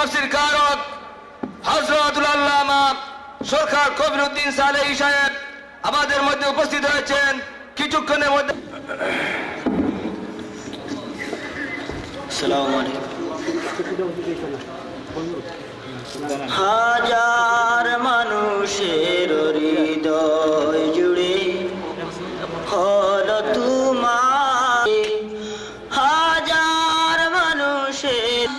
তাফসীর কারক হযরতুল আল্লামা সরকার কবিরউদ্দিন সালেহী সাহেব আমাদের মধ্যে উপস্থিত হয়েছেন। কিছুক্ষণের মধ্যে আসসালামু আলাইকুম। হাজার মানুষের হৃদয় জুড়ে হলো তোমার, হাজার মানুষের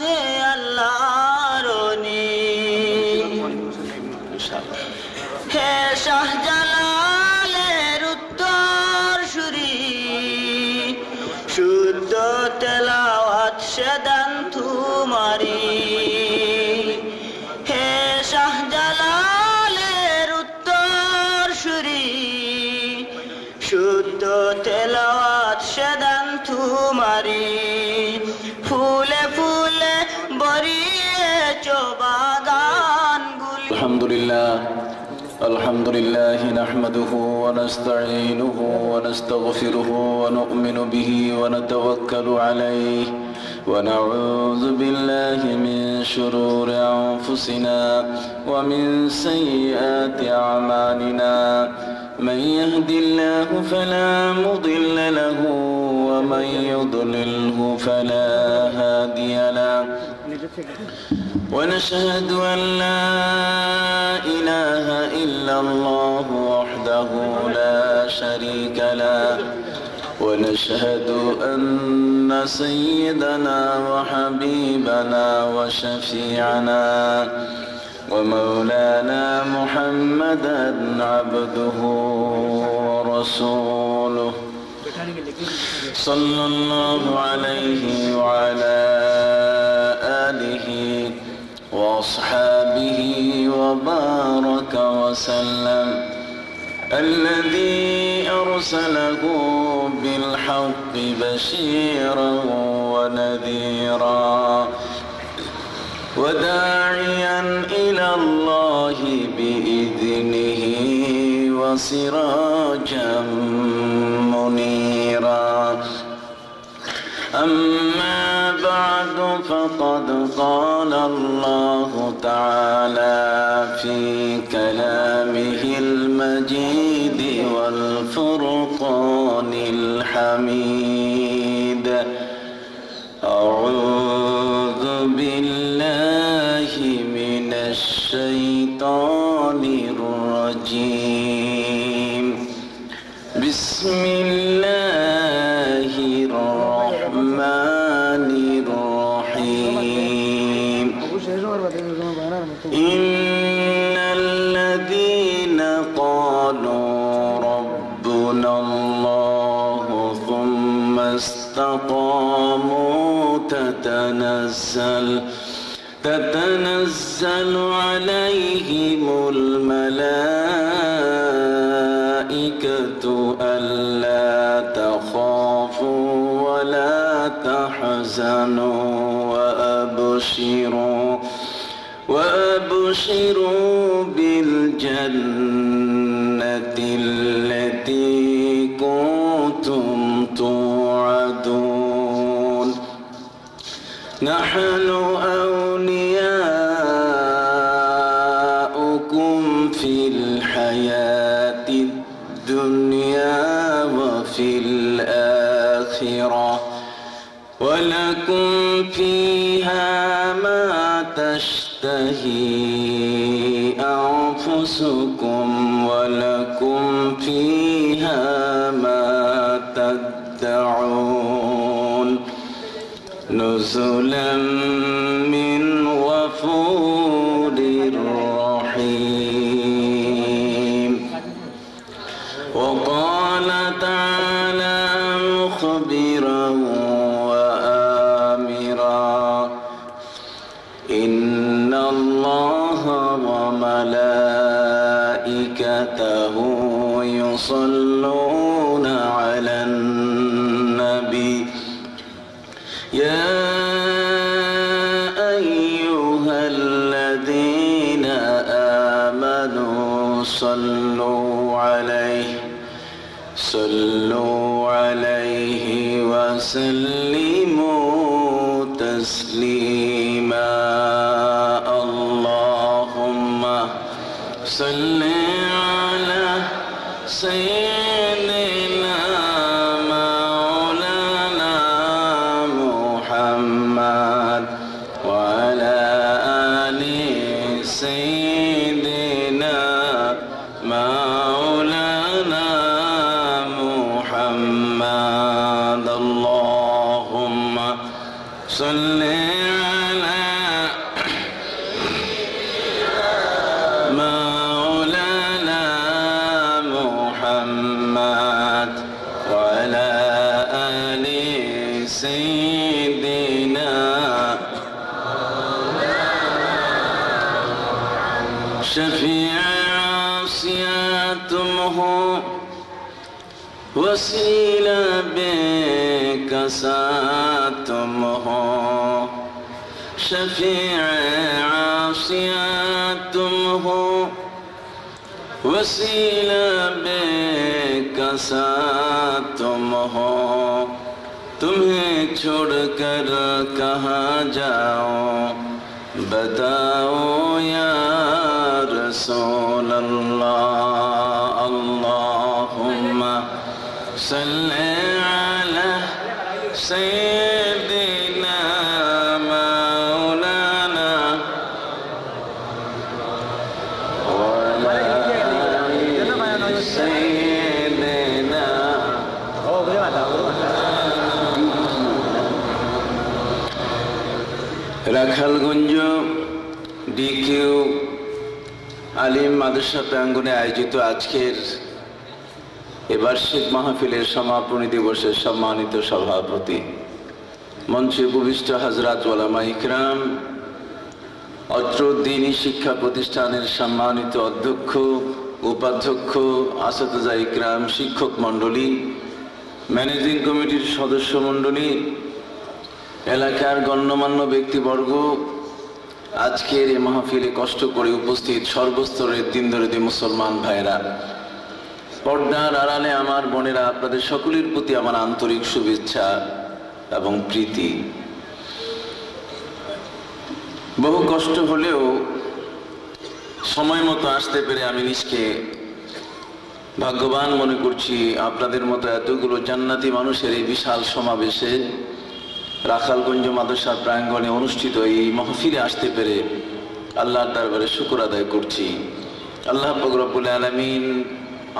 আল্লাহর হে শাহজালালের উত্তর সুরি, শুদ্ধ তেলাওয়াত সেদান তোমারি। হে শাহজালালের উত্তর সুরি, শুদ্ধ তেলাওয়াত সেদান তোমারি। ফুলে ফুলে ভরিয়েছ বাগানগুলি। আলহামদুলিল্লাহ আলহামদুলিল্লাহ নাহমাদুহু ওয়া নাস্তাঈনুহু ওয়া নাস্তাগফিরুহু ওয়া নু'মিনু বিহি ওয়া নাতাওয়াক্কালু আলাইহি ওয়া নাউযু বিল্লাহি মিন শুরুরি আনফুসিনা ওয়া মিন সাইয়্যাতি আ'মালিনা। من يهد الله فلا مضل له ومن يضلله فلا هادي له ونشهد أن لا إله إلا الله وحده لا شريك له ونشهد أن سيدنا وحبيبنا وشفيعنا ومولانا محمدا عبده ورسوله صلى الله عليه وعلى آله وأصحابه وبارك وسلم، الذي أرسله بالحق بشيرا ونذيرا وداعيا إلى الله بإذنه وسراجا منيرا. أما بعد فقد قال الله تعالى في كلامه المجيد والفرقان الحميد: أعوذ بالله من الشيطان الرجيم. بسم الله الرحمن الرحيم. إن الذين قالوا ربنا الله ثم استقاموا تتنزل عليهم الملائكة ألا تخافوا ولا تحزنوا وأبشروا بالجنة التي كنتم توعدون. نحن أولياؤكم في الحياة الدنيا وفي الآخرة ولكم فيها ما تشتهي أنفسكم ولكم فيها ما تدعون. نزلا من غفور رحيم. وقال تعالى مخبرا وآمرا: إن الله وملائكته يصلون على النبي يا أيها الذين آمنوا صلوا عليه وسلموا تسليما. صل على سيدنا مولانا محمد وعلى آل سيدنا مولانا محمد اللهم صل على مولانا محمد وعلى آل سيدنا شفيع عصياتمه وسيلة بك ساتمه شفيع عصياتمه وسيلة بك ساتمه तुम्हें छोड़कर कहाँ जाओ बताओ या रसूल अल्लाह अल्लाहुम्मा सल्ली अला सय्यिदिना मौलाना सय्यिदिना রাখালগঞ্জ ডিকিউ আলিম মাদ্রাসা প্রাঙ্গণে আয়োজিত আজকের এ বার্ষিক মাহফিলের সমাপনী দিবসের সম্মানিত সভাপতি, মঞ্চে উপবিষ্ট হযরত ওলামা ইকরাম, অত্র দ্বীনী শিক্ষা প্রতিষ্ঠানের সম্মানিত অধ্যক্ষ, উপাধ্যক্ষ, আসাতিজা ইকরাম, শিক্ষক মণ্ডলী, ম্যানেজিং কমিটির সদস্য মণ্ডলী, এলাকার গণ্যমান্য ব্যক্তিবর্গ, আজকের এই মাহফিলে কষ্ট করে উপস্থিত সর্বস্তরের দিনদরদি মুসলমান ভাইরা, পর্দার আড়ালে আমার বোনেরা, আপনাদের সকলের প্রতি আমার আন্তরিক শুভেচ্ছা এবং প্রীতি। বহু কষ্ট হলেও সময় মতো আসতে পেরে আমি নিজকে ভাগ্যবান মনে করছি। আপনাদের মতো এতগুলো জান্নাতি মানুষের এই বিশাল সমাবেশে রাখালগঞ্জ মাদ্রাসার প্রাঙ্গণে অনুষ্ঠিত এই মাহফিলে আসতে পেরে আল্লাহর দরবারে শুকর আদায় করছি। আল্লাহ পাক রব্বুল আলামিন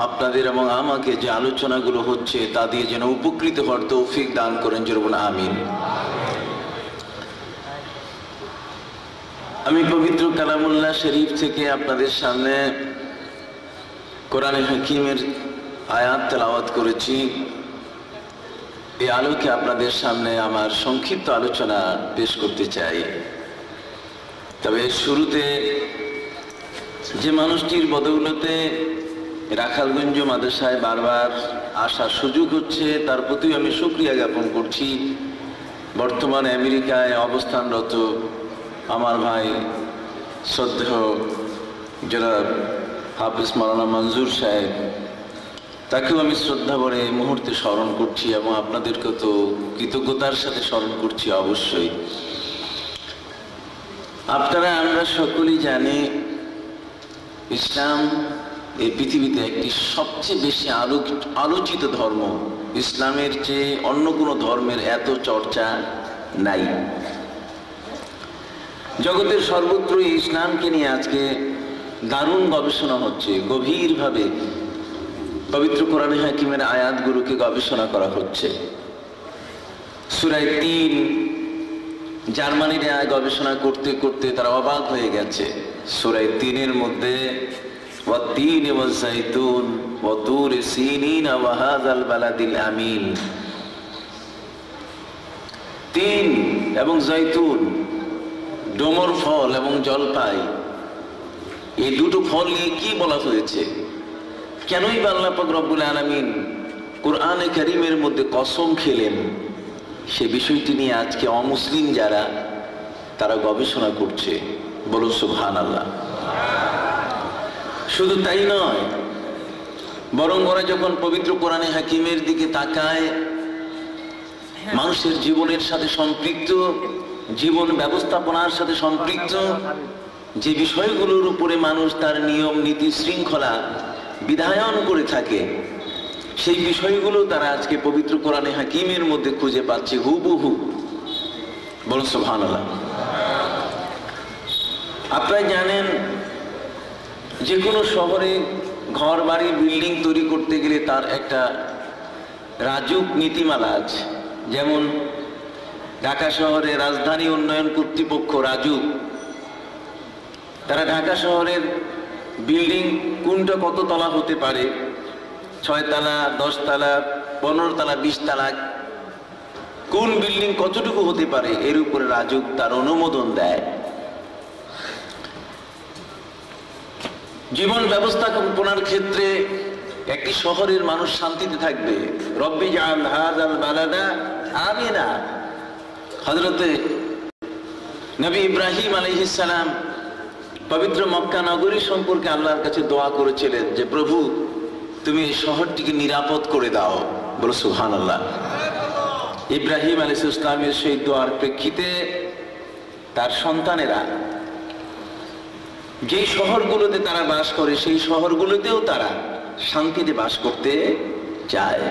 আপনাদের এবং আমাকে যে আলোচনাগুলো হচ্ছে তা দিয়ে যেন উপকৃত হওয়ার তৌফিক দান করেন, জোরে আমিন। আমি পবিত্র কালামুল্লাহ শরীফ থেকে আপনাদের সামনে কোরআনে হাকিমের আয়াত তেলাওয়াত করেছি। এই আলোকে আপনাদের সামনে আমার সংক্ষিপ্ত আলোচনা পেশ করতে চাই। তবে শুরুতে যে মানুষটির বদৌলতে রাখালগঞ্জ মাদ্রাসায় বারবার আসার সুযোগ হচ্ছে তার প্রতি আমি শুকরিয়া জ্ঞাপন করছি। বর্তমানে আমেরিকায় অবস্থানরত আমার ভাই শ্রদ্ধেয় জনাব হাফিজ মাওলানা মঞ্জুর সাহেব, তাকেও আমি শ্রদ্ধা ভরে এই মুহূর্তে স্মরণ করছি এবং আপনাদেরকে তো কৃতজ্ঞতার সাথে স্মরণ করছি। অবশ্যই আপনারা আমরা সকলেই জানি ইসলাম এই পৃথিবীতে একটি সবচেয়ে বেশি আলোচিত ধর্ম। ইসলামের চেয়ে অন্য কোনো ধর্মের এত চর্চা নাই। জগতের সর্বত্রই ইসলামকে নিয়ে আজকে দারুণ গবেষণা হচ্ছে। গভীরভাবে পবিত্র কোরআনে হাকিমের আয়াতগুলোকে গবেষণা করা হচ্ছে। সূরা ৩ জার্মানির আয়াত গবেষণা করতে করতে তারা অবাক হয়ে গেছে। সূরা ৩-এর মধ্যে ওয়াত-তিনি ওয়াজ-যাইতুন ওয়া তুরি সিনিন ওয়া হাযাল বালাদিল আমিন, তিন এবং জৈতুন, ডোমর ফল এবং জলপাই, এই দুটো ফল নিয়ে কি বলা হয়েছে? কেনই বা আল্লাহ পাক রব্বুল আলামিন কোরআনে কারীমের মধ্যে কসম খেলেন? সে বিষয়টি নিয়ে আজকে অমুসলিম যারা তারা গবেষণা করছে। বলো সুবহানাল্লাহ। শুধু তাই নয়, বরং ওরা যখন পবিত্র কোরআনে হাকিমের দিকে তাকায়, মানুষের জীবনের সাথে সম্পৃক্ত, জীবন ব্যবস্থাপনার সাথে সম্পৃক্ত যে বিষয়গুলোর উপরে মানুষ তার নিয়ম নীতি শৃঙ্খলা বিধায়ন করে থাকে, সেই বিষয়গুলো তারা আজকে পবিত্র কোরআনে হাকিমের মধ্যে খুঁজে পাচ্ছে হুবহু। বলুন সুবহানাল্লাহ। আপনারা জানেন যে কোনো শহরে ঘর বাড়ি বিল্ডিং তৈরি করতে গেলে তার একটা রাজুক নীতিমালা আছে। যেমন ঢাকা শহরে রাজধানী উন্নয়ন কর্তৃপক্ষ রাজুক, তারা ঢাকা শহরের বিল্ডিং কোনটা কত তলা হতে পারে, 6 তলা, 10 তলা, 15 তলা, 20 তলা, কোন বিল্ডিং কতটুকু হতে পারে, এর উপরে রাজুক তার অনুমোদন দেয়। জীবন ব্যবস্থাপনার ক্ষেত্রে একটি শহরের মানুষ শান্তিতে থাকবে। রব্বি জাআল হাযাল বালাদা আমিনা। হযরতে নবী ইব্রাহিম আলাইহিস সালাম পবিত্র মক্কা নগরী সম্পর্কে আল্লাহর কাছে দোয়া করেছিলেন যে প্রভু তুমি এই শহরটিকে নিরাপদ করে দাও। বলো সুবহানাল্লাহ। ইব্রাহিম আলাইহিস সালামের সেই দোয়ার প্রেক্ষিতে তার সন্তানেরা যে শহরগুলোতে তারা বাস করে সেই শহরগুলোতেও তারা শান্তিতে বাস করতে চায়।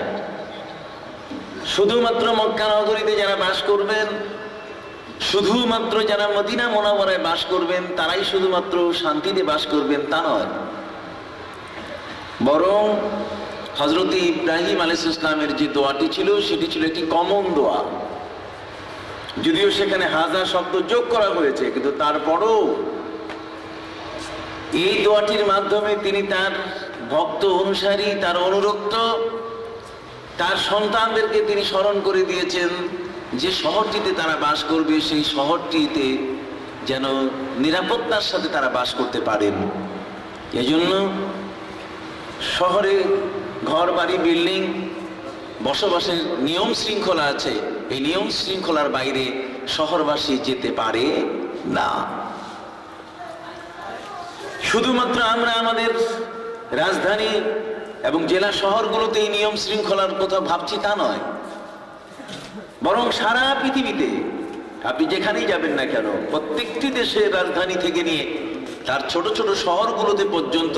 শুধুমাত্র মক্কা নগরীতে যারা বাস করবেন, শুধুমাত্র যারা মদিনা মুনাওয়ারায় বাস করবেন তারাই শুধুমাত্র শান্তিতে বাস করবেন তা নয়, বরং হযরত ইব্রাহিম আলাইহিস সালামের যে দোয়াটি ছিল সেটি ছিল একটি কমন দোয়া। যদিও সেখানে হাজার শব্দ যোগ করা হয়েছে, কিন্তু তারপরও এই দোয়াটির মাধ্যমে তিনি তার ভক্ত অনুসারী, তার অনুরক্ত, তার সন্তানদেরকে তিনি স্মরণ করে দিয়েছেন যে শহরটিতে তারা বাস করবে সেই শহরটিতে যেন নিরাপত্তার সাথে তারা বাস করতে পারেন। এজন্য শহরে ঘর বাড়ি বিল্ডিং বসবাসের নিয়ম শৃঙ্খলা আছে, এই নিয়ম শৃঙ্খলার বাইরে শহরবাসী যেতে পারে না। শুধুমাত্র আমরা আমাদের রাজধানী এবং জেলা শহরগুলোতে এই নিয়ম শৃঙ্খলার কথা ভাবছি তা নয়, বরং সারা পৃথিবীতে আপনি যেখানেই যাবেন না কেন, প্রত্যেকটি দেশের রাজধানী থেকে নিয়ে তার ছোট ছোট শহরগুলোতে পর্যন্ত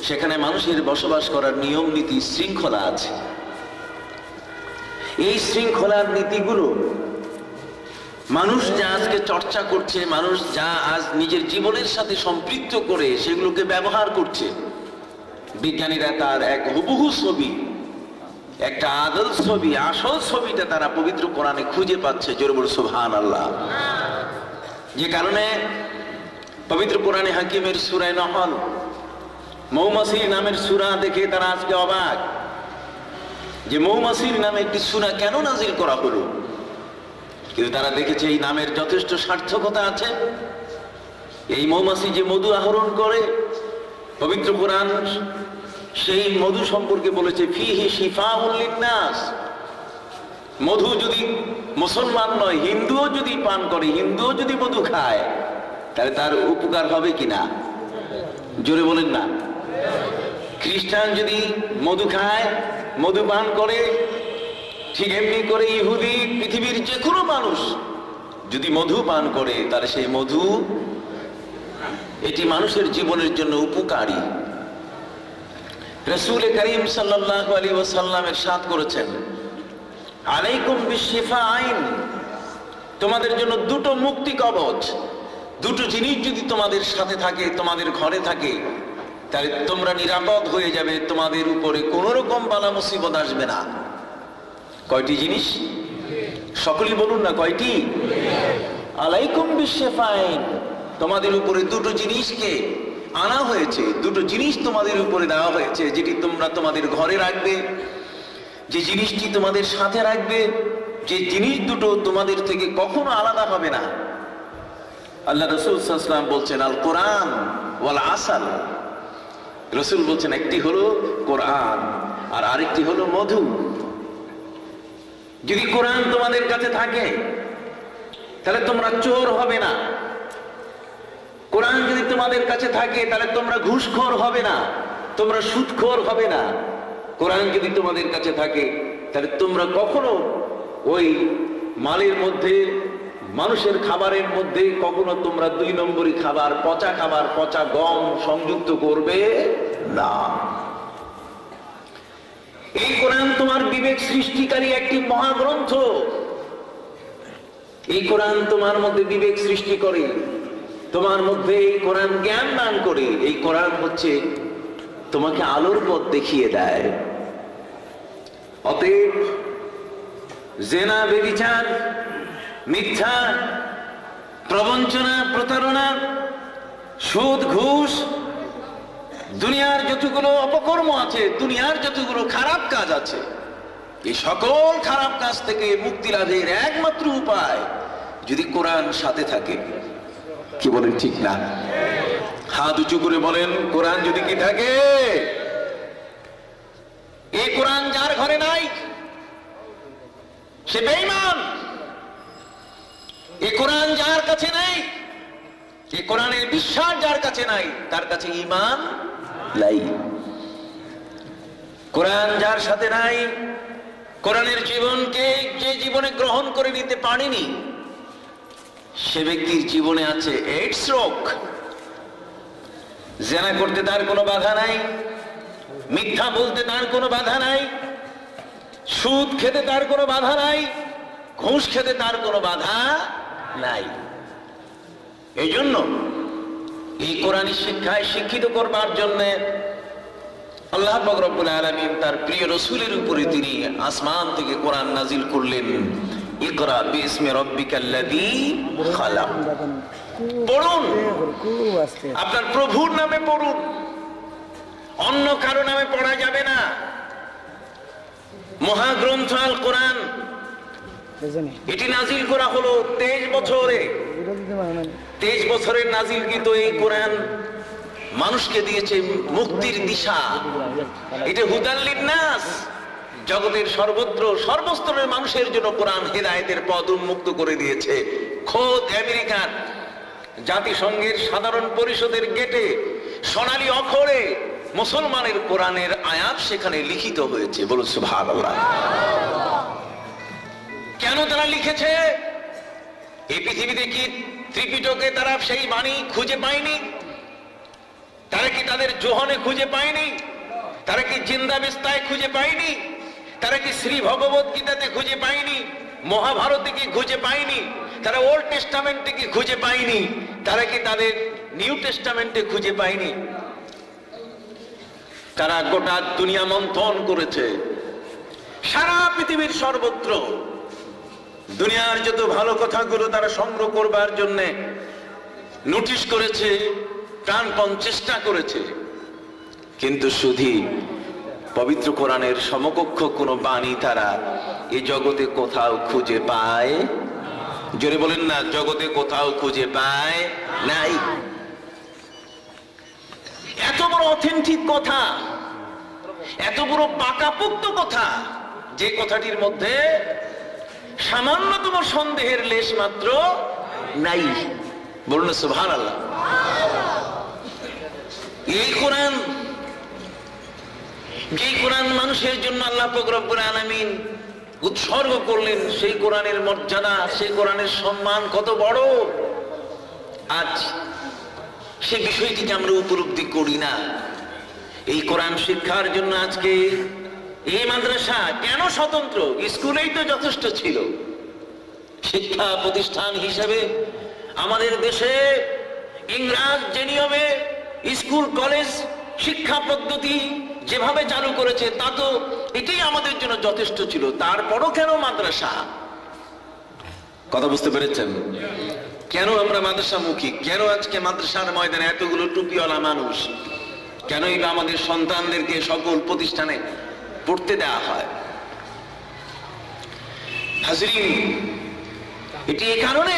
সেখানে মানুষের বসবাস করার নিয়ম নীতি শৃঙ্খলা আছে। এই শৃঙ্খলার নীতিগুলো মানুষ যা আজকে চর্চা করছে, মানুষ যা আজ নিজের জীবনের সাথে সম্পৃক্ত করে সেগুলোকে ব্যবহার করছে, বিজ্ঞানীরা তার এক হুবহু ছবি, একটা আদল ছবি, আসল ছবিটা তারা পবিত্র কোরআনে খুঁজে পাচ্ছে। জোরে বল সুবহানাল্লাহ। যে কারণে পবিত্র কোরআনে হাকিমের সূরা নহল মৌমাছির নামের সূরা দেখে তারা আজকে অবাক যে মৌমাছির নামে একটি সূরা কেন নাজিল করা হলো। কিন্তু তারা দেখেছে এই নামের যথেষ্ট সার্থকতা আছে। এই মৌমাছি যে মধু আহরণ করে, পবিত্র কোরআন সেই মধু সম্পর্কে বলেছে ফিহি শিফাউল লিন্নাস। মধু যদি মুসলমান নয়, হিন্দুও যদি পান করে, হিন্দুও যদি মধু খায়, তাহলে তার উপকার হবে কিনা? জোরে বলেন না। খ্রিস্টান যদি মধু খায়, মধু পান করে, ঠিক এমনি করে ইহুদি, পৃথিবীর যে কোনো মানুষ যদি মধু পান করে, তাহলে সেই মধু এটি মানুষের জীবনের জন্য উপকারী। রাসূল করিম সাল্লাল্লাহু আলাইহি ওয়াসাল্লাম ইরশাদ করেছেন, আলাইকুম বিশিফাইন, তোমাদের জন্য দুটো মুক্তি কবচ, দুটো জিনিস যদি তোমাদের সাথে থাকে, তোমাদের ঘরে থাকে, তাহলে তোমরা নিরাপদ হয়ে যাবে, তোমাদের উপরে কোনো রকম বালা মুসিবত আসবে না। কয়টি জিনিস? সকলেই বলুন না কয়টি? আলাইকুম বিশিফাইন, তোমাদের উপরে দুটো জিনিসকে আনা হয়েছে, দুটো জিনিস তোমাদের উপরে দেওয়া হয়েছে, যেটি তোমরা তোমাদের ঘরে রাখবে, যে জিনিসটি তোমাদের সাথে রাখবে, যে জিনিস দুটো তোমাদের থেকে কখনো আলাদা হবে না। আল্লাহ রাসূল সাল্লাল্লাহু আলাইহি ওয়াসাল্লাম বলছেন আল কোরআন ওয়াল আসাল। রাসূল বলছেন একটি হলো কোরআন আর আরেকটি হলো মধু। যদি কোরআন তোমাদের কাছে থাকে তাহলে তোমরা চোর হবে না। কোরআন যদি তোমাদের কাছে থাকে তাহলে তোমরা ঘুষখোর হবে না, তোমরা সুদখোর হবে না। কোরআন যদি তোমাদের কাছে থাকে তাহলে তোমরা কখনো ওই মালের মধ্যে মানুষের খাবারের মধ্যে কখনো তোমরা 2 নম্বরই খাবার, পচা গম সংযুক্ত করবে না। এই কোরআন তোমার বিবেক সৃষ্টিকারী একটি মহাগ্রন্থ। এই কোরআন তোমার মধ্যে বিবেক সৃষ্টি করে, তোমার মধ্যে এই কোরআন জ্ঞান দান করে। এই কোরআন হচ্ছে তোমাকে আলোর পথ দেখিয়ে দেয়। অতএব জেনা, ব্যভিচার, মিথ্যা, প্রবঞ্চনা, প্রতারণা, সুদ, ঘুষ, দুনিয়ার যতগুলো অপকর্ম আছে, দুনিয়ার যতগুলো খারাপ কাজ আছে, এই সকল খারাপ কাজ থেকে মুক্তি লাভের একমাত্র উপায় যদি কোরআন সাথে থাকে। কি বলেন, ঠিক না? হাত উঁচু করে বলেন, কোরআন যদি কি থাকে? এই কোরআন যার ঘরে নাই সে বেঈমান। এই কোরআন যার কাছে নাই, এই কোরআনের বিশ্বাস যার কাছে নাই, তার কাছে ঈমান নাই। কোরআন যার সাথে নাই, কোরআনের জীবনকে যে জীবনে গ্রহণ করে নিতে পারেনি, সে ব্যক্তির জীবনে আছে এইডস রোগ। জেনা করতে তার কোনো বাধা নাই, মিথ্যা বলতে তার কোনো বাধা নাই, সুদ খেতে তার কোনো বাধা নাই, ঘুষ খেতে তার কোনো বাধা নাই। এই জন্য এই কোরআনী শিক্ষায় শিক্ষিত করবার জন্য আল্লাহ পাক রব্বুল আলামিন তার প্রিয় রাসূলের উপরে তিনি আসমান থেকে কোরআন নাজিল করলেন। ইকরা বিইসমি রাব্বিকাল্লাযী খালাক। পড়ুন, আপনার প্রভুর নামে পড়ুন, অন্য কারো নামে পড়া যাবে না। মহাগ্রন্থ আল কোরআন, এটি নাজিল করা হলো 23 বছরে। 23 বছরের নাজিলকৃত এই কোরআন মানুষকে দিয়েছে মুক্তির দিশা। এটা হুদাল লিন্নাস, জগতের সর্বত্র সর্বস্তরের মানুষের জন্য কোরআন হেদায়েতের পথ উন্মুক্ত করে দিয়েছে। খোদ আমেরিকার জাতিসংঘের সাধারণ পরিষদের গেটে সোনালী অক্ষরে মুসলমানের কোরআনের আয়াত সেখানে লিখিত হয়েছে। বলুন সুবহানাল্লাহ। কেন তারা লিখেছে? এই পৃথিবীতে কি ত্রিপিটকে তারা সেই বাণী খুঁজে পায়নি? তারা কি তাদের জোহনে খুঁজে পায়নি? তারা কি জিন্দাবেস্তায় খুঁজে পায়নি? তারা কি শ্রী ভগবত গীতাতে খুঁজে পায়নি? মহাভারতে কি খুঁজে পায়নি? তারা ওল্ড টেস্টামেন্টে কি খুঁজে পায়নি? তারা কি তাদের নিউ টেস্টামেন্টে খুঁজে পায়নি? তারা গোটা দুনিয়া মন্থন করেছে, সারা পৃথিবীর সর্বত্র দুনিয়ার যত ভালো কথাগুলো তারা সংগ্রহ করবার জন্য নোটিশ করেছে, প্রাণপণ চেষ্টা করেছে, কিন্তু শুধু পবিত্র কোরআনের সমকক্ষ কোন বাণী তারা এই জগতে কোথাও খুঁজে পায়। জোরে বলেন না, জগতে কোথাও খুঁজে পায় নাই। এত বড় অথেন্টিক কথা, এত বড় পাকাপোক্ত কথা, যে কথাটির মধ্যে সামান্যতম সন্দেহের লেশ মাত্র নাই। বলুন সুবহানাল্লাহ। এই কোরআন, যে কোরআন মানুষের জন্য আল্লাহ পাক রব্বুল আলামিন উৎসর্গ করলেন, সেই কোরআনের মর্যাদা, সেই কোরআনের সম্মান কত বড়, আজ সে বিষয়টিকে আমরা উপলব্ধি করি না। এই কোরআন শিক্ষার জন্য আজকে এই মাদ্রাসা কেন স্বতন্ত্র? স্কুলেই তো যথেষ্ট ছিল। শিক্ষা প্রতিষ্ঠান হিসেবে আমাদের দেশে ইংরেজ যে নিয়মে স্কুল কলেজ শিক্ষা পদ্ধতি যেভাবে চালু করেছে, তা তো এটাই আমাদের জন্য যথেষ্ট ছিল। তারপরও কেন মাদ্রাসা? কথা বুঝতে পেরেছেন? কেন আমরা মাদ্রাসা মুখী? কেন আজকে মাদ্রাসার ময়দানে এতগুলো টুপিওয়ালা মানুষ? কেনই বা আমাদের সন্তানদেরকে সকল প্রতিষ্ঠানে পড়তে দেওয়া হয়? হাজরিন, এটি এই কারণে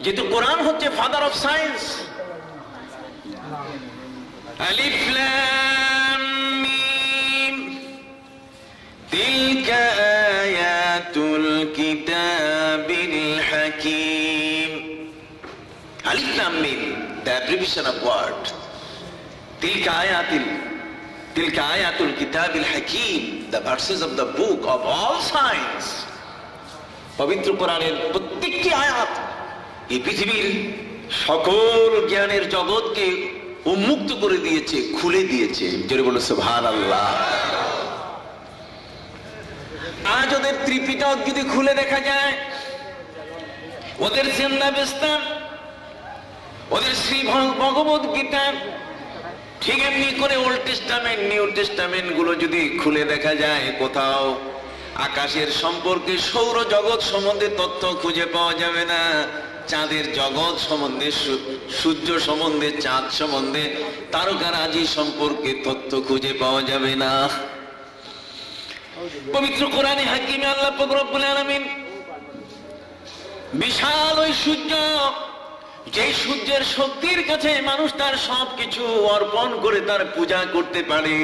যেহেতু কোরআন হচ্ছে ফাদার অফ সায়েন্স। আলিফ লাম মিম তিলকা আয়াতুল কিতাবিল হাকিম। আলিফ লাম মিম, the abbreviation of word. তিলকা আয়াতুল কিতাবিল হাকিম, the verses of the book of all science. পবিত্র কোরআনের প্রত্যেকটি একটি আয়াত এই পৃথিবীর সকল জ্ঞানের জগৎকে উন্মুক্ত করে দিয়েছে, খুলে দিয়েছে। জোরে বলো সুবহানাল্লাহ। আজ ওদের ত্রিপিটক যদি খুলে দেখা যায়, ওদের জিন্দাবেস্তা, ওদের শ্রী ভগবত গীতা, ঠিক এমনি করে ওল্ড টেস্টামেন্ট, নিউ টেস্টামেন্ট গুলো যদি খুলে দেখা যায়, কোথাও আকাশের সম্পর্কে, সৌর জগৎ সম্বন্ধে তথ্য খুঁজে পাওয়া যাবে না। চাঁদের জগৎ সম্বন্ধে, সূর্য সম্বন্ধে, চাঁদ সম্বন্ধে, তারকারাজি সম্পর্কে তথ্য খুঁজে পাওয়া যাবে না। পবিত্র কোরআনে হাকিমে আল্লাহ পাক রব্বুল আলামিন বিশাল ওই সূর্য, যে সূর্যের শক্তির কাছে মানুষ তার সবকিছু অর্পণ করে তার পূজা করতে পারে,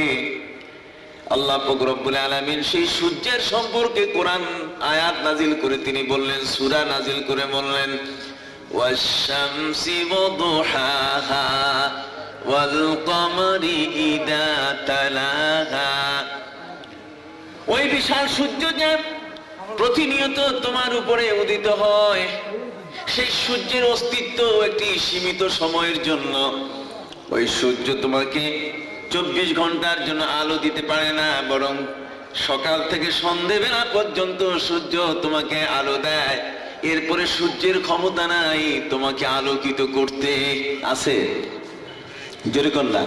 আল্লাহ পাক রব্বুল আলামিন সেই সূর্যের সম্পর্কে কোরআন আয়াত নাজিল করে তিনি বললেন, সূরা নাজিল করে বললেন, ওয়াশ-শামসি ওয়াদুহাহা ওয়াল কমারি ইযা তালাহা। ওই বিশাল সূর্য যে প্রতিনিয়ত তোমার উপরে উদিত হয়, সেই সূর্যের অস্তিত্ব একটি সীমিত সময়ের জন্য। ওই সূর্য তোমাকে 24 ঘন্টার জন্য আলো দিতে পারে না, বরং সকাল থেকে সন্ধ্যেবেলা পর্যন্ত সূর্য তোমাকে আলো দেয়। এরপরে সূর্যের ক্ষমতা নাই তোমাকে আলোকিত করতে। আছে? জোরে কন্যা।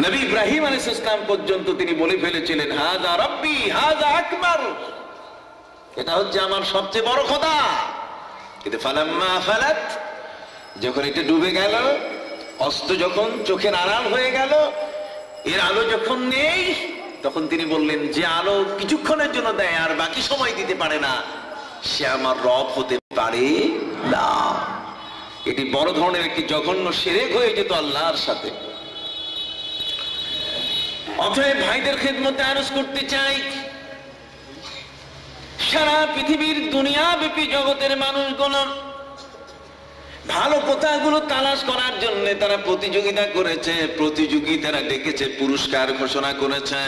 নবী ইব্রাহিম আলাইহিস সালাম পর্যন্ত তিনি বলে ফেলেছিলেন, হাযা রাব্বি হাযা আকবার, এটা হচ্ছে আমার সবচেয়ে বড় খোদা। কিন্তু ফালাম্মা ফালাত, যখন এটা ডুবে গেল, অস্ত যখন চোখের আড়াল হয়ে গেল, এর আলো যখন নেই, তখন তিনি বললেন, যে আলো কিছুক্ষণের জন্য দেয় আর বাকি সময় দিতে পারে না, সে আমার রব হতে পারে না। এটি বড় ধরনের একটি জঘন্য শিরক হয়ে যেত আল্লাহর সাথে। অতএব ভাইদের খেদমতে আরজ করতে চাই, সারা পৃথিবীর দুনিয়াব্যাপী জগতের মানুষগুলো ভালো কথাগুলো তালাশ করার জন্য তারা প্রতিযোগিতা করেছে, প্রতিযোগিতারা ডেকেছে, পুরস্কার ঘোষণা করেছে।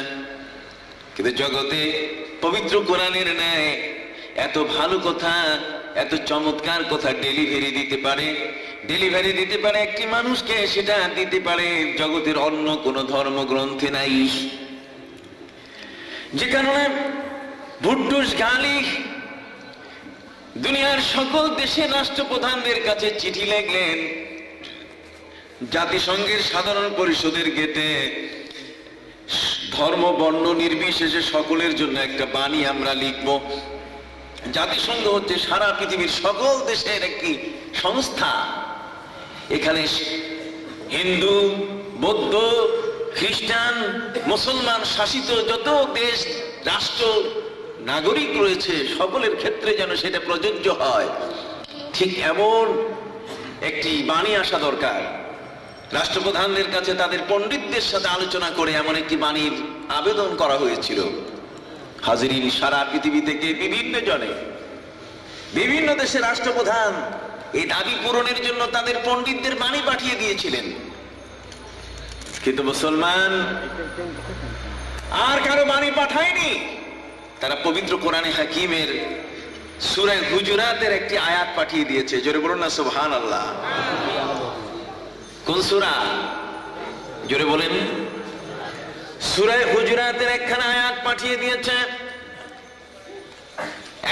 কিন্তু জগতে পবিত্র কোরআনের ন্যায় এত ভালো কথা, এত চমৎকার কথা ডেলিভারি দিতে পারে একটি মানুষকে, সেটা দিতে পারে জগতের অন্য কোন ধর্মগ্রন্থে নাই। যে কারণে বুড্ডুস গালি দুনিয়ার সকল দেশের রাষ্ট্রপ্রধানদের কাছে চিঠি লিখলেন, জাতিসংঘের সাধারণ পরিষদের গেটে ধর্ম বর্ণ নির্বিশেষে সকলের জন্য একটা বাণী আমরা লিখব। জাতিসংঘ হচ্ছে সারা পৃথিবীর সকল দেশের একটি সংস্থা। এখানে হিন্দু, বৌদ্ধ, খ্রিস্টান, মুসলমান শাসিত যত দেশ, রাষ্ট্র, নাগরিক রয়েছে, সকলের ক্ষেত্রে যেন সেটা প্রযোজ্য হয়, ঠিক এমন একটি বাণী আসা দরকার। রাষ্ট্রপ্রধানদের কাছে তাদের পণ্ডিতদের সাথে আলোচনা করে এমন একটি বাণীর আবেদন করা হয়েছিল। হাজিরিন, সারা পৃথিবী থেকে বিভিন্ন জনে, বিভিন্ন দেশের রাষ্ট্রপ্রধান এই দাবি পূরণের জন্য তাদের পণ্ডিতদের বাণী পাঠিয়ে দিয়েছিলেন। কিন্তু মুসলমান আর কারো বাণী পাঠায়নি। তারা পবিত্র কোরআনে হাকিমের সূরা হুজুরাতের একটি আয়াত পাঠিয়ে দিয়েছে। জোরে বলুন না সুবহানাল্লাহ। কোন সূরা? জোরে বলেন। সূরা হুজুরাতের একখানা আয়াত পাঠিয়ে দিয়েছে।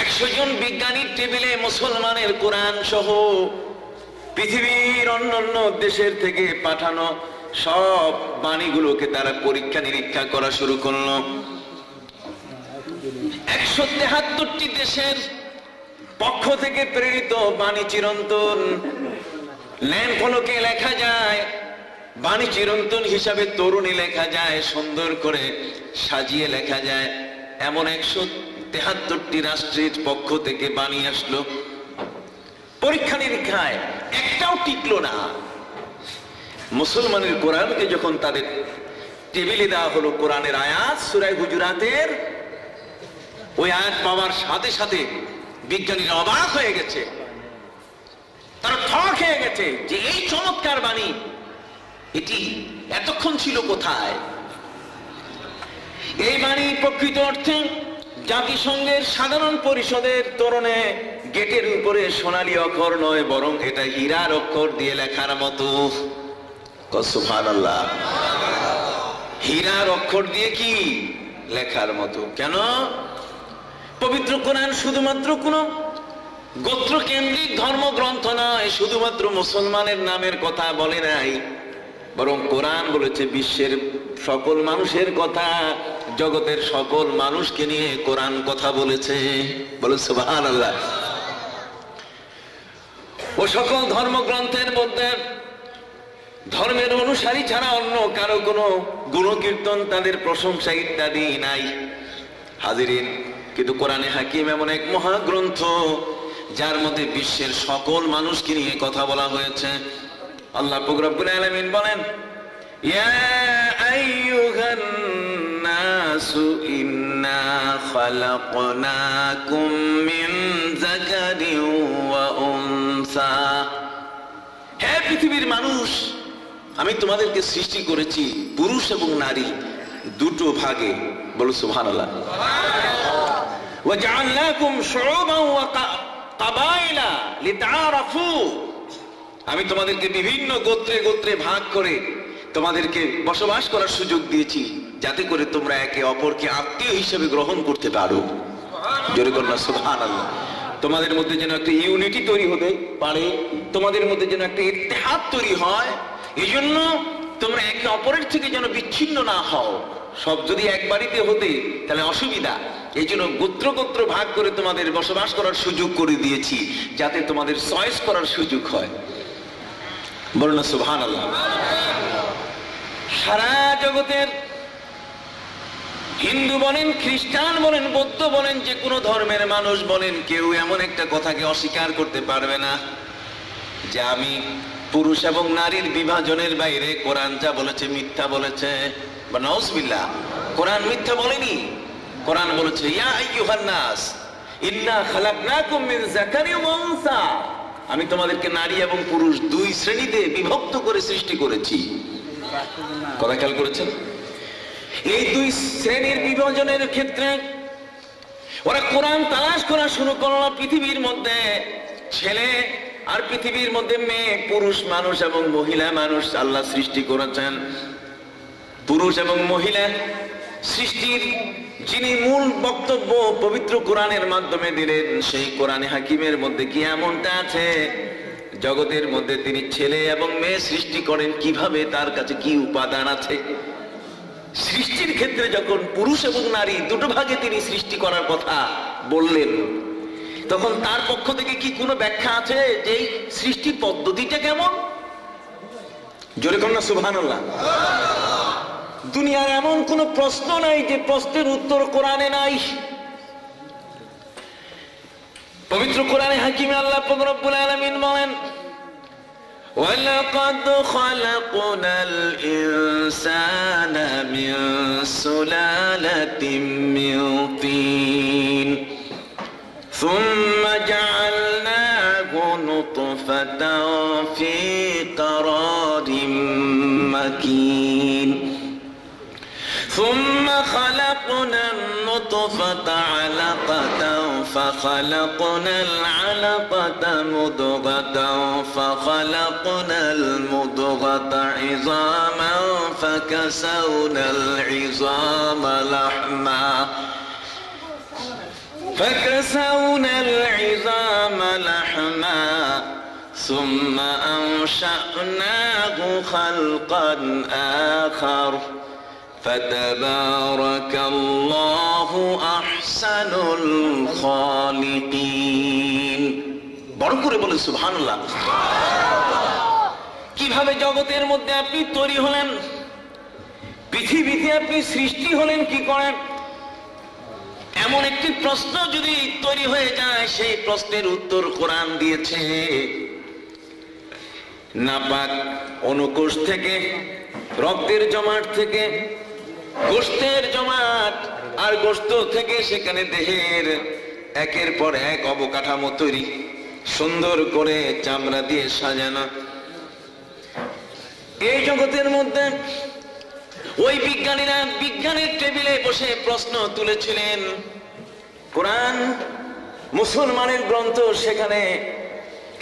100 জন বিজ্ঞানীর টেবিলে মুসলমানের কোরআন সহ পৃথিবীর অন্যান্য দেশের থেকে পাঠানো সব বাণীগুলোকে তারা পরীক্ষা নিরীক্ষা করা শুরু করলো। 173টি দেশের পক্ষ থেকে প্রেরিত বাণী চিরন্তন ল্যাম্প ফলকে লেখা যায়, বাণী চিরন্তন হিসাবে তরুণী লেখা যায়, সুন্দর করে সাজিয়ে লেখা যায়। এমন 173টি রাষ্ট্রের পক্ষ থেকে বাণী আসলো। পরীক্ষা নিরীক্ষায় একটাও টিকলো না। মুসলমানের কোরআনকে যখন তাদের টেবিলে দেওয়া হলো, কোরআনের আয়াত সূরা হুজুরাতের ওই আয়াত পাওয়ার সাথে সাথে বিজ্ঞানীরা অবাক হয়ে গেছে, তারা থক হয়ে গেছে যে এই চমৎকার বাণী এটি এতক্ষণ ছিল কোথায়। এই বাণী প্রকৃত অর্থে জাতিসংঘের সাধারণ পরিষদের তোরণে গেটের উপরে সোনালী অক্ষর নয়, বরং এটা হীরার অক্ষর দিয়ে লেখার মতো। সুবহানাল্লাহ। হীরার অক্ষর দিয়ে কি লেখার মতো। কেন? পবিত্র কোরআন শুধুমাত্র কোন গোত্র কেন্দ্রিক ধর্মগ্রন্থ নয়, শুধুমাত্র মুসলমানের নামের কথা বলে নাই, বরং কোরআন বলেছে বিশ্বের সকল মানুষের কথা, জগতের সকল মানুষকে নিয়ে কোরআন কথা বলেছে। বলে সুবহানাল্লাহ। ও সকল ধর্মগ্রন্থের মধ্যে ধর্মের অনুসারী ছাড়া অন্য কারো কোনো গুণকীর্তন, তাদের প্রশংসা ইত্যাদি নাই। হাজিরিন, কিন্তু কোরআনে হাকিম এমন এক মহাগ্রন্থ যার মধ্যে বিশ্বের সকল মানুষকে নিয়ে কথা বলা হয়েছে। আল্লাহ পাক রব্বুল আলামিন বলেন, ইয়া আইয়ুহান নাসু ইন্না খালাকনাকুম মিন যাকারিন ওয়া উনসা। হে পৃথিবীর মানুষ, আমি তোমাদেরকে সৃষ্টি করেছি পুরুষ এবং নারী দুটো ভাগে। বলো সুবহানাল্লাহ। ওয়া জাআলনাকুম শুউবান ওয়া কাবাইলা লিতাআরাফু। আমি তোমাদেরকে বিভিন্ন গোত্রে গোত্রে ভাগ করে তোমাদেরকে বসবাস করার সুযোগ দিয়েছি, যাতে করে তোমরা একে অপরকে আত্মীয় হিসেবে গ্রহণ করতে পারো। জোরে বলুন সুবহানাল্লাহ। তোমাদের মধ্যে যেন একটা ইউনিটি তৈরি হতে পারে, তোমাদের মধ্যে যেন একটা ইত্তেহাদ তৈরি হয়, এই জন্য তোমরা একে অপরের থেকে যেন বিচ্ছিন্ন না হও। সব যদি এক বাড়িতে হতে তাহলে অসুবিধা, এই জন্য গোত্র গোত্র ভাগ করে তোমাদের বসবাস করার সুযোগ করে দিয়েছি, যাতে তোমাদের চয়েস করার সুযোগ হয়। বলুন না সুবহানাল্লাহ। সারা জগতের হিন্দু বলেন, খ্রিস্টান বলেন, বৌদ্ধ বলেন, যে কোনো ধর্মের মানুষ বলেন, কেউ এমন একটা কথাকে অস্বীকার করতে পারবে না যে আমি পুরুষ এবং নারীর বিভাজনের বাইরে কোরআন যা বলেছে মিথ্যা বলেছে। বা নাউজুবিল্লাহ, কোরআন মিথ্যা বলেনি। কোরআন বলেছে, ইয়া আইয়ুহান নাস ইন্না খালাকনাকুম মিন যাকারিন ওয়া উনসা। আমি তোমাদেরকে নারী এবং পুরুষ দুই শ্রেণীতে বিভক্ত করে সৃষ্টি করেছি। কথা খেয়াল করেছেন? এই দুই শ্রেণীর বিভাজনের ক্ষেত্রে ওরা কোরআন তালাশ করা শুরু করলো। পৃথিবীর মধ্যে ছেলে আর পৃথিবীর মধ্যে মেয়ে, পুরুষ মানুষ এবং মহিলা মানুষ আল্লাহ সৃষ্টি করেছেন। পুরুষ এবং মহিলা সৃষ্টির যিনি মূল বক্তব্য পবিত্র কোরআনের মাধ্যমে দিলেন, সেই কোরআনে হাকিমের মধ্যে কি এমনটা আছে জগতের মধ্যে তিনি ছেলে এবং মেয়ে সৃষ্টি করেন কিভাবে, তার কাছে কি উপাদান আছে। সৃষ্টির ক্ষেত্রে যখন পুরুষ এবং নারী দুটো ভাগে তিনি সৃষ্টি করার কথা বললেন, তখন তার পক্ষ থেকে কি কোনো ব্যাখ্যা আছে যে এই সৃষ্টির পদ্ধতিটা কেমন? জোরে কন্যা সুবহানাল্লাহ। দুনিয়ার এমন কোন প্রশ্ন নাই যে প্রশ্নের উত্তর কোরআনে নাই। পবিত্র কোরআনে হাকিমে আল্লাহ পাক রব্বুল আলামিন বলেন, ওয়ালাকাদ খালাকনাল ইনসানা মিন সুলালাতিন মিন তিন সুম্মা জাআলনাহু নুতফাতান ফি قرارٍ مكين ثم خلقنا النطفة علقة فخلقنا العلقة مضغة فخلقنا المضغة عظاما فكسونا العظام لحما ثم أنشأناه خلقا آخر فتبارك الله أحسن الخالقين। বড় করে বলেন সুবহানাল্লাহ। কিভাবে জগতের মধ্যে আপনি তৈরি হলেন, পৃথিবীতে আপনি সৃষ্টি হলেন কি করেন, এমন একটি প্রশ্ন যদি তৈরি হয়ে যায়, সেই প্রশ্নের উত্তর কোরআন দিয়েছে। নাপাক অনুকোষ থেকে, রক্তের জমাট থেকে, গোশতের জমাট, আর গোশত থেকে সেখানে দেহের একের পর এক অবকাঠামো তৈরি, সুন্দর করে চামড়া দিয়ে সাজানো। এই জগতের মধ্যে ওই বিজ্ঞানীরা বিজ্ঞানের টেবিলে বসে প্রশ্ন তুলেছিলেন। কোরআন মুসলমানের গ্রন্থ, সেখানে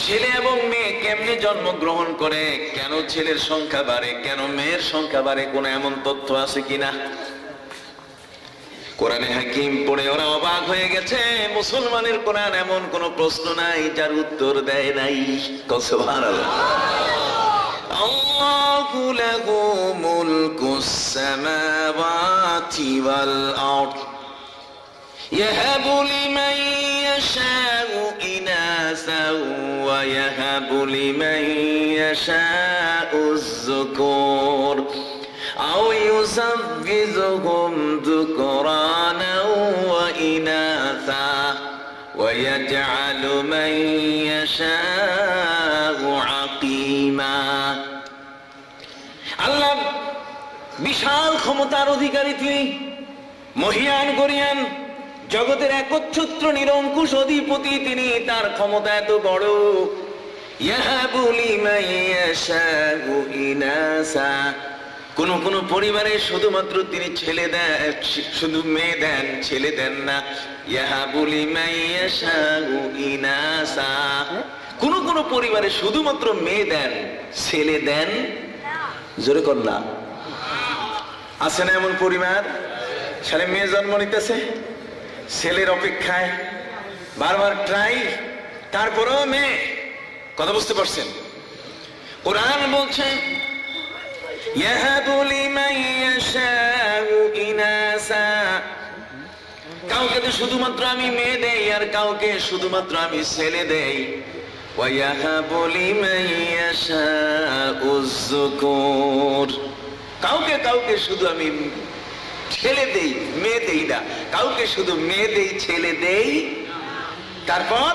ছেলে এবং মেয়ে কেমনে জন্মগ্রহণ করে, কেন ছেলের সংখ্যা বাড়ে, কেন মেয়ের সংখ্যা বাড়ে, কোন এমন তথ্য আছে কিনা? কোরআনে হাকিম পড়ে ওরা অবাক হয়ে গেছে। মুসলমানের কোরআন এমন কোন প্রশ্ন নাই যার উত্তর দেয় নাই। সুবহানাল্লাহ। আল্লাহু লাহু মুলকুস সামাওয়াতি ওয়াল আরদ ইয়াহাবু লিমান ইয়াশাউ ইনাসাও ওয়া ইয়াহাবু লিমান ইয়াশাউ যুকুর আও ইউযাব্বিজুহুম যুকরানা ওয়া ইনাসা ওয়া ইয়াজআলু মান ইয়াশাউ আকিমা। আল্লাহ বিশাল ক্ষমতার অধিকারী, তিনি মহিয়ান গরিয়ান, জগতের একচ্ছত্র নিরঙ্কুশ অধিপতি তিনি। তার ক্ষমতা এত বড়। ইয়াহাবু লিমান ইয়াশাউ ইনাসা, কোন কোন পরিবারে শুধুমাত্র তিনি ছেলে দেন, শুধু মেয়ে দেন, ছেলে দেন না। ইয়াহাবু লিমান ইয়াশাউ ইনাসা, কোন কোন পরিবারে শুধুমাত্র মেয়ে দেন, ছেলে দেন। জোরে কর না। আছে না এমন পরিবার? ছেলে মেয়ে জন্ম নিতেছে, ছেলের অপেক্ষায় বারবার ট্রাই, তারপরেও মেয়ে। কথা বুঝতে পারছেন? কোরআন বলছে ইয়াহাবু লিমান ইয়াশাউ ইনাসা, কাউকে তো শুধুমাত্র আমি মেয়ে দেই, আর কাউকে শুধুমাত্র আমি ছেলে দেই। ওয়া ইয়াহাবু লিমান ইয়াশাউ যুকুর, কাউকে কাউকে শুধু আমি ছেলে দেই, মেয়ে দেই না। কাউকে শুধু মেয়ে দেই, ছেলে দেই। তারপর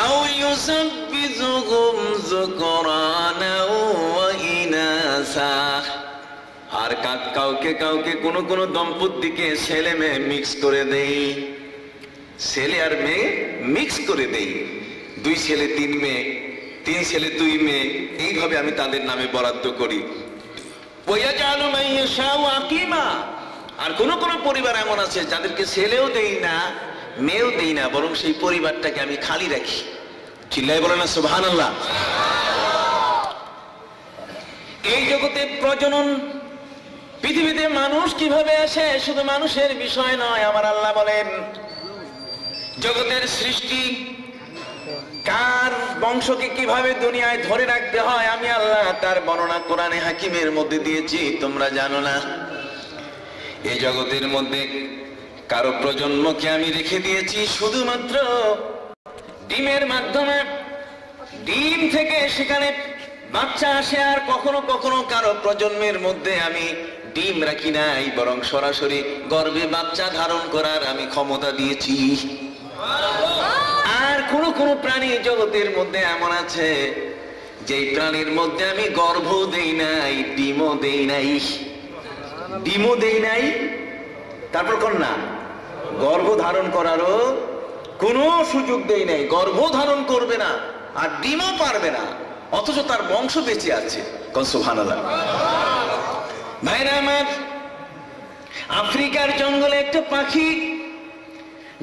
আও ইউযাব্বিজুহুম যুকরানা ওয়া ইনাসা, আর কাউকে কাউকে কোন কোন দম্পতিকে ছেলে মেয়ে মিক্স করে দেই, ছেলে আর মেয়ে মিক্স করে দেই। 2 ছেলে 3 মেয়ে, 3 ছেলে 2 মেয়ে, এইভাবে আমি তাদের নামে বরাদ্দ করি। ওয়ায়াজআলু মান ইয়াশাউ আকিমা, আর কোন কোন পরিবার এমন আছে যাদেরকে ছেলেও দেই না, মেয়েও দেই না, বরং সেই পরিবারটাকে আমি খালি রাখি। চিল্লায় বলেন না সুবহানাল্লাহ। এই জগতে প্রজনন, পৃথিবীতে মানুষ কিভাবে আসে শুধু মানুষের বিষয় নয়। আমার আল্লাহ বলেন জগতের সৃষ্টি, কার বংশকে কিভাবে দুনিয়ায় ধরে রাখতে হয়, আমি আল্লাহ তার বর্ণনা কোরআনে হাকিমের মধ্যে দিয়েছি। তোমরা জানো না এই জগতের মধ্যে কারো প্রজন্মকে আমি রেখে দিয়েছি শুধুমাত্র ডিমের মাধ্যমে। ডিম থেকে সেখানে বাচ্চা আসে, আর কখনো কখনো কারো প্রজন্মের মধ্যে আমি ডিম রাখি নাই, বরং সরাসরি গর্ভে বাচ্চা ধারণ করার আমি ক্ষমতা দিয়েছি। আর কোন কোন প্রাণী জগতের মধ্যে এমন আছে যেই প্রাণীর মধ্যে আমি গর্ভ দেই নাই, ডিমও দেই নাই, ডিমও দেই নাই, তারপর কোন না গর্ভ ধারণ করারও কোনো সুযোগ দেই নাই। গর্ভ ধারণ করবে না আর ডিমও পারবে না, অথচ তার বংশ বেঁচে আছে। সুবহানাল্লাহ। ভাইরা আমার, আফ্রিকার জঙ্গলে একটা পাখি,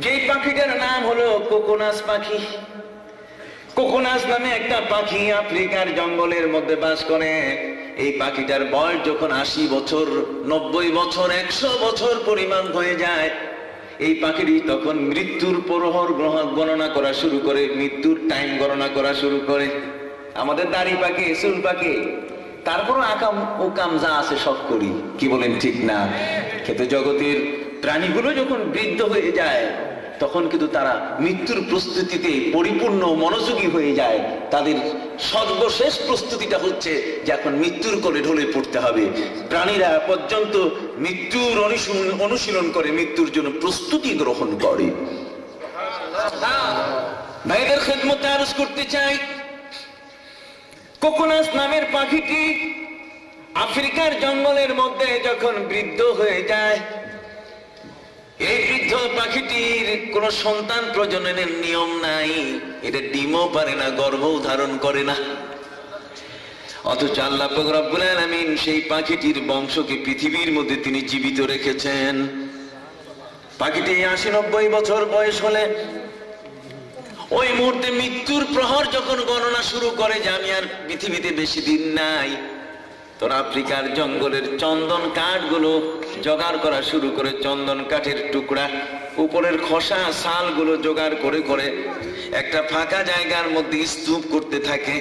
যেই পাখিটার নাম হলো কোকোনাস পাখি। কোকোনাস নামে একটা পাখি আফ্রিকার জঙ্গলের মধ্যে বাস করে। এই পাখিটার বয়স যখন 80 বছর, 90 বছর, 100 বছর পরিমাণ হয়ে যায়, এই পাখিটি তখন মৃত্যুর প্রহর গণনা করা শুরু করে, মৃত্যুর টাইম গণনা করা শুরু করে। আমাদের দাড়ি পাখি, চুল পাখি, তারপর আকাম ওকাম যা আছে সব করি। কি বলেন ঠিক না? কিন্তু জগতের প্রাণীগুলো যখন বৃদ্ধ হয়ে যায় তখন কিন্তু তারা মৃত্যুর প্রস্তুতিতে পরিপূর্ণ মনোযোগী হয়ে যায়। তাদের সর্বশেষ প্রস্তুতিটা হচ্ছে যে এখন মৃত্যুর কোলে ঢলে পড়তে হবে। প্রাণীরা পর্যন্ত মৃত্যুর অনুশীলন করে, মৃত্যুর জন্য প্রস্তুতি গ্রহণ করে। ভাইদের খেদমতে আরজ করতে চাই, কোকোনাস নামের পাখিটি আফ্রিকার জঙ্গলের মধ্যে যখন বৃদ্ধ হয়ে যায়, এই বৃদ্ধ পাখিটির কোন সন্তান প্রজননের নিয়ম নাই, এটা ডিমও পারে না, গর্ভও ধারণ করে না। অথচ আল্লাহ পাক রব্বুল আলামিন সেই পাখিটির বংশকে পৃথিবীর মধ্যে তিনি জীবিত রেখেছেন। পাখিটি 80-90 বছর বয়স হলে ওই মুহূর্তে মৃত্যুর প্রহর যখন গণনা শুরু করে যে আমি আর পৃথিবীতে বেশি দিন নাই, তোর আফ্রিকার জঙ্গলের চন্দন কাঠগুলো জোগাড় করা শুরু করে, চন্দন কাঠের টুকরা উপরের খোসা ছালগুলো জোগাড় করে করে একটা ফাঁকা জায়গার মধ্যে স্তূপ করতে থাকে।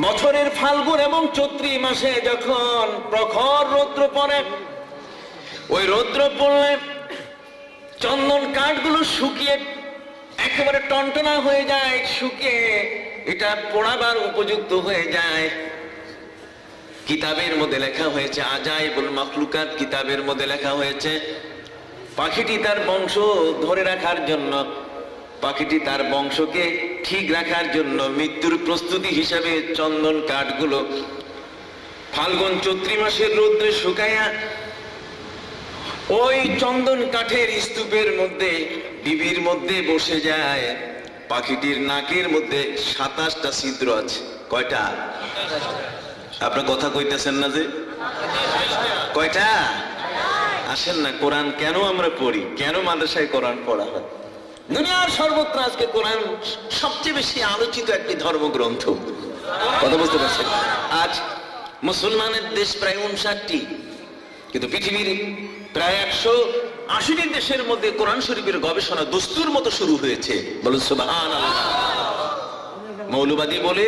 বছরের ফাল্গুন এবং চৈত্র মাসে যখন প্রখর রৌদ্র পড়ে, ওই রৌদ্র পড়লে চন্দন কাঠগুলো শুকিয়ে একেবারে টনটনা হয়ে যায়, শুকিয়ে এটা পোড়াবার উপযুক্ত হয়ে যায়। কিতাবের মধ্যে লেখা হয়েছে, আজাইবুল মাখলুকাত কিতাবের মধ্যে লেখা হয়েছে, পাখিটি তার বংশ ধরে রাখার জন্য, পাখিটি তার বংশকে ঠিক রাখার জন্য মৃত্যুর প্রস্তুতি হিসাবে চন্দন কাঠগুলো ফাল্গুন চৈত্র মাসের রৌদ্রে শুকাইয়া ওই চন্দন কাঠের স্তূপের মধ্যে ডিবির মধ্যে বসে যায়। পাখিটির নাকের মধ্যে 27টা ছিদ্র আছে। কয়টা? আপনার কথা কইতেছেন না যে কয়টা? আসেন না, কোরআন কেন আমরা পড়ি, কেন মাদ্রাসায় কোরআন পড়া হয়? দুনিয়ার সর্বত্র আজকে কোরআন সবচেয়ে বেশি আলোচিত একটি ধর্মগ্রন্থ। কথা বুঝতে পারছেন? আজ মুসলমানের দেশ প্রায় 59টি, কিন্তু পৃথিবীর প্রায় 180টি দেশের মধ্যে কোরআন শরীফের গবেষণা দস্তুর মতো শুরু হয়েছে। বলুন সুবহানাল্লাহ। মৌলবাদী বলে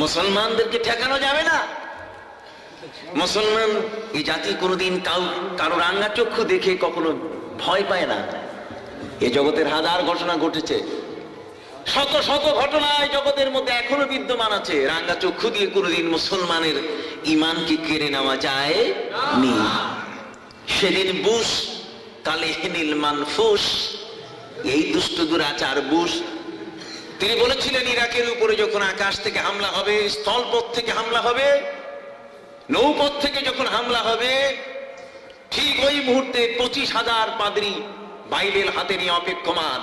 মুসলমানদেরকে ঠেকানো যাবে না। মুসলমান এই জাতি কোনোদিন কারো রাঙ্গা চক্ষু দেখে কখনো ভয় পায় না। এই জগতের হাজার ঘটনা ঘটেছে, শত শত ঘটনা এই জগতের মধ্যে এখনো বিদ্যমান আছে। রাঙ্গা চক্ষু দিয়ে কোনোদিন মুসলমানের ইমানকে কেড়ে নেওয়া যায় নি। সেদিন বুশ কালে হেনিল মানফুস, এই দুষ্ট দুরাচার বুশ, তিনি বলেছিলেন ইরাকের উপরে যখন আকাশ থেকে হামলা হবে, স্থলপথ থেকে হামলা হবে, নৌপথ থেকে যখন হামলা হবে, ঠিক ওই মুহূর্তে 25,000 পাদ্রী বাইবেল হাতে নিয়ে অপেক্ষমান।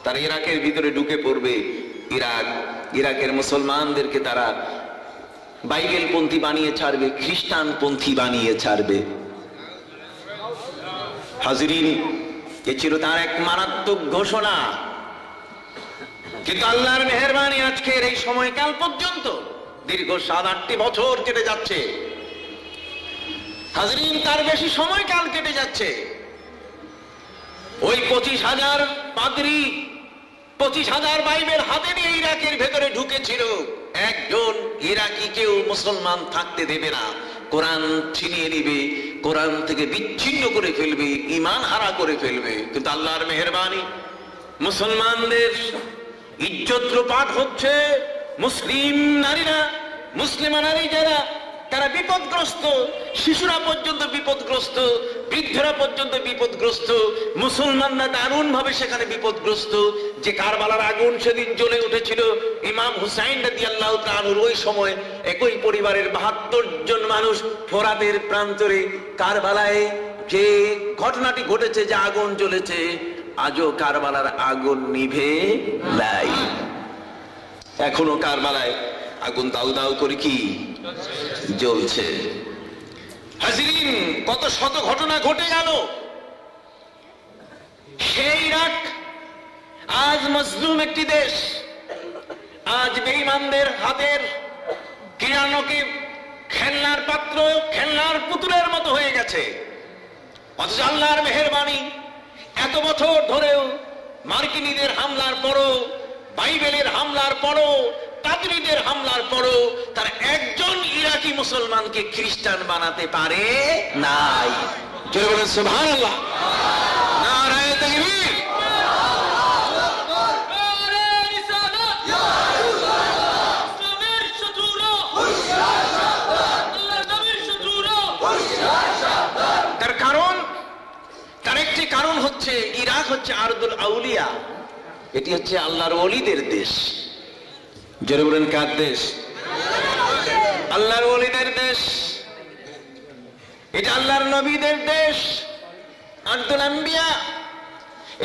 তারা ইরাকের ভিতরে ঢুকে পড়বে। ইরাকের মুসলমানদেরকে তারা বাইবেল পন্থী বানিয়ে ছাড়বে, খ্রিস্টান পন্থী বানিয়ে ছাড়বে। হাজরিন, এ ছিল তার এক মারাত্মক ঘোষণা। কিন্তু আল্লাহর মেহেরবানি আজকের এই সময়কাল পর্যন্ত দীর্ঘ 7-8টি বছর কেটে যাচ্ছে। হাজরিন, তার বেশি সময়কাল কেটে যাচ্ছে। ওই 25,000 পাদ্রী, 25,000 বাইবেল হাতে নিয়ে ইরাকের ভেতরে ঢুকেছিল। একজন ইরাকি কেউ মুসলমান থাকতে দেবে না, কোরআন ছিনিয়ে নিবে, কোরআন থেকে বিচ্ছিন্ন করে ফেলবে, ঈমান হারা করে ফেলবে। কিন্তু আল্লাহর মেহেরবানি, মুসলমানদের ইজ্জত লোপাট হচ্ছে। মুসলিম নারীরা, মুসলিমা নারী যারা, তারা বিপদগ্রস্ত, শিশুরা পর্যন্ত বিপদগ্রস্ত, বৃদ্ধরা পর্যন্ত বিপদগ্রস্ত, মুসলমানরা দারুণ ভাবে সেখানে বিপদগ্রস্ত। যে কারবালার আগুন সেদিন জ্বলে উঠেছিল, ইমাম হুসাইন রাদিয়াল্লাহু তাআলা আনহুর ওই সময় একই পরিবারের 72 জন মানুষ ফোরাতের প্রান্তরে কারবালায় যে ঘটনাটি ঘটেছে, যে আগুন জ্বলেছে, আজও কারবালার আগুন নিভে নাই। এখনো কারবালায় আগুন দাউ দাউ করে কি জ্বলছে। হাজরিন, কত শত ঘটনা ঘটে গেল। সেই ইরাক আজ মজলুম একটি দেশ, আজ বেঈমানদের হাতের কিরানকে খেলনার পাত্র, খেলনার পুতুলের মতো হয়ে গেছে। অথচ আল্লাহর মেহেরবানি, এত বছর ধরেও মার্কিনীদের হামলার পরও, বাইবেলের হামলার পরও, পাদ্রীদের হামলার পরও তার একজন ইরাকি মুসলমানকে খ্রিস্টান বানাতে পারে নাই। জোরে বলেন সুবহানাল্লাহ। নারায়ে তাকবীর। তার কারণ, তার একটি কারণ হচ্ছে ইরাক হচ্ছে আরদুল আউলিয়া, এটি হচ্ছে আল্লাহর ওলিদের দেশ। জোরে বলেন কার দেশ? আল্লাহর ওলিদের দেশ। এটা আল্লাহর নবীদের দেশ, আরদুল আম্বিয়া,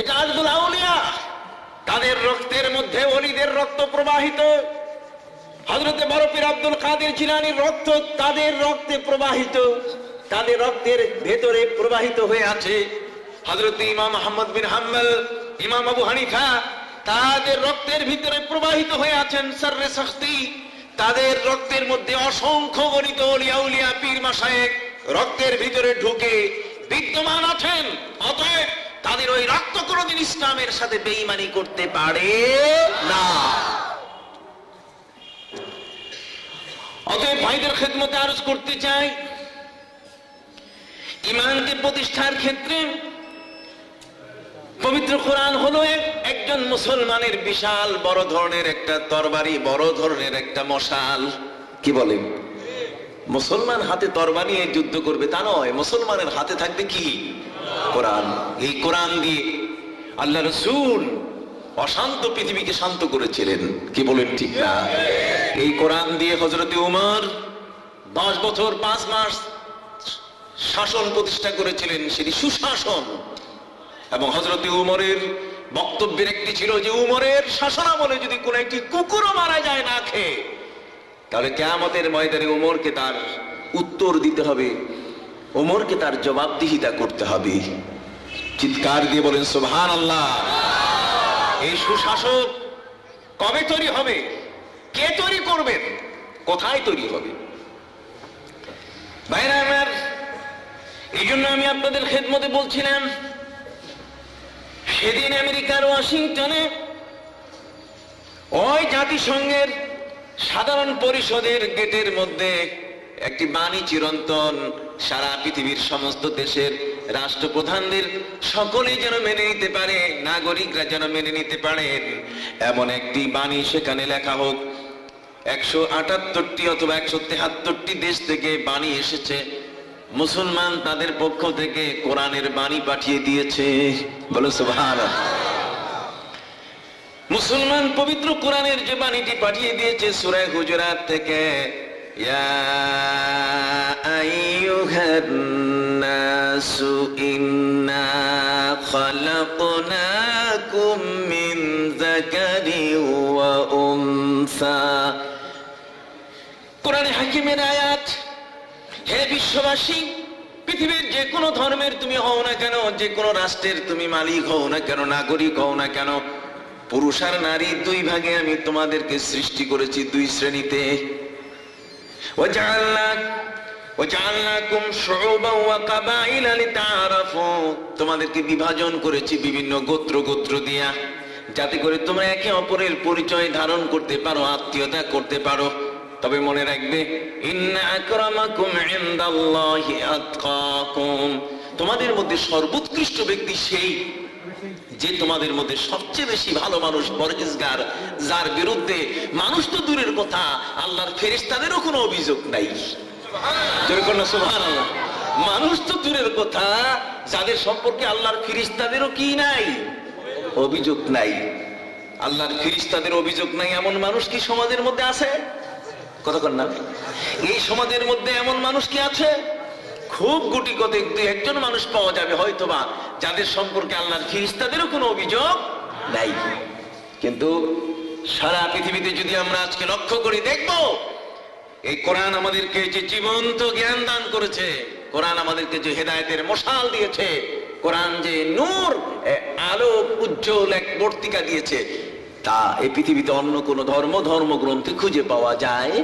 এটা আরদুল আউলিয়া। তাদের রক্তের মধ্যে ওলিদের রক্ত প্রবাহিত। হযরতে বড় পীর আব্দুল কাদের জিলানীর রক্ত তাদের রক্তে প্রবাহিত, তাদের রক্তের ভেতরে প্রবাহিত হয়ে আছে। হযরত ইমাম আহমদ বিন হাম্বল, ইমাম আবু হানিফা, তাদের রক্তের ভিতরে প্রবাহিত হয়ে আছেন সররে সখতি। তাদের রক্তের মধ্যে অসংখ্য গণিত ওলিয়া উলিয়া পীর মাশায়েখ রক্তের ভিতরে ঢুকে বিদ্যমান আছেন। অতএব তাদের ওই রক্ত কোনদিন ইসলামের সাথে বেঈমানি করতে পারে না। অতএব ভাইদের খেদমতে আরজ করতে চাই, ঈমানকে প্রতিষ্ঠার ক্ষেত্রে পবিত্র কোরআন হলো একজন মুসলমানের বিশাল বড় ধরনের একটা তরবারি, বড় ধরনের একটা মশাল। কি বলেন? মুসলমান হাতে তরবারি নিয়ে যুদ্ধ করবে তা নয়, মুসলমানের হাতে থাকবে কি? কোরআন। এই কোরআন দিয়ে আল্লাহ রাসূল অশান্ত পৃথিবীকে শান্ত করেছিলেন। কি বলেন ঠিক না? এই কোরআন দিয়ে হযরত উমর 10 বছর 5 মাস শাসন প্রতিষ্ঠা করেছিলেন, সেটি সুশাসন। এবং হযরত উমরের বক্তব্যের একটি ছিল যে উমরের শাসনামলে যদি কোনো একটি কুকুরও মারা যায় না খেয়ে, তাহলে কিয়ামতের ময়দানে উমরকে তার উত্তর দিতে হবে, উমরকে তার জবাবদিহিতা করতে হবে। চিৎকার দিয়ে বলেন সুবহানাল্লাহ। এই সুশাসক কবে তৈরি হবে? কে তৈরি করবেন? কোথায় তৈরি হবে? ভাইরা আমার, এই জন্য আমি আপনাদের খেদমতে বলছিলাম, সেদিন আমেরিকার ওয়াশিংটনে ওই জাতিসংঘের সাধারণ পরিষদের গেটের মধ্যে একটি বাণী চিরন্তন, সারা পৃথিবীর সমস্ত দেশের রাষ্ট্রপ্রধানদের সকলেই যেন মেনে নিতে পারে, নাগরিকরা যেন মেনে নিতে পারেন, এমন একটি বাণী সেখানে লেখা হোক। 178টি অথবা 173টি দেশ থেকে বাণী এসেছে। মুসলমান তাদের পক্ষ থেকে কোরআনের বাণী পাঠিয়ে দিয়েছে। বলো সুবহানাল্লাহ। মুসলমান পবিত্র কোরআনের যে বাণীটি পাঠিয়ে দিয়েছে সূরা হুজুরাত থেকে, ইয়া আইয়ুহান নাসু ইন্না খালাকনাকুম মিন যাকারিন ওয়া উনসা। কোরআনে হাকিমের আয়াত। হে বিশ্ববাসী, পৃথিবীর যে কোনো ধর্মের তুমি হও না কেন, যে কোনো রাষ্ট্রের তুমি মালিক হও না কেন, নাগরিক হও না কেন, পুরুষ আর নারী 2 ভাগে আমি তোমাদেরকে সৃষ্টি করেছি, 2 শ্রেণীতে। ওয়াজআলনাকুম শুউবান ওয়া কাবাইলা লিতাআরাফু, তোমাদেরকে বিভাজন করেছি বিভিন্ন গোত্র গোত্র দিয়া, যাতে করে তোমরা একে অপরের পরিচয় ধারণ করতে পারো, আত্মীয়তা করতে পারো। তবে মনে রাখবে, ইন্না আকরামাকুম ইনদাল্লাহি আতকাকুম, তোমাদের মধ্যে সর্বোৎকৃষ্ট ব্যক্তি সেই যে তোমাদের মধ্যে সবচেয়ে বেশি ভালো মানুষ, পরহেজগার, যার বিরুদ্ধে মানুষ তো দূরের কথা, আল্লাহর ফেরেশতাদেরও কোনো অভিযোগ নাই। সুবহানাল্লাহ। মানুষ তো দূরের কথা, যাদের সম্পর্কে আল্লাহর ফেরেশতাদেরও কি নাই? অভিযোগ নাই। আল্লাহর ফেরেশতাদের অভিযোগ নাই এমন মানুষ কি সমাজের মধ্যে আছে? কতক্ষণ না? এই সমাজের মধ্যে এমন মানুষ কি আছে? খুব গুটি কতক 2-1জন মানুষ পাওয়া যাবে হয়তোবা, যাদের সম্পর্কে আল্লাহর ফেরেশতাদেরও কোনো অভিযোগ নাই। কিন্তু সারা পৃথিবীতে যদি আমরা আজকে লক্ষ্য করি, দেখব এই কোরআন আমাদেরকে যে জীবন্ত জ্ঞান দান করেছে, কোরআন আমাদেরকে যে হেদায়েতের মশাল দিয়েছে, কোরআন যে নূর, আলো উজ্জ্বল এক বর্তিকা দিয়েছে, তা এই পৃথিবীতে অন্য কোন ধর্মগ্রন্থে খুঁজে পাওয়া যায়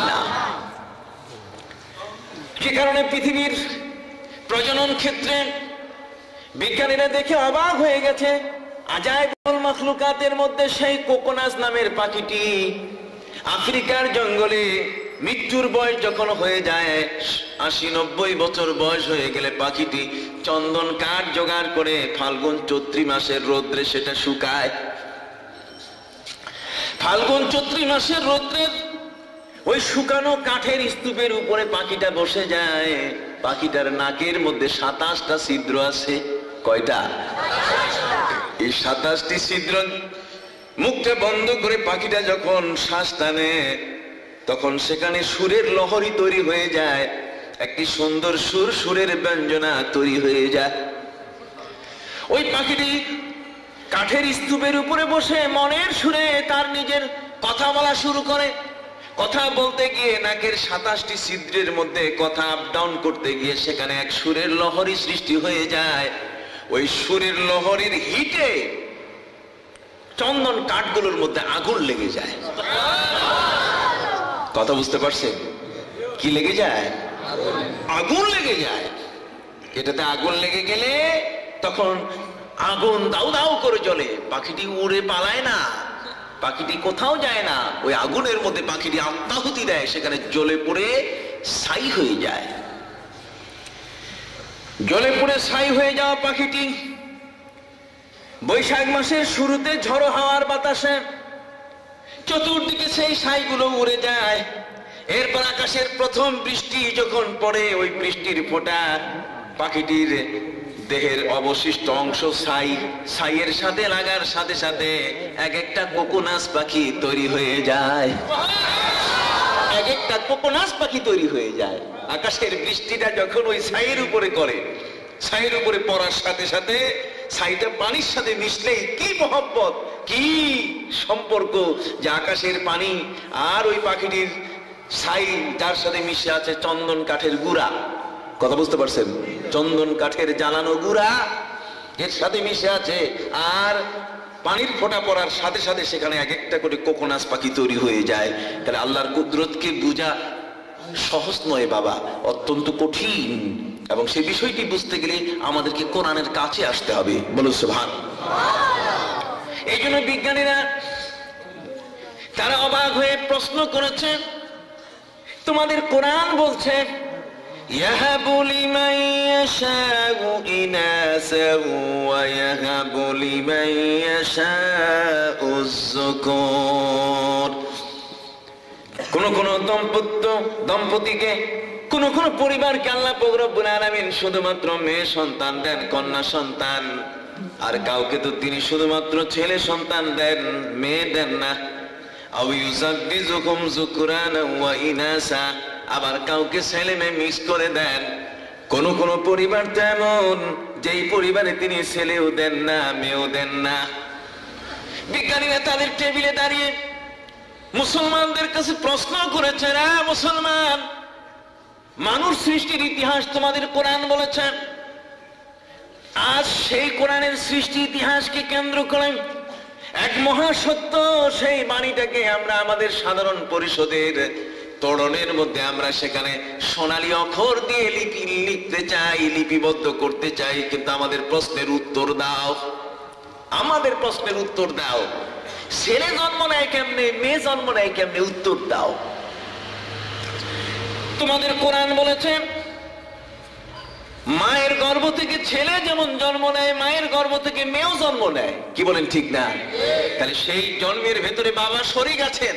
না। যে কারণে পৃথিবীর প্রজনন ক্ষেত্রে বিজ্ঞানীরা দেখে অবাক হয়ে গেছে, আজাইবুল মাখলুকাতের মধ্যে সেই কোকোনাস নামের পাখিটি আফ্রিকার জঙ্গলে মৃত্যুর বয়স যখন হয়ে যায় 80-90 বছর বয়স হয়ে গেলে পাখিটি চন্দন কাঠ জোগাড় করে ফাল্গুন চৈত্র মাসের রোদ্রে সেটা শুকায়। ফাল্গুন চৈত্র মাসের রোদ্রের ওই শুকানো কাঠের স্তূপের উপরে পাখিটা বসে যায়। পাখিটার নাকের মধ্যে 27টা ছিদ্র আছে। কয়টা? এই 27টি ছিদ্র। মুখটা বন্ধ করে পাখিটা যখন শ্বাস টানে, তখন সেখানে সুরের লহরী তৈরি হয়ে যায়, একটি সুন্দর সুরের ব্যঞ্জনা তৈরি হয়ে যায়। ওই পাখিটি কাঠের স্তূপের উপরে বসে মনের সুরে তার নিজের কথা বলা শুরু করে। কথা বলতে গিয়ে নাকের 27টি ছিদ্রের মধ্যে কথা আপ ডাউন করতে গিয়ে সেখানে এক সুরের লহরী সৃষ্টি হয়ে যায়। ওই সুরের লহরীর হিটে চন্দন কাঠগুলোর মধ্যে আগুন লেগে যায়। কথা বুঝতে পারছেন? কি লেগে যায়? আগুন লেগে যায়। এটাতে আগুন লেগে গেলে তখন আগুন দাউ দাউ করে জ্বলে। পাখিটি উড়ে পালায় না, পাখিটি কোথাও যায় না, ওই আগুনের মধ্যে পাখিটি আত্মাহুতি দেয়, সেখানে জ্বলে পড়ে ছাই হয়ে যায়। জ্বলে পড়ে ছাই হয়ে যাওয়া পাখিটি বৈশাখ মাসের শুরুতে ঝড়ো হাওয়ার বাতাসে চতুর্দিকে সেই ছাইগুলো উড়ে যায়। এরপর আকাশের প্রথম বৃষ্টি যখন পড়ে, ওই বৃষ্টির ফোঁটা পাখিটির দেহের অবশিষ্ট অংশ ছাইয়ের সাথে লাগার সাথে সাথে এক একটা কোকোনাস পাখি তৈরি হয়ে যায়। এক একটা কোকোনাস পাখি তৈরি হয়ে যায়। আকাশের বৃষ্টিটা যখন ওই ছাইয়ের উপরে করে, ছাইয়ের উপরে পড়ার সাথে সাথে ছাইটা পানির সাথে মিশলেই কি মহব্বত, কি সম্পর্ক, যে আকাশের পানি আর ওই পাখিটির ছাই যার সাথে মিশে আছে চন্দন কাঠের গুঁড়া। কথা বুঝতে পারছেন? চন্দন কাঠের জ্বালানো গুঁড়া এর সাথে মিশে আছে, আর পানির ফোঁটা পড়ার সাথে সাথে সেখানে এক একটা করে কোকোনাস পাখি তৈরি হয়ে যায়। তাহলে আল্লাহর কুদরতকে বোঝা সহজ নয় বাবা, অত্যন্ত কঠিন। এবং সেই বিষয়টি বুঝতে গেলে আমাদেরকে কোরআনের কাছে আসতে হবে। বলুন সুবহানাল্লাহ। এই জন্য বিজ্ঞানীরা তারা অবাক হয়ে প্রশ্ন করেছে, তোমাদের কোরআন বলছে ইয়াহাবু লিমান ইয়াশাউ ইনাসাহু ওয়া ইয়াহাবু লিমান ইয়াশাউ যুকুর। কোন কোন দম্পতিকে, কোন কোন পরিবারকে আল্লাহ পাক রব্বুল আলামিন শুধুমাত্র মেয়ে সন্তান দেন, কন্যা সন্তান, আর কাউকে তো তিনি শুধুমাত্র ছেলে সন্তান দেন, মেয়ে দেন না। আও ইউযাব্বিজুকুম যুকরানা ওয়া ইনাসা, আবার কাউকে ছেলে মেয়ে মিক্স করে দেন। কোন কোন পরিবার তেমন যেই পরিবারে তিনি ছেলেও দেন না, মেয়েও দেন না। বিজ্ঞানীরা তাদের টেবিলে দাঁড়িয়ে মুসলমানদের কাছে প্রশ্ন করেছে, রা মুসলমান, মানুষ সৃষ্টির ইতিহাস তোমাদের কোরআন বলেছে, আজ সেই কোরআনের সৃষ্টি ইতিহাসকে কেন্দ্র করে এক মহাসত্য, সেই বাণীটাকে আমরা আমাদের সাধারণ পরিষদের তোড়নের মধ্যে আমরা সেখানে সোনালী অক্ষর দিয়ে লিখতে চাই, লিপিবদ্ধ করতে চাই, কিন্তু আমাদের প্রশ্নের উত্তর দাও, আমাদের প্রশ্নের উত্তর দাও। ছেলে জন্ম নেয় কেমনে, মেয়ে জন্ম নেয় কেমনে, উত্তর দাও। তোমাদের কোরআন বলেছে মায়ের গর্ভ থেকে ছেলে যেমন জন্ম নেয়, মায়ের গর্ভ থেকে মেয়েও জন্ম নেয়। কি বলেন, ঠিক না? তাহলে সেই জন্মের ভেতরে বাবা শরীক আছেন,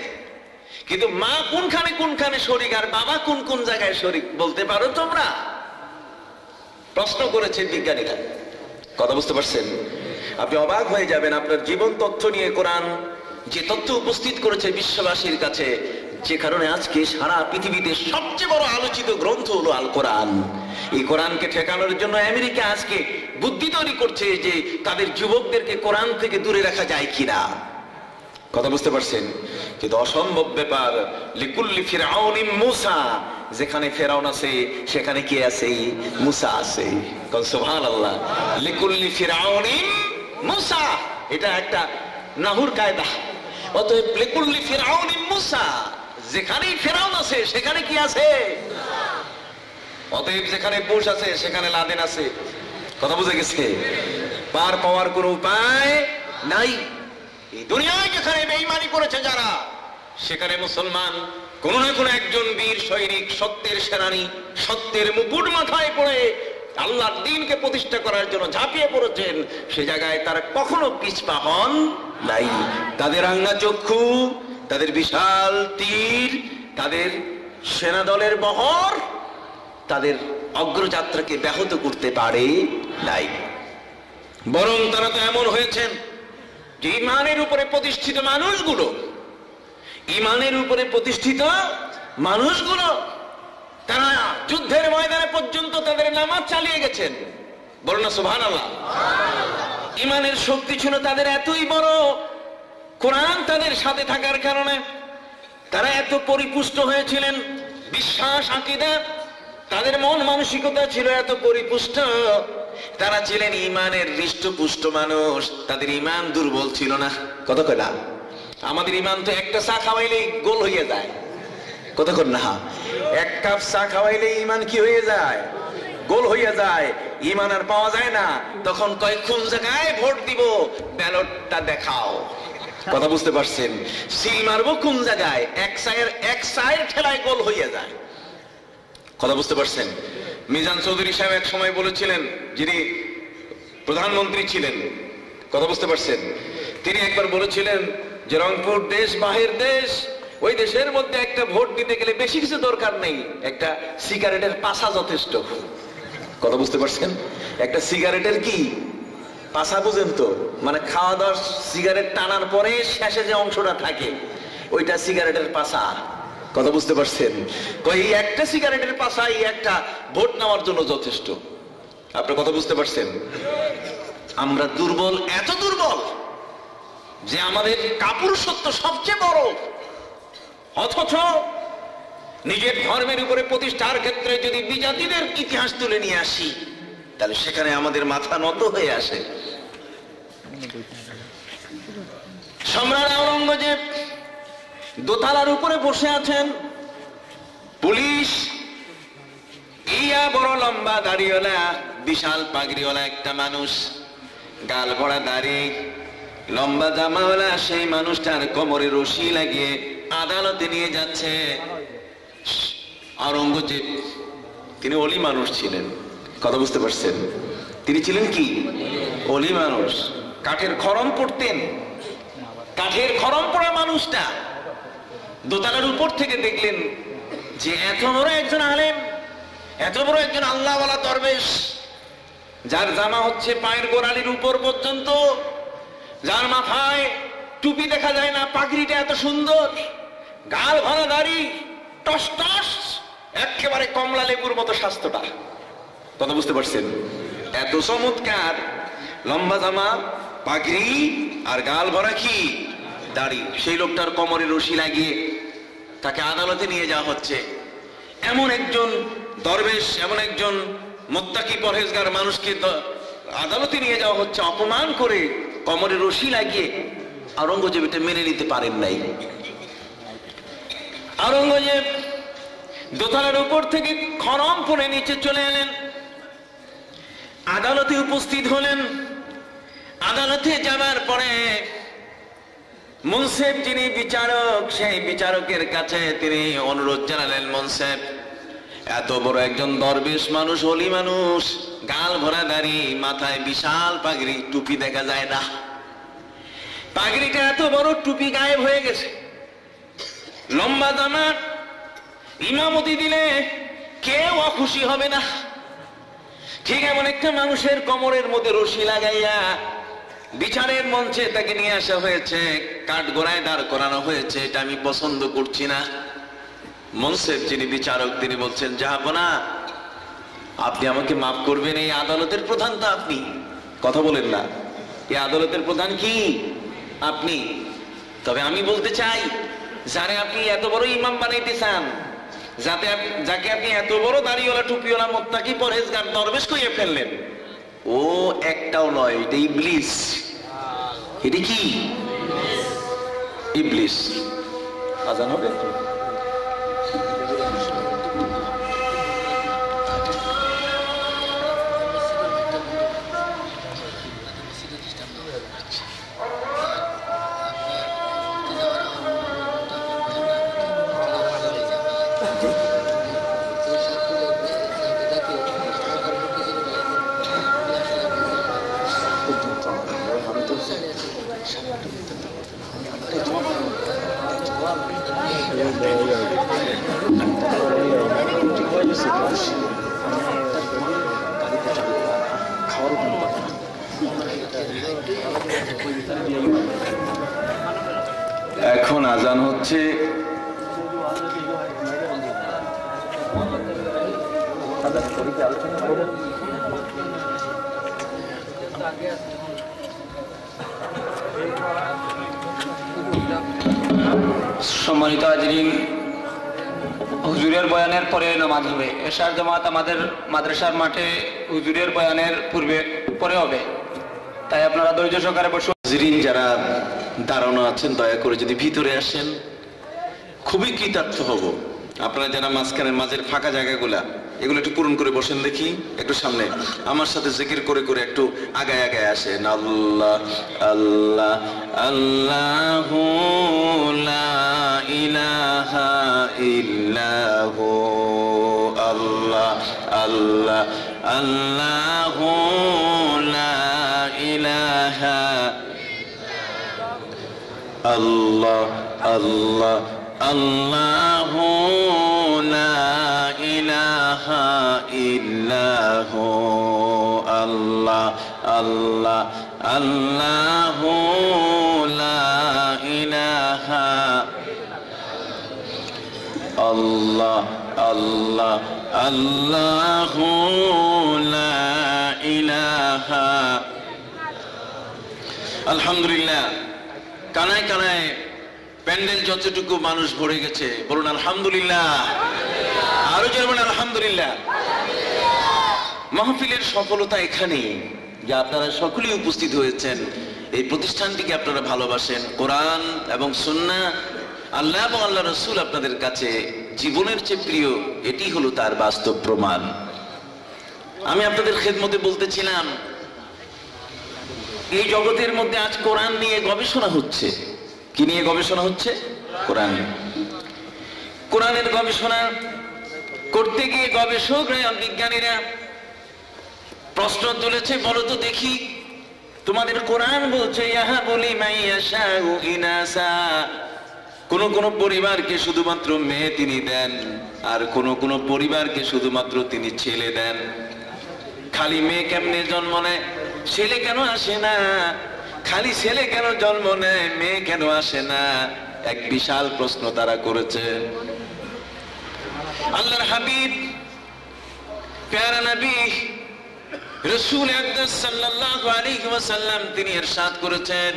কিন্তু মা কোনখানে কোনখানে শরীক আর বাবা কোন কোন জায়গায় শরীক বলতে পারো তোমরা? প্রশ্ন করেছে বিজ্ঞানীরা। কথা বুঝতে পারছেন? আপনি অবাক হয়ে যাবেন আপনার জীবন তথ্য নিয়ে কোরআন যে তথ্য উপস্থিত করেছে বিশ্ববাসীর কাছে, যে কারণে আজকে সারা পৃথিবীতে সবচেয়ে বড় আলোচিত গ্রন্থ হলো আল কোরআন। এই কোরআনকে ঠেকানোর জন্য আমেরিকা আজকে বুদ্ধি তৈরি করছে যে তাদের যুবকদেরকে কোরআন থেকে দূরে রাখা যায় কিনা। কথা বুঝতে পারছেন? কিন্তু অসম্ভব ব্যাপার। লিকুল্লি ফিরআউনিন মূসা, যেখানে ফেরাউন আছে সেখানে কি আছে? মূসা আছে। সুবহানাল্লাহ। লিকুল্লি ফিরআউনিন মূসা, এটা একটা নাহুর কায়দা। অতএব লিকুল্লি ফিরআউনিন মূসা, যেখানেই ফেরাউন আছে সেখানে কি আছে? অতএব যেখানে বুশ আছে সেখানে লাদেন আছে। কথা বুঝে গেছে? পার পাওয়ার কোনো উপায় নাই। এই দুনিয়ায় যেখানে বেঈমানি করেছে যারা, সেখানে মুসলমান কোন না কোন একজন বীর সৈনিক, সত্যের সেনানী, সত্যের মুকুট মাথায় পড়ে আল্লাহর দ্বীনকে প্রতিষ্ঠা করার জন্য ঝাঁপিয়ে পড়েছেন। সে জায়গায় তারা কখনো পিছপা হন নাই। তাদের রাঙা চক্ষু, তাদের বিশাল তীর, তাদের সেনা দলের বহর তাদের অগ্রযাত্রাকে ব্যাহত করতে পারে নাই। বরং তারা তো এমন হয়েছেন যে ইমানের উপরে প্রতিষ্ঠিত মানুষগুলো, ইমানের উপরে প্রতিষ্ঠিত মানুষগুলো তারা যুদ্ধের ময়দানে পর্যন্ত তাদের নামাজ চালিয়ে গেছেন। বলুন না সুবহানাল্লাহ। ইমানের শক্তি ছিল তাদের এতই বড়, কোরআন তাদের সাথে থাকার কারণে তারা এত পরিপুষ্ট হয়েছিলেন। বিশ্বাস, আকীদা, তাদের মন মানসিকতা ছিল এত পরিপুষ্ট, তারা ছিলেন ইমানের হৃষ্টপুষ্ট মানুষ, তাদের ইমান দুর্বল ছিল না। কতক্ষণ না? আমাদের ইমান তো একটা চা খাওয়াইলেই গোল হয়ে যায়। কতক্ষণ না? এক কাপ চা খাওয়াইলে ইমান কি হয়ে যায়? গোল হইয়া যায়। ইমান আর পাওয়া যায় না। তখন কয় কোন জায়গায় ভোট দিব, ব্যালটটা দেখাও। কথা বুঝতে পারছেন? সিল মারবো কোন জায়গায়, এক চায়ের ঠেলায় গোল হইয়া যায়। কথা বুঝতে পারছেন? মিজান চৌধুরী সাহেব এক সময় বলেছিলেন, যিনি প্রধানমন্ত্রী ছিলেন, কথা বুঝতে পারছেন, তিনি একবার বলেছিলেন যে রংপুর দেশ বাহির দেশ, ওই দেশের মধ্যে একটা ভোট দিতে গেলে বেশি কিছু দরকার নেই, একটা সিগারেটের পাশা যথেষ্ট। কথা বুঝতে পারছেন? একটা সিগারেটের কি পাশা, বুঝেন তো? মানে খাওয়া দাওয়ার সিগারেট টানার পরে শেষে যে অংশটা থাকে ওইটা সিগারেটের পাশা। কথা বুঝতে পারছেন? এই একটা সিগারেটের পাশাই একটা ভোট নেওয়ার জন্য যথেষ্ট। আপনার কথা বুঝতে পারছেন? আমরা দুর্বল, এত দুর্বল যে আমাদের কাপুরুষত্ব সবচেয়ে বড়, অথচ নিজের ধর্মের উপরে প্রতিষ্ঠার ক্ষেত্রে যদি বিজাতিদের ইতিহাস তুলে নিয়ে আসি তাহলে সেখানে আমাদের মাথা নত হয়ে আসে। সম্রাট আওরঙ্গজেব দোতলার উপরে বসে আছেন, পুলিশ ইয়া বড় লম্বা দাড়িওয়ালা, বিশাল পাগড়িওয়ালা একটা মানুষ, গাল ভরা দাড়ি, লম্বা জামাওয়ালা, সেই মানুষটার কোমরে রশি লাগিয়ে আদালতে নিয়ে যাচ্ছে। আওরঙ্গজেব তিনি অলি মানুষ ছিলেন। কথা বুঝতে পারছেন? তিনি ছিলেন কি? অলি মানুষ। কাঠের খড়ম পড়তেন। কাঠের খড়ম পড়া মানুষটা দোতলার উপর থেকে দেখলেন যে এত বড় একজন আলেম, এত বড় একজন আল্লাহওয়ালা দরবেশ, যার জামা হচ্ছে পায়ের গোড়ালির উপর পর্যন্ত, যার মাথায় টুপি দেখা যায় না, পাগড়িটা এত সুন্দর, গাল ভরা দাড়ি, টস টস, একেবারে কমলা লেবুর মতো স্বাস্থ্যটা। কথা বুঝতে পারছেন? এত চমৎকার লম্বা জামা, পাগড়ি আর গাল ভরা কি দাড়ি, সেই লোকটার কোমরে রশি লাগিয়ে তাকে আদালতে নিয়ে যাওয়া হচ্ছে। এমন একজন দরবেশ, এমন একজন মুত্তাকি পরহেজগার মানুষকে আদালতে নিয়ে যাওয়া হচ্ছে অপমান করে, কোমরে রশি লাগিয়ে। আওরঙ্গজেব এটা মেনে নিতে পারেন নাই। আওরঙ্গজেব দোতলার উপর থেকে খড়ম পড়ে নিচে চলে এলেন, আদালতে উপস্থিত হলেন। আদালতে যাবার পরে মুনসেফ যিনি বিচারক, সেই বিচারকের কাছে তিনি অনুরোধ জানালেন, মুনসেফ, এত বড় একজন দরবেশ মানুষ, অলি মানুষ, গাল ভরা দাড়ি, মাথায় বিশাল পাগড়ি, টুপি দেখা যায় না, পাগড়িটা এত বড়, টুপি গায়েব হয়ে গেছে, লম্বা জামা, ইমামতি দিলে কেউ অখুশি হবে না, ঠিক এমন একটা মানুষের কোমরের মধ্যে রশি লাগাইয়া বিচারের মঞ্চে তাকে নিয়ে আসা হয়েছে, কাঠ গোড়ায় দাঁড় করানো হয়েছে, এটা আমি পছন্দ করছি না। মুনসেফ যিনি বিচারক, তিনি বলছেন, জাহাপনা, আপনি আমাকে মাফ করবেন, এই আদালতের প্রধান তো আপনি। কথা বলেন না, এই আদালতের প্রধান কি আপনি। তবে আমি বলতে চাই, যারে আপনি এত বড় ইমাম বানাইতে চান, যাকে আপনি এত বড় দাড়িওয়ালা, টুপিওয়ালা, মুত্তাকি পরহেজগার দরবেশ কইয়া ফেললেন, ও একটাও নয়, এটা ইবলিস। এটা কি? ইবলিস। আজান হবে? এখন আজান হচ্ছে। সম্মানিত হাজরিন, হুজুরের বয়ানের পরে নামাজ হবে। এশার জামাত আমাদের মাদ্রাসার মাঠে হুজুরের বয়ানের পরে হবে, তাই আপনারা ধৈর্য সহকারে বসুন। হাজিরিন যারা দাঁড়ানো আছেন দয়া করে যদি ভিতরে আসেন, খুবই কৃতার্থ হব। আপনারা যারা মাঝের ফাঁকা জায়গাগুলা এগুলো একটু পূরণ করে বসেন, দেখি একটু সামনে আমার সাথে জিকির করে করে একটু আগায় আগায় আসেন। আল্লাহ আল্লাহ আল্লাহু লা ইলাহা ইল্লাহু, আল্লাহ আল্লাহ আল্লাহু লা ইলাহা, আল্লাহ আল্লাহ আল্লাহু লা ইলাহা ইল্লাহু, আল্লাহ আল্লাহ আল্লাহু লা ইলাহা, আল্লাহ আল্লাহ আল্লাহু লা ইলাহা। আলহামদুলিল্লাহ। কানায় কানায় প্যান্ডেল যতটুকু মানুষ ভরে গেছে, বলুন আলহামদুলিল্লাহ। আরো জোরে বলুন আলহামদুলিল্লাহ। মাহফিলের সফলতা এখানেই যে আপনারা সকলেই উপস্থিত হয়েছেন, এই প্রতিষ্ঠানটিকে আপনারা ভালোবাসেন। কোরআন এবং সুন্নাহ, আল্লাহ এবং আল্লাহ রসুল আপনাদের কাছে জীবনের চেয়ে প্রিয়, এটি হলো তার বাস্তব প্রমাণ। আমি আপনাদের খেদমতে বলতেছিলাম, এই জগতের মধ্যে আজ কোরআন নিয়ে গবেষণা হচ্ছে। কি নিয়ে গবেষণা হচ্ছে? কোরআন। কোরআনের গবেষণা করতে গিয়ে গবেষকরা, বিজ্ঞানীরা প্রশ্ন তুলেছে, বলো তো দেখি, তোমাদের কোরআন বলছে ইহা বলি মাইয়াশাউ ইনাসা, কোন কোন পরিবারকে শুধুমাত্র মেয়ে তিনি দেন, আর কোন কোন পরিবারকে শুধুমাত্র তিনি ছেলে দেন। খালি মেয়ে কেমনে জন্ম নেয়, ছেলে কেন আসে না? খালি ছেলে কেন জন্ম নেয়, মেয়ে কেন আসে না? এক বিশাল প্রশ্ন তারা করেছে। আল্লাহর হাবিব প্যারা নবী রাসূল আকরাম সাল্লাল্লাহু আলাইহি ওয়াসাল্লাম তিনি ইরশাদ করেছেন,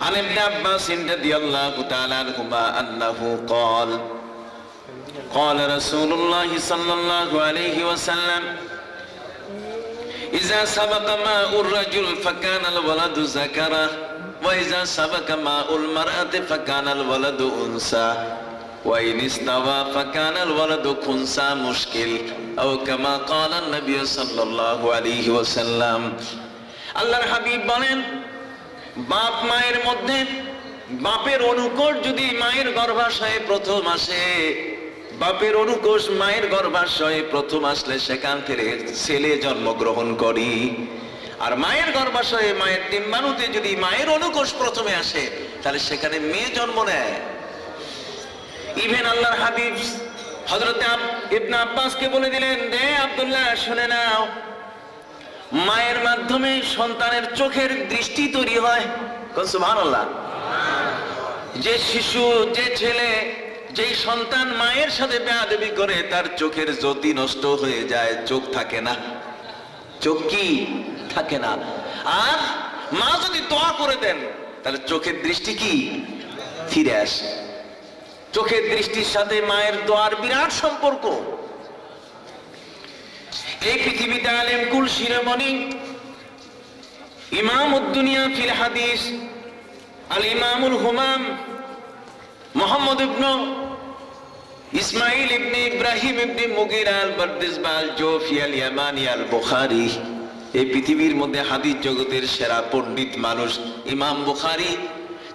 আন ইবনে আব্বাস রাদিয়াল্লাহু তাআলা আনহুমা আন্নাহু قال قال رسول الله صلى الله عليه وسلم إذا سبق ماء الرجل فكان الولد ذكرا وإذا سبق ماء المرأة فكان الولد أنثى وإن استوى فكان الولد خنثى مشكل أو كما قال النبي صلى الله عليه وسلم। আল্লাহর হাবিব বলেন, বাপ মায়ের মধ্যে বাপের অনুকোষ যদি মায়ের গর্ভাশয়ে প্রথম আসে, বাপের অনুকোষ মায়ের গর্ভাশয়ে প্রথম আসলে সেখান থেকে ছেলে জন্মগ্রহণ করি। আর মায়ের গর্ভাশয়ে মায়ের ডিম্বাণুতে যদি মায়ের অনুকোষ প্রথমে আসে, তাহলে সেখানে মেয়ে জন্ম নেয়। ইভেন আল্লাহর হাবিব হযরত ইবনে আব্বাসকে বলে দিলেন, রে আব্দুল্লাহ শুনে নাও, মায়ের মাধ্যমে সন্তানের চোখের দৃষ্টি তৈরি হয়। সুবহানাল্লাহ। যে শিশু, যে ছেলে, যেই সন্তান মায়ের সাথে বেয়াদবি করে, তার চোখের জ্যোতি নষ্ট হয়ে যায়, চোখ থাকে না। চোখ কি থাকে না। আর মা যদি দোয়া করে দেন, তাহলে চোখের দৃষ্টি কি ফিরে আসে। চোখের দৃষ্টির সাথে মায়ের দোয়ার বিরাট সম্পর্ক। এই পৃথিবীতে আলেম কুল শিরোমণি ইমামুদ দুনিয়া ফিল হাদিস আল ইমামুল হুমাম মুহাম্মদ ইবনে ইসমাইল ইবনে ইব্রাহিম ইবনে মুগিরা আল বারদিসবা আল জৌফি আল ইয়ামানি আল বুখারী, এই পৃথিবীর মধ্যে হাদিস জগতের সেরা পণ্ডিত মানুষ ইমাম বুখারী,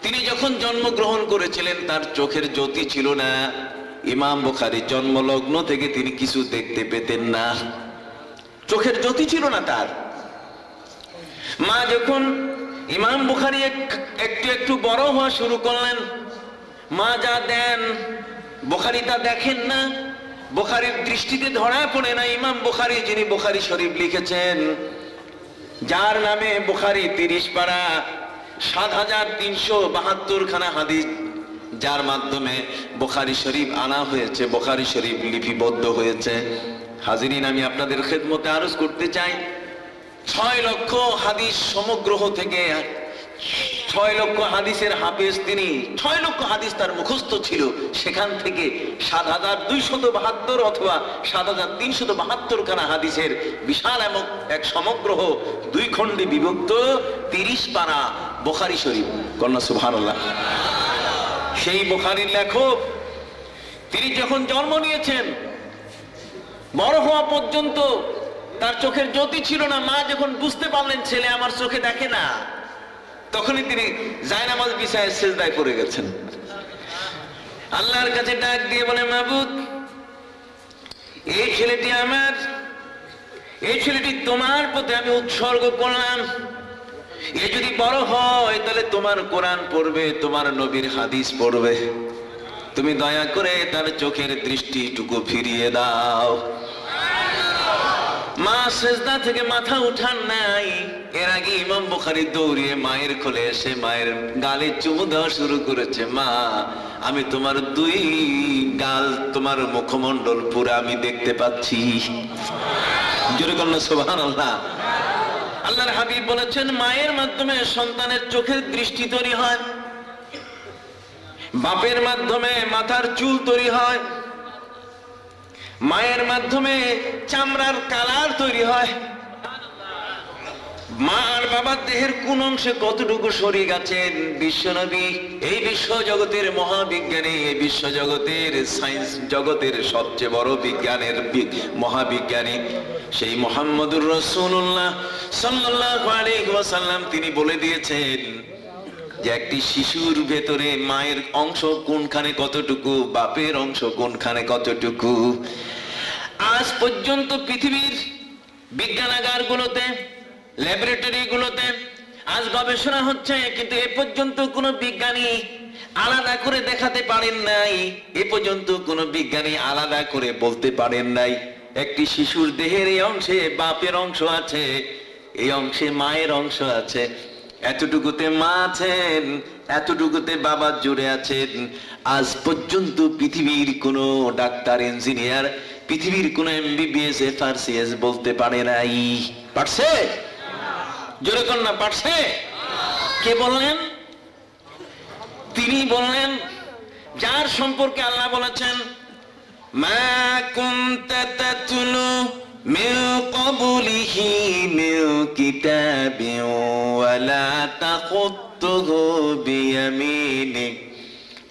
তিনি যখন জন্মগ্রহণ করেছিলেন তার চোখের জ্যোতি ছিল না। ইমাম বুখারী জন্মলগ্ন থেকে তিনি কিছু দেখতে পেতেন না, চোখের জ্যোতি ছিল না তার। মা যখন ইমাম বুখারী একটু একটু বড় হওয়া শুরু করলেন, মা যা দেন বুখারী তা দেখেন না, বুখারীর দৃষ্টিতে ধরা পড়ে না। ইমাম বুখারী, যিনি বুখারী শরীফ লিখেছেন, যার নামে বুখারী 30 পারা 7372 খানা হাদিস, যার মাধ্যমে বুখারী শরীফ আনা হয়েছে, বুখারী শরীফ লিপিবদ্ধ হয়েছে। হাজিরিন, আমি আপনাদের খেদমতে আরজ করতে চাই, 6 লক্ষ হাদিস সমগ্র থেকে 6 লক্ষ হাদিসের হাফেজ তিনি। 6 লক্ষ হাদিস তার মুখস্থ ছিল। সেখান থেকে 7272 অথবা 7372 খানা হাদিসের বিশাল এমন এক সমগ্র 2 খণ্ডে বিভক্ত 30 পারা বুখারী শরীফ। কন্যা সুবহানাল্লাহ। সেই বুখারীর লেখক তিনি যখন জন্ম নিয়েছেন, বড় হওয়া পর্যন্ত তার চোখের জ্যোতি ছিল না। মা যখন বুঝতে পারলেন ছেলে আমার চোখে দেখে না, তখনই তিনি জায়নামাজ বিছায় সিজদায় পড়ে গেছেন। আল্লাহর কাছে ডাক দিয়ে বলে, মাবুদ, এই ছেলেটি আমার, এই ছেলেটি তোমার প্রতি আমি উৎসর্গ করলাম। এ যদি বড় হয় তাহলে তোমার কোরআন পড়বে, তোমার নবীর হাদিস পড়বে। তুমি দয়া করে তার চোখের দৃষ্টিটুকু ফিরিয়ে দাও। মা সেজদা থেকে মাথা উঠান নাই। এর আগে ইমাম বুখারী দৌড়িয়ে মায়ের কোলে এসে মায়ের গালে চুমু দেওয়া শুরু করেছে। মা, আমি তোমার 2 গাল, তোমার মুখমণ্ডল পুরো আমি দেখতে পাচ্ছি। জোরে কন্যা সুবহানাল্লাহ। আল্লাহর হাবিব বলেছেন, মায়ের মাধ্যমে সন্তানের চোখের দৃষ্টি তৈরি হয়, বাপের মাধ্যমে মাথার চুল তৈরি হয়, মায়ের মাধ্যমে চামড়ার কালার তৈরি হয়। মা আর বাবার দেহের কোন অংশে কতটুকু শরীর আছেন বিশ্বনবী, এই বিশ্ব জগতের মহাবিজ্ঞানী, এই বিশ্ব জগতের সায়েন্স জগতের সবচেয়ে বড় বিজ্ঞানের মহাবিজ্ঞানী সেই মুহাম্মদুর রাসূলুল্লাহ সাল্লাল্লাহু আলাইহি ওয়াসাল্লাম তিনি বলে দিয়েছেন যে একটি শিশুর ভেতরে মায়ের অংশ কোনখানে কতটুকু, বাপের অংশ কোনখানে কতটুকু। আজ পর্যন্ত পৃথিবীর বিজ্ঞানাগারগুলোতে, ল্যাবরেটরিগুলোতে আজ গবেষণা হচ্ছে, কিন্তু এ পর্যন্ত কোনো বিজ্ঞানী আলাদা করে দেখাতে পারেন নাই। এ পর্যন্ত কোনো বিজ্ঞানী আলাদা করে বলতে পারেন নাই একটি শিশুর দেহের এই অংশে বাপের অংশ আছে, এই অংশে মায়ের অংশ আছে, এতটুকুতে মা আছেন, এতটুকুতে বাবা জুড়ে আছেন। আজ পর্যন্ত পৃথিবীর কোনো ডাক্তার, ইঞ্জিনিয়ার, পৃথিবীর কোনো MBBS FRCS বলতে পারে নাই। পারছে? জোরে কন্যা, পারছে? কে বললেন? তিনি বললেন যার সম্পর্কে আল্লাহ বলেছেন, মা কুনতা তাতলু মিন ক্বাবলিহি মিন কিতাবিন ওয়ালা তাখুতুহু বিয়ামিনিক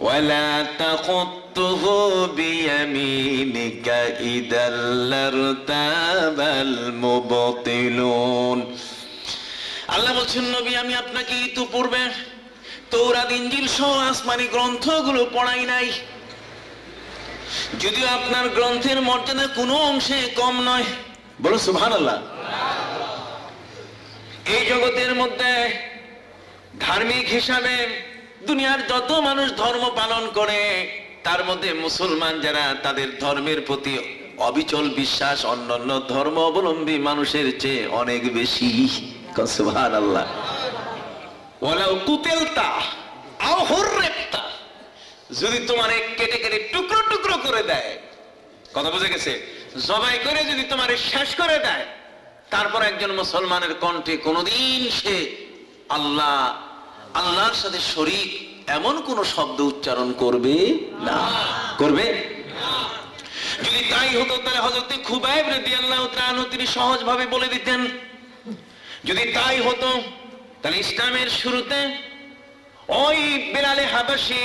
ওয়ালা তাখুতুহু বিয়ামিনিকা ইদাল লারতাবাল মুবতিলুন। আল্লাহ বলছেন, নবী, আমি আপনাকে ইতিপূর্বে তৌরাত, ইনজিল সহ আসমানি গ্রন্থগুলো পড়াই নাই, যদিও আপনার গ্রন্থের মর্যাদা কোনো অংশে কম নয়। বলো সুবহানাল্লাহ। এই জগতের মধ্যে ধার্মিক হিসাবে দুনিয়ার যত মানুষ ধর্ম পালন করে, তার মধ্যে মুসলমান যারা, তাদের ধর্মের প্রতি অবিচল বিশ্বাস অন্যান্য ধর্ম অবলম্বী মানুষের চেয়ে অনেক বেশি। সুবহানাল্লাহ। ওয়ালাউ কুতিলতা আও হুররিকতা, যদি তোমারে কেটে কেটে টুকরো টুকরো করে দেয়, কথা বুঝে গেছে, জবাই করে যদি তোমারে শেষ করে দেয়, তারপর একজন মুসলমানের কণ্ঠে কোনোদিন সে আল্লাহর সাথে শরীক এমন কোন শব্দ উচ্চারণ করবে না। করবে? যদি তাই হতো তাহলে হযরত খুবাইব রাদিয়াল্লাহু তাআলা আনহু তিনি সহজভাবে বলে দিতেন। যদি তাই হতো তাহলে ইসলামের শুরুতে ওই বেলালে হাবাসী,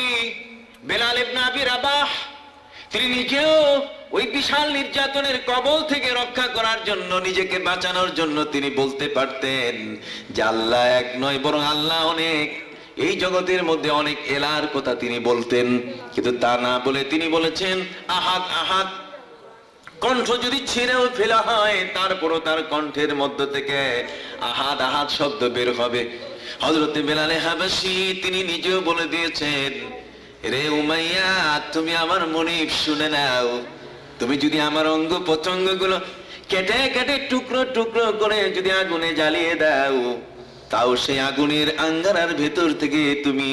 বেলাল ইবনে আবি রাবাহ, তিনি নিজেও ওই বিশাল নির্যাতনের কবল থেকে রক্ষা করার জন্য, নিজেকে বাঁচানোর জন্য তিনি বলতে পারতেন যে আল্লাহ এক নয় বরং আল্লাহ অনেক। এই জগতের মধ্যে অনেক এলার কথা তিনি বলতেন, কিন্তু তা না বলে তিনি বলেছেন আহাদ আহাদ। কণ্ঠ যদি ছিঁড়েও ফেলা হয়, তারপরও তার কণ্ঠের মধ্য থেকে আহাদ আহাদ শব্দ বের হবে। হযরত বেলালে হাবাসী তিনি নিজেও বলে দিয়েছেন, রে উমাইয়া, তুমি আমার মনিব শুনে নাও, তুমি যদি আমার অঙ্গ প্রত্যঙ্গ গুলো কেটে কেটে টুকরো টুকরো করে যদি আগুনে জ্বালিয়ে দাও, তাও সেই আগুনের আঙ্গারার ভেতর থেকে তুমি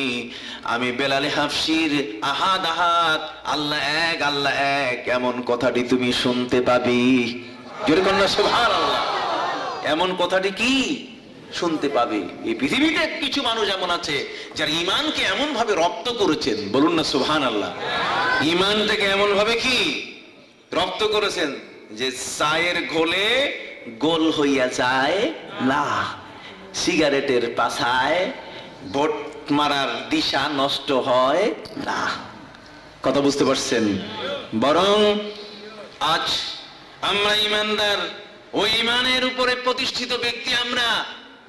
আমি বেলালে হাবশীর আহাদ আহাদ, আল্লাহ এক এমন কথাটি তুমি শুনতে পাবি। জোরে কন্যা সুবহানাল্লাহ। এমন কথাটি কি? শুনতে পাবে। এই পৃথিবীতে কিছু মানুষ এমন আছে যারা ঈমানকে এমন ভাবে রপ্ত করেছেন, বলুন না সুবহানাল্লাহ। ঈমানটাকে এমন ভাবে কি রপ্ত করেছেন যে চায়ের ঘোলে গোল হইয়া যায় না, সিগারেটের পাছায় ভোট মারার দিশা নষ্ট হয় না। কথা বুঝতে পারছেন? বরং আজ আমরা ঈমানদার, ওই ঈমানের উপরে প্রতিষ্ঠিত ব্যক্তি আমরা,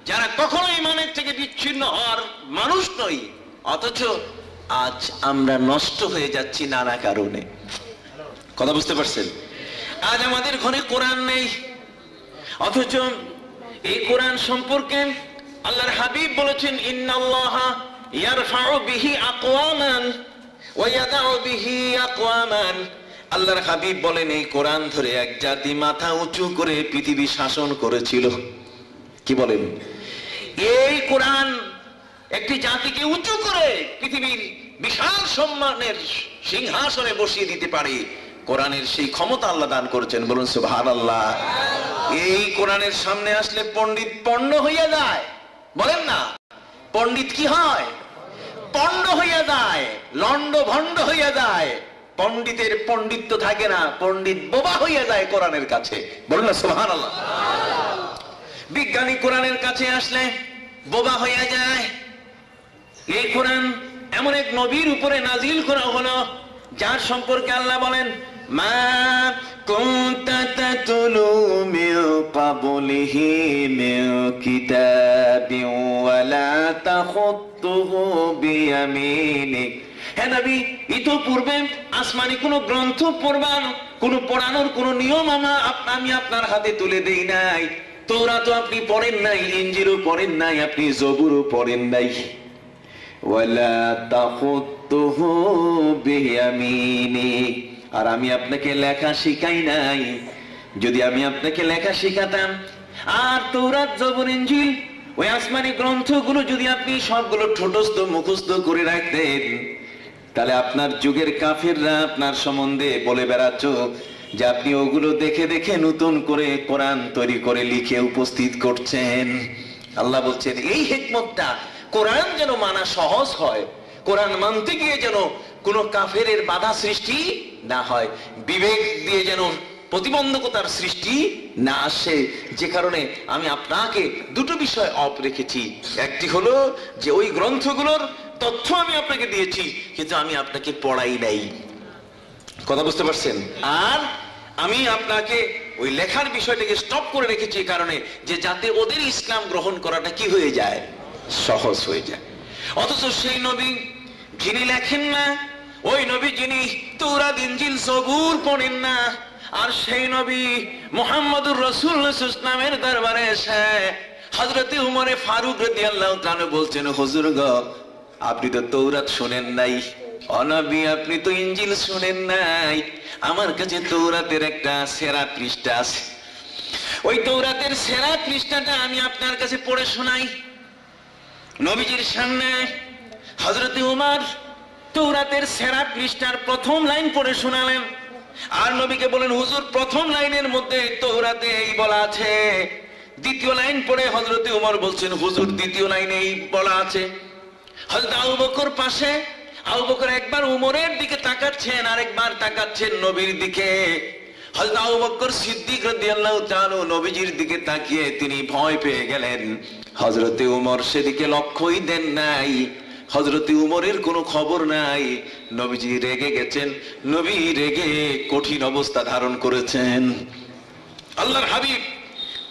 যারা কখনো ঈমানের থেকে বিচ্ছিন্ন হওয়ার মানুষ নই, অথচ আজ আমরা নষ্ট হয়ে যাচ্ছি নানা কারণে। কথা বুঝতে পারছেন? আজ আমাদের ঘরে কোরআন নেই, অথচ এই কোরআন সম্পর্কে আল্লাহর হাবিব বলেছেন, ইন্নাল্লাহা ইয়ারফাউ বিহি আকওয়ামান ওয়া ইয়াদাউ বিহি আকওয়ামান। আল্লাহর হাবিব বলেন, এই কোরআন ধরে এক জাতি মাথা উঁচু করে পৃথিবী শাসন করেছিল। কি বলেন? এই কোরআন একটি জাতিকে উঁচু করে পৃথিবীর বিশাল সম্মানের সিংহাসনে বসিয়ে দিতে পারে। কোরআনের সেই ক্ষমতা আল্লাহ দান করেছেন, বলুন সুবহানাল্লাহ। এই কোরআনের সামনে আসলে পণ্ডিত পণ্ড হইয়া যায়, বলেন না? পণ্ডিত কি হয়? পণ্ড হইয়া যায়, লন্ড ভণ্ড হইয়া যায়। পণ্ডিতের পণ্ডিত্য থাকে না, পণ্ডিত বোবা হইয়া যায় কোরআনের কাছে, বলুন না সুবহানাল্লাহ। বিজ্ঞানী কোরআনের কাছে আসলে বোবা হইয়া যায়। এই কোরআন এমন এক নবীর উপরে নাজিল করা হলো যার সম্পর্কে আল্লাহ বলেন, মা কুনতা তাতলু মিন ক্বাবলিহি মিন কিতাবিন ওয়ালা তাখুতুহু বিয়ামিনিক। হে নবী, ইতোপূর্বে আসমানি কোন গ্রন্থ পড়ানোর কোন নিয়ম আমি আপনার হাতে তুলে দেই নাই। তৌরাতও আপনি পড়েন নাই, ইনজিলও পড়েন নাই, আপনি জবুরও পড়েন নাই। ওয়ালা তাখুতুহু বিয়ামিনিক। আর আমি আপনাকে লেখা শিখাই নাই। যদি আমি আপনাকে লেখা শিখাতাম আর তৌরাত জবুর ইনজিল ওই আসমানি গ্রন্থগুলো যদি আপনি সবগুলো ঠোঁটস্থ মুখস্থ করে রাখতেন, তাহলে আপনার যুগের কাফিররা আপনার সম্বন্ধে বলে বেড়াচ্ছ যে আপনি ওগুলো দেখে দেখে নতুন করে কোরআন তৈরি করে লিখে উপস্থিত করছেন। আল্লাহ বলছেন, এই হিকমতটা কোরআন যেন মানা সহজ হয়, কোরআন মানতে গিয়ে যেন কোনো কাফেরের বাধা সৃষ্টি না হয়, বিবেক দিয়ে যেন প্রতিবন্ধকতার সৃষ্টি না আসে। যে কারণে আমি আপনাকে দুটো বিষয় অফ রেখেছি। একটি হলো যে ওই গ্রন্থগুলোর তথ্য আমি আপনাকে দিয়েছি, কিন্তু আমি আপনাকে পড়াই নাই। কথা বুঝতে পারছেন? আর আমি আপনাকে ওই লেখার বিষয়টাকে স্টপ করে রেখেছি এই কারণে যে যাতে ওদের ইসলাম গ্রহণ করাটা কি হয়ে যায়, সহজ হয়ে যায়। অথচ সেই নবী যিনি লেখেন না, ওই নবী যিনি তৌরাত ইনজিল জবুর পড়েন না, আর সেই নবী মুহাম্মদুর রাসূলুল্লাহ সাল্লাল্লাহু আলাইহি ওয়াসাল্লামের দরবারে এসে হযরতে উমরে ফারুক রাদিয়াল্লাহু তাআলা বলছেন, হুজুর গো, আপনি তো তৌরাত শুনেন নাই, ও নবী আপনি তো ইনজিল শুনেন নাই, আমার কাছে তৌরাতের একটা সেরা পৃষ্ঠা আছে, ওই তৌরাতের সেরা পৃষ্ঠাটা আমি আপনার কাছে পড়ে শোনাই। নবীজির সামনে হযরতে উমর তৌরাতের সেরা পৃষ্ঠার প্রথম লাইন পড়ে শোনালেন, আর নবীকে বলেন, হুজুর প্রথম লাইনের মধ্যে তৌরাতে এই বলা আছে। দ্বিতীয় লাইন পড়ে হযরতে উমর বলছেন, হুজুর দ্বিতীয় লাইনে এই বলা আছে। হযরত আবু বকর পাশে, আবু বকর একবার উমরের দিকে তাকাচ্ছেন আর একবার তাকাচ্ছেন নবীর দিকে। হযরত আবু বকর সিদ্দিক রাদিয়াল্লাহু তাআলা নবীজির দিকে তাকিয়ে তিনি ভয় পেয়ে গেলেন। হযরতে উমর সেদিকে লক্ষ্যই দেন নাই, হযরতে উমরের কোনো খবর নাই। নবীজি রেগে গেছেন, নবী রেগে কঠিন অবস্থা ধারণ করেছেন। আল্লাহর হাবিব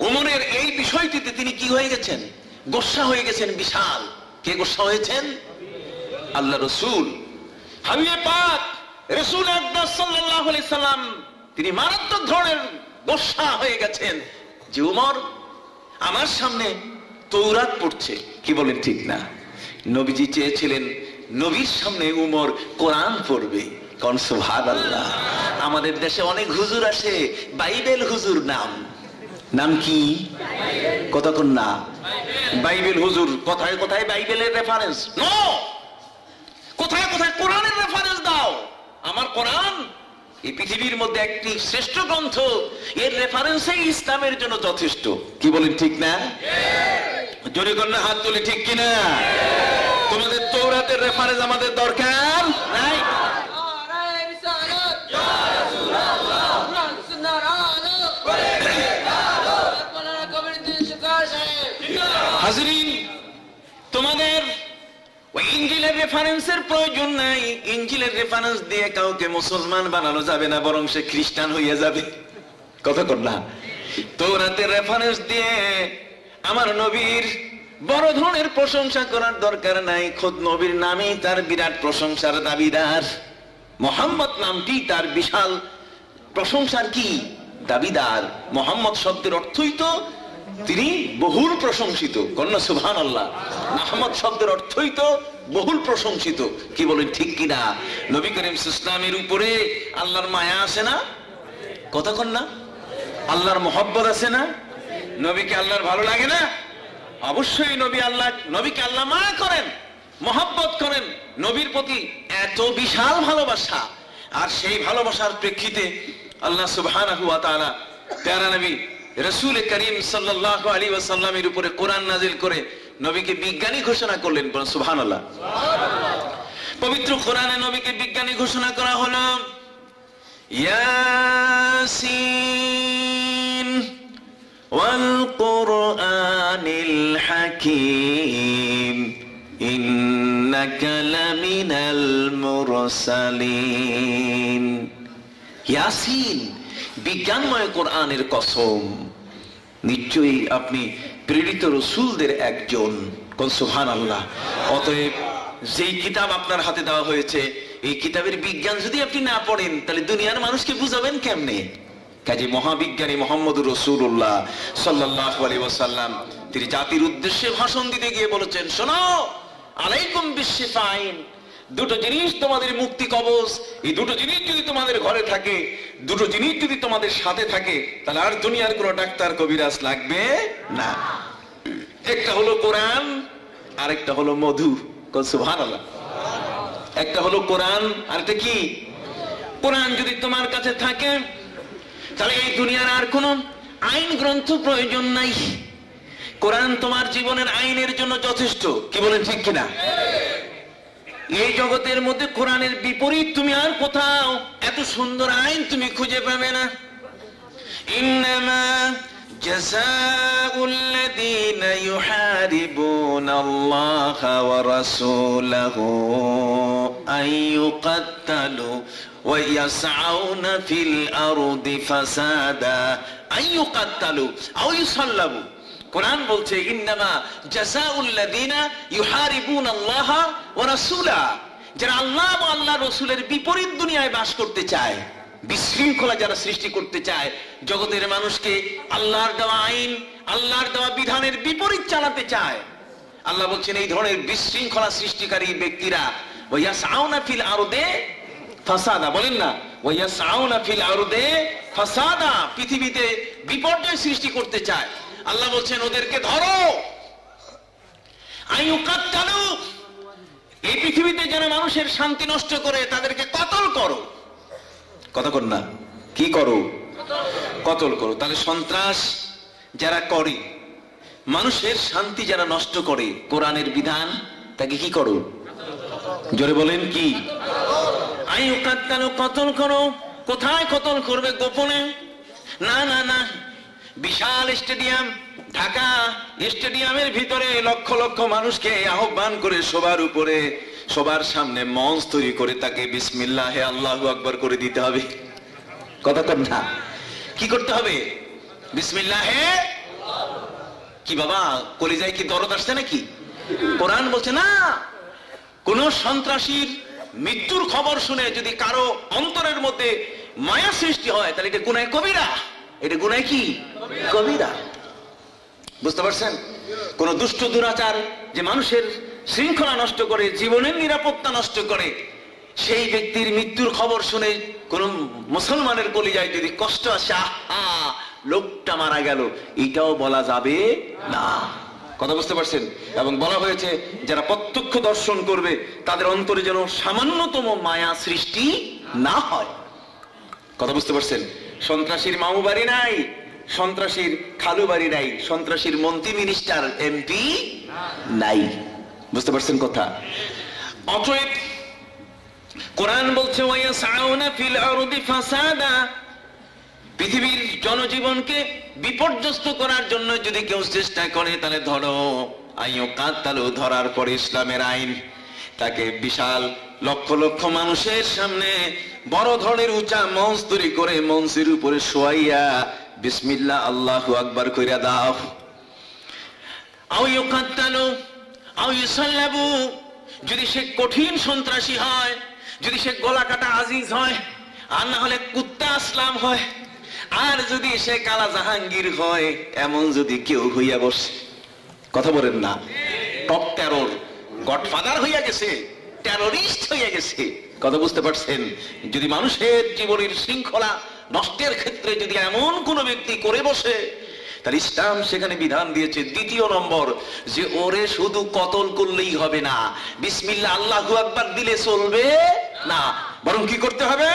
উমরের এই বিষয়টিতে তিনি কি হয়ে গেছেন, গোসা হয়ে গেছেন বিশাল। কে গোসা হয়েছেন? আল্লাহ রসুল, হাবিবে পাক রাসূল আকরাম সাল্লাল্লাহু আলাইহি সাল্লাম, তিনি মারাত্মক ধরনের গোসা হয়ে গেছেন যে উমর আমার সামনে তৌরাত পড়ছে। কি বলেন, ঠিক না? নবীজি চেয়েছিলেন নবীর সামনে উমর কোরআন পড়বে। কোন সুবহানাল্লাহ। আমাদের দেশে অনেক হুজুর আসে, বাইবেল হুজুর নাম কি? কতক্ষণ না বাইবেল হুজুর, কোথায় কোথায় বাইবেলের রেফারেন্স? নো, কোথায় কোথায় কোরআনের রেফারেন্স দাও। আমার কোরআন এই পৃথিবীর মধ্যে একটি শ্রেষ্ঠ গ্রন্থ, এর রেফারেন্সই ইসলামের জন্য যথেষ্ট। কি বলেন, ঠিক না? জোরে করলে হাত তুলে, ঠিক কিনা? তোমাদের তৌরাতের রেফারেন্স আমাদের দরকার নাই। হাজরিন, তোমাদের ওই ইনজিলের রেফারেন্সের প্রয়োজন নাই। ইনজিলের রেফারেন্স দিয়ে কাউকে মুসলমান বানানো যাবে না, বরং সে খ্রিস্টান হয়ে যাবে। কথা কর না। তৌরাতের রেফারেন্স দিয়ে আমার নবীর বড় ধরনের প্রশংসা করার দরকার নাই। খোদ নবীর নামেই তার বিরাট প্রশংসার দাবিদার। মোহাম্মদ নামটি তার বিশাল প্রশংসার কি দাবিদার। মোহাম্মদ শব্দের অর্থই তো তিনি বহুল প্রশংসিত। কন্যা সুবহানাল্লাহ। আহমদ শব্দের অর্থই তো বহুল প্রশংসিত। কি বলেন, ঠিক কিনা? নবী করিম ইসলামের উপরে আল্লাহর মায়া আছে না? কথা কন না। আল্লাহর মোহব্বত আছে না? নবীকে আল্লাহর ভালো লাগে না? অবশ্যই নবীকে আল্লাহ মায়া করেন, মোহব্বত করেন। নবীর প্রতি এত বিশাল ভালোবাসা, আর সেই ভালোবাসার প্রেক্ষিতে আল্লাহ সুবহানাহু ওয়া তাআলা প্যারা নবী রাসূল করিম সাল্লাল্লাহু আলাইহি ওয়াসাল্লামের উপরে কোরআন নাযিল করে নবীকে বিজ্ঞানী ঘোষণা করলেন। সুবহানাল্লাহ। পবিত্র কোরআনে নবীকে বিজ্ঞানী ঘোষণা করা হলো। ইয়াসিন ওয়াল কুরআনিল হাকীম ইন্নাকা লামিনাল মুরসালিন। ইয়াসিন, বিজ্ঞানময় কোরআনের কসম, নিশ্চয়ই আপনি প্রেরিত রাসূলদের একজন। কোন সুবহানাল্লাহ। অতএব যেই কিতাব আপনার হাতে দেওয়া হয়েছে, এই কিতাবের বিজ্ঞান যদি আপনি না পড়েন, তাহলে দুনিয়ার মানুষকে বুঝাবেন কেমনে? কাজে মহাবিজ্ঞানী মুহাম্মদুর রাসূলুল্লাহ সাল্লাল্লাহু আলাইহি ওয়াসাল্লাম তিনি জাতির উদ্দেশ্যে ভাষণ দিতে গিয়ে বলেছেন, শোনো, আলাইকুম বিশিফাইন, দুটো জিনিস তোমাদের মুক্তি কবচ। এই দুটো জিনিস যদি তোমাদের ঘরে থাকে, দুটো জিনিস যদি তোমাদের সাথে থাকে, তাহলে আর দুনিয়ার কোনো ডাক্তার কবিরাজ লাগবে না। একটা হলো কোরআন, আরেকটা হলো মধু। সুবহানাল্লাহ। একটা হলো কোরআন, আরেকটা কি? কোরআন যদি তোমার কাছে থাকে, তাহলে এই দুনিয়ার আর কোনো আইন গ্রন্থ প্রয়োজন নাই। কোরআন তোমার জীবনের আইনের জন্য যথেষ্ট। কি বলেন, ঠিক কিনা? এই জগতের মধ্যে কোরআনের বিপরীত তুমি আর কোথাও এত সুন্দর আইন তুমি খুঁজে পাবে না। ইন্নামা জাযাউল লাযীনা ইউহারিবুনাল্লাহা ওয়া রাসূলাহু আইয়ুকাত্তালু ওয়া ইয়াসআউনা ফিল আরদি ফাসাদা আইয়ুকাত্তালু আও ইউসাল্লাবু। কোরআন বলছে, ইন্নামা জাযাউল লাযীনা ইউহারিবুনাল্লাহা ওয়া রাসূলা, যারা আল্লাহ ও আল্লাহর রাসূলের বিপরীত দুনিয়ায় বাস করতে চায়, বিশৃঙ্খলা যারা সৃষ্টি করতে চায়, জগতের মানুষকে আল্লাহর দেওয়া আইন, আল্লাহর দেওয়া বিধানের বিপরীত চালাতে চায়, আল্লাহ বলছেন এই ধরনের বিশৃঙ্খলা সৃষ্টিকারী ব্যক্তিরা ওয়ায়াসআউনা ফিল আরদে ফাসাদা, বলেন না, ওয়ায়াসআউনা ফিল আরদে ফাসাদা, পৃথিবীতে বিপর্যয় সৃষ্টি করতে চায়। আল্লাহ বলছেন ওদেরকে ধরো, আইয়ুকাত্তালু, এই পৃথিবীতে যারা মানুষের শান্তি নষ্ট করে তাদেরকে কতল করো। কতক্ষণ না, কি করো? কতল করো। তাহলে সন্ত্রাস যারা করে, মানুষের শান্তি যারা নষ্ট করে, কোরআনের বিধান, তাকে কি করো? জোরে বলেন, কি? আইয়ুকাত্তালু, কতল করো। কোথায় কতল করবে? গোপনে? না না না, বিশাল স্টেডিয়াম, ঢাকা স্টেডিয়ামের ভিতরে লক্ষ লক্ষ মানুষকে আহ্বান করে সবার উপরে, সবার সামনে মঞ্চ তৈরি করে তাকে বিসমিল্লাহে আল্লাহু আকবার করে দিতে হবে। কথা কন না, কি করতে হবে? বিসমিল্লাহে। কি বাবা, কলিজায় কি দরদ আসছে নাকি? কোরআন বলছে না, কোন সন্ত্রাসীর মৃত্যুর খবর শুনে যদি কারো অন্তরের মধ্যে মায়া সৃষ্টি হয়, তাহলে এটা গুনাহ কবিরা। এটা গুনাহ কি? কবিরা। বুঝতে পারছেন? কোন দুষ্ট দুরাচার যে মানুষের শৃঙ্খলা নষ্ট করে, জীবনের নিরাপত্তা নষ্ট করে, সেই ব্যক্তির মৃত্যুর খবর শুনে কোন মুসলমানের কলিজায় যদি কষ্ট আসে, আহা লোকটা মারা গেল, এটাও বলা যাবে না। কথা বুঝতে পারছেন? এবং বলা হয়েছে যারা প্রত্যক্ষ দর্শন করবে তাদের অন্তরে যেন সামান্যতম মায়া সৃষ্টি না হয়। কথা বুঝতে পারছেন? সন্ত্রাসীর মামু বাড়ি নাই, সন্ত্রাসীর খালু বাড়ি নাই, সন্ত্রাসীর মন্ত্রী মিনিস্টার এমপি নাই। বুঝতে পারছেন কথা? অতএব কোরআন বলছে ওয়ায়াসাউনা ফিল আরদি ফাসাদা, পৃথিবীর জনজীবনকে বিপর্যস্ত করার জন্য যদি কেউ চেষ্টা করে তাহলে ধরো আইয়ুকাতালু, ধরার পর ইসলামের আইন তাকে বিশাল লক্ষ লক্ষ মানুষের সামনে বড় ধরনের উঁচা মঞ্চ তৈরি করে মঞ্চের উপরে শোয়াইয়া বিসমিল্লাহ আল্লাহু আকবার কইরা দাও। আও ইউকাতালু আও ইউসাল্লাবু, যদি সে কঠিন সন্ত্রাসী হয়, যদি সে গলা কাটা আজিজ হয়, আর না হলে কুত্তা আসলাম হয়, আর যদি সে কালা জাহাঙ্গীর হয়, এমন যদি কেউ হইয়া বসে, কথা বলেন না, টপ টেরর, গডফাদার হইয়া গেছে, টেররিস্ট হইয়া গেছে, কথা বুঝতে পারছেন? যদি মানুষের জীবনের শৃঙ্খলা নষ্টের ক্ষেত্রে যদি এমন কোন ব্যক্তি করে বসে, তার ইসলাম সেখানে বিধান দিয়েছে দ্বিতীয় নম্বর, যে ওরে শুধু কতল করলেই হবে না, বিসমিল্লাহ আল্লাহু আকবার দিলে চলবে না, বরং কি করতে হবে?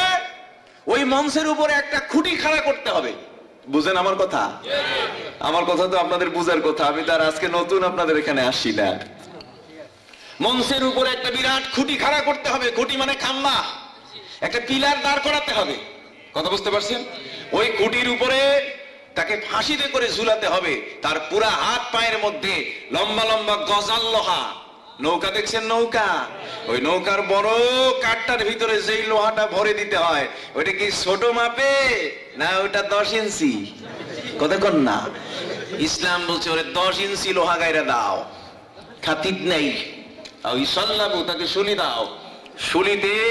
ওই মঞ্চের উপরে একটা খুঁটি খাড়া করতে হবে। বুঝেন আমার কথা? আমার কথা তো আপনাদের বুঝার কথা, আমি তার আজকে নতুন আপনাদের এখানে আসি না। মঞ্চের উপরে একটা বিরাট খুঁটি খাড়া করতে হবে, খুঁটি মানে খাম্বা, একটা পিলার দাঁড় করাতে হবে, কথা বুঝতে পারছেন? ওই খুঁটির উপরে তাকে ফাঁসিতে করে ঝুলাতে হবে, তার পুরা হাত পায়ের মধ্যে লম্বা লম্বা গজাল লোহা, নৌকা দেখছেন নৌকা, ওই নৌকার বড় কাঠটার ভিতরে যেই লোহাটা ভরে দিতে হয়, ওইটা কি ছোট মাপে না ওইটা 10 ইঞ্চি? কথা কন না। ইসলাম বলছে ওরে 10 ইঞ্চি লোহা গাইরা দাও, খাতির নেই। ওই সাল্লাবু, তাকে শুলি দাও, শুলি দিয়ে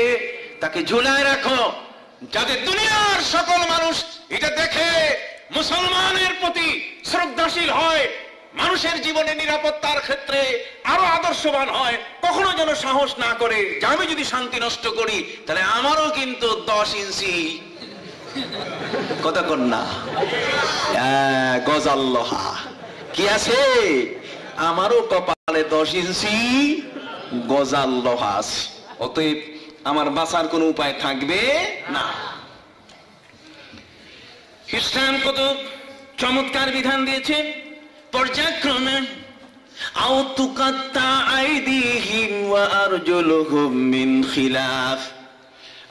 তাকে ঝুলায় রাখো, যাতে দুনিয়ার সকল মানুষ এটা দেখে মুসলমানের প্রতি শ্রদ্ধাশীল হয়, মানুষের জীবনে নিরাপত্তার ক্ষেত্রে আরো আদর্শবান হয়, কখনো যেন সাহস না করে যে আমি যদি শান্তি নষ্ট করি তাহলে আমারও কিন্তু 10 ইঞ্চি, কথা কন না, গজাল লোহা কি আছে, আমারও কপালে 10 ইঞ্চি গজাল লোহা আছে, অতএব আমার বাঁচার কোনো উপায় থাকবে না। ইসলাম কত চমৎকার বিধান দিয়েছে, পর্যায়ক্রমে আও তুকাত্তা আইদিহিম ওয়া আরজুলুহুম মিন খিলাফ।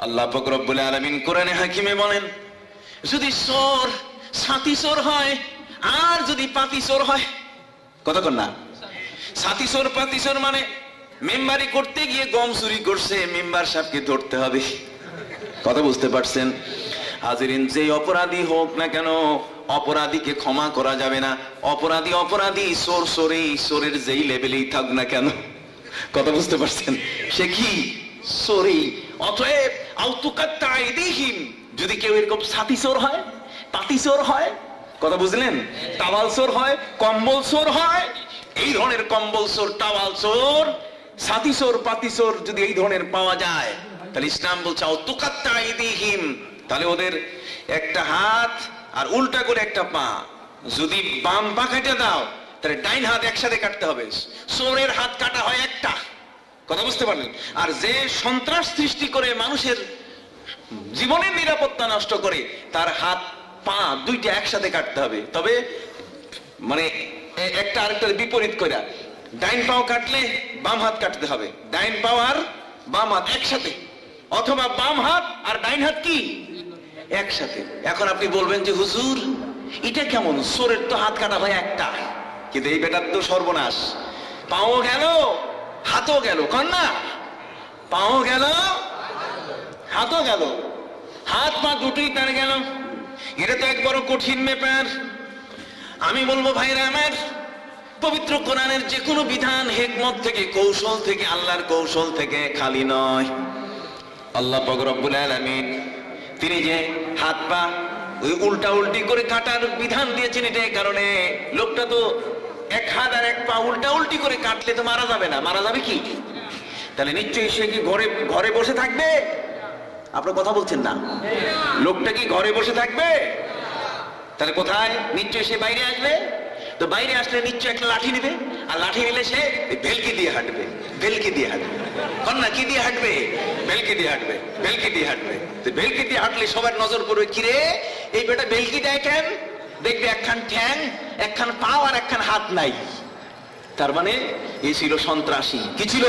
আল্লাহ পাক রব্বুল আলামিন কোরআনে হাকিমে বলেন, যদি চোর সাথী চোর হয় আর যদি পাতি চোর হয়, কথা কন না, সাথী চোর পাতি চোর মানে মেম্বারি করতে গিয়ে গম চুরি করছে, মেম্বার সাহেবকে ধরতে হবে, কথা বুঝতে পারছেন? হাজিরিন, যে অপরাধী হোক না কেন অপরাধীকে ক্ষমা করা যাবে না, অপরাধী অপরাধী, চোর চোরেই, চোরের যেই লেভেলেই থাক না কেন, কথা বুঝতে পারছেন? সে কি চোরেই। অতএব আউতুকাত্তা আইদিহিম, যদি কেউ এরকম সাথী চোর হয়, পাতি চোর হয়, কথা বুঝলেন, টাওয়াল চোর হয়, কম্বল চোর হয়, এই ধরনের কম্বল চোর, টাওয়াল চোর, সাথী চোর, পাতি চোর যদি এই ধরনের পাওয়া যায়, তাহলে ইসলাম বলছে আউতুকাত্তা আইদিহিম, তাহলে ওদের একটা হাত আর উল্টা করে একটা পা, যদি বাম পা কেটে দাও তাহলে ডাইন হাত একসাথে কাটতে হবে। চোরের হাত কাটা হয় একটা, কথা বুঝতে পারলেন? আর যে সন্ত্রাস সৃষ্টি করে মানুষের জীবনের নিরাপত্তা নষ্ট করে, তার হাত পা দুইটা একসাথে কাটতে হবে, তবে মানে একটা আরেকটার বিপরীত করে, ডাইন পাও কাটলে বাম হাত কাটতে হবে, ডাইন পাও আর বাম হাত একসাথে, অথবা বাম হাত আর ডাইন হাত কি একসাথে। এখন আপনি বলবেন যে হুজুর এটা কেমন, চোরের তো হাত কাটা হয় একটা, কিন্তু এই বেটার তো সর্বনাশ, পাও গেল হাতও গেল, কন না, পাও গেল হাতও গেল, হাত পা দুটোই তার গেল, এটা তো এক বড় কঠিন ব্যাপার। আমি বলবো ভাইরা আমার, পবিত্র কোরআনের যে কোনো বিধান হিকমত থেকে, কৌশল থেকে, আল্লাহর কৌশল থেকে খালি নয়। আল্লাহ পাক রব্বুল আলামিন তিনি যে হাত পা ওই উল্টা উল্টি করে কাটার বিধান দিয়েছেন, এটা এই কারণে, লোকটা তো এক হাত আর এক পা উল্টা উল্টি করে কাটলে তো মারা যাবে না, মারা যাবে কি? তাহলে নিশ্চয়ই সে কি ঘরে বসে থাকবে? আপনার কথা বলছেন না, লোকটা কি ঘরে বসে থাকবে? তাহলে কোথায়? নিশ্চয়ই সে বাইরে আসবে, তো বাইরে আসলে নিশ্চয় একটা লাঠি নিবে, আর লাঠি নিলে সে ভেলকি দিয়ে হাঁটবে, ভেলকি দিয়ে হাঁটবে, কন্যা কি দিয়ে হাঁটবে? ভেলকি দিয়ে হাঁটবে, ভেলকি দিয়ে হাঁটবে। তো ভেলকি দিয়ে হাঁটলে সবার নজর পড়বে, কিরে এই বেটা ভেলকি দেয় কেন? দেখবে একখান ঠ্যাং, একখান পা আর একখান হাত নাই। তার মানে এ ছিল সন্ত্রাসী। কি ছিল?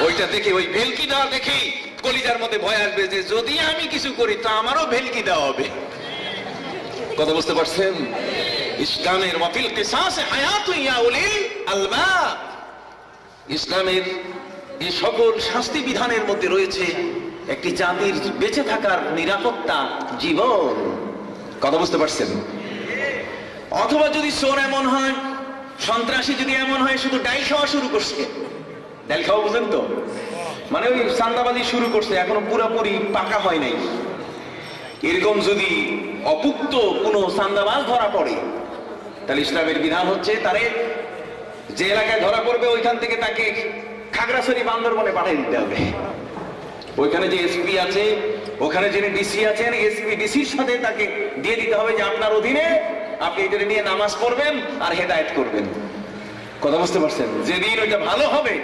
ওইটা দেখে, ওই ভেলকিটা দেখেই কলিজার মধ্যে ভয় আসবে যে যদি আমি কিছু করি তো আমারও ভেলকি দেওয়া হবে। কথা বুঝতে পারছেন? ইসলামের ওয়াফিল কিসাসে হায়াতুন ইয়া উলিল আলবাব, ইসলামের এই সকল শাস্তি বিধানের মধ্যে রয়েছে একটি জাতির বেঁচে থাকার নিরাপত্তা, জীবন। কথা বুঝতে পারছেন? অথবা যদি চোর এমন হয়, সন্ত্রাসী যদি এমন হয় শুধু ডাইল খাওয়া শুরু করছে, ডাইল খাওয়া বুঝলেন তো, মানে ওই চান্দাবাজি শুরু করছে, এখনো পুরোপুরি পাকা হয় নাই, এরকম যদি অপুক্ত কোনো চান্দাবাজ ধরা পড়ে, তাহলে ইসলামের বিধান হচ্ছে তারে যে এলাকায় ধরা পড়বে ওইখান থেকে তাকে খাগড়াছড়ি বান্দরবনে পাঠিয়ে দিতে হবে। ওইখানে যে এসপি আছে, ওখানে যিনি ডিসি আছেন, এসপি ডিসির সাথে তাকে দিয়ে দিতে হবে যে আপনার অধীনে আপনি এটা নিয়ে নামাজ পড়বেন আর হেদায়েত করবেন। কথা বুঝতে পারছেন? যেদিন ওইটা ভালো হবে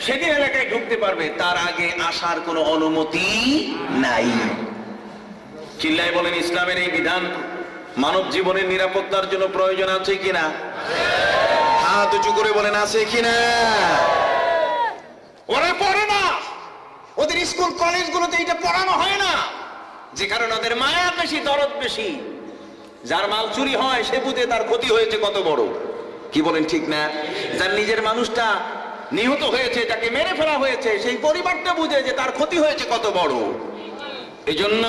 সেদিন এলাকায় ঢুকতে পারবে, তার আগে আসার কোনো অনুমতি নাই। চিল্লায় বলেন, ইসলামের এই বিধান মানব জীবনের নিরাপত্তার জন্য প্রয়োজন আছে কিনা? হাত উঁচু করে বলেন, আছে কিনা? ওরা পড়ে না, ওদের স্কুল কলেজগুলোতে এটা পড়ানো হয় না, যে কারণে ওদের মায়া বেশি, দরদ বেশি। যার মাল চুরি হয় সে বুঝে তার ক্ষতি হয়েছে কত বড়। কি বলেন, ঠিক না? যার নিজের মানুষটা নিহত হয়েছে, যাকে মেরে ফেলা হয়েছে, সেই পরিবারটা বুঝে যে তার ক্ষতি হয়েছে কত বড়। এই জন্য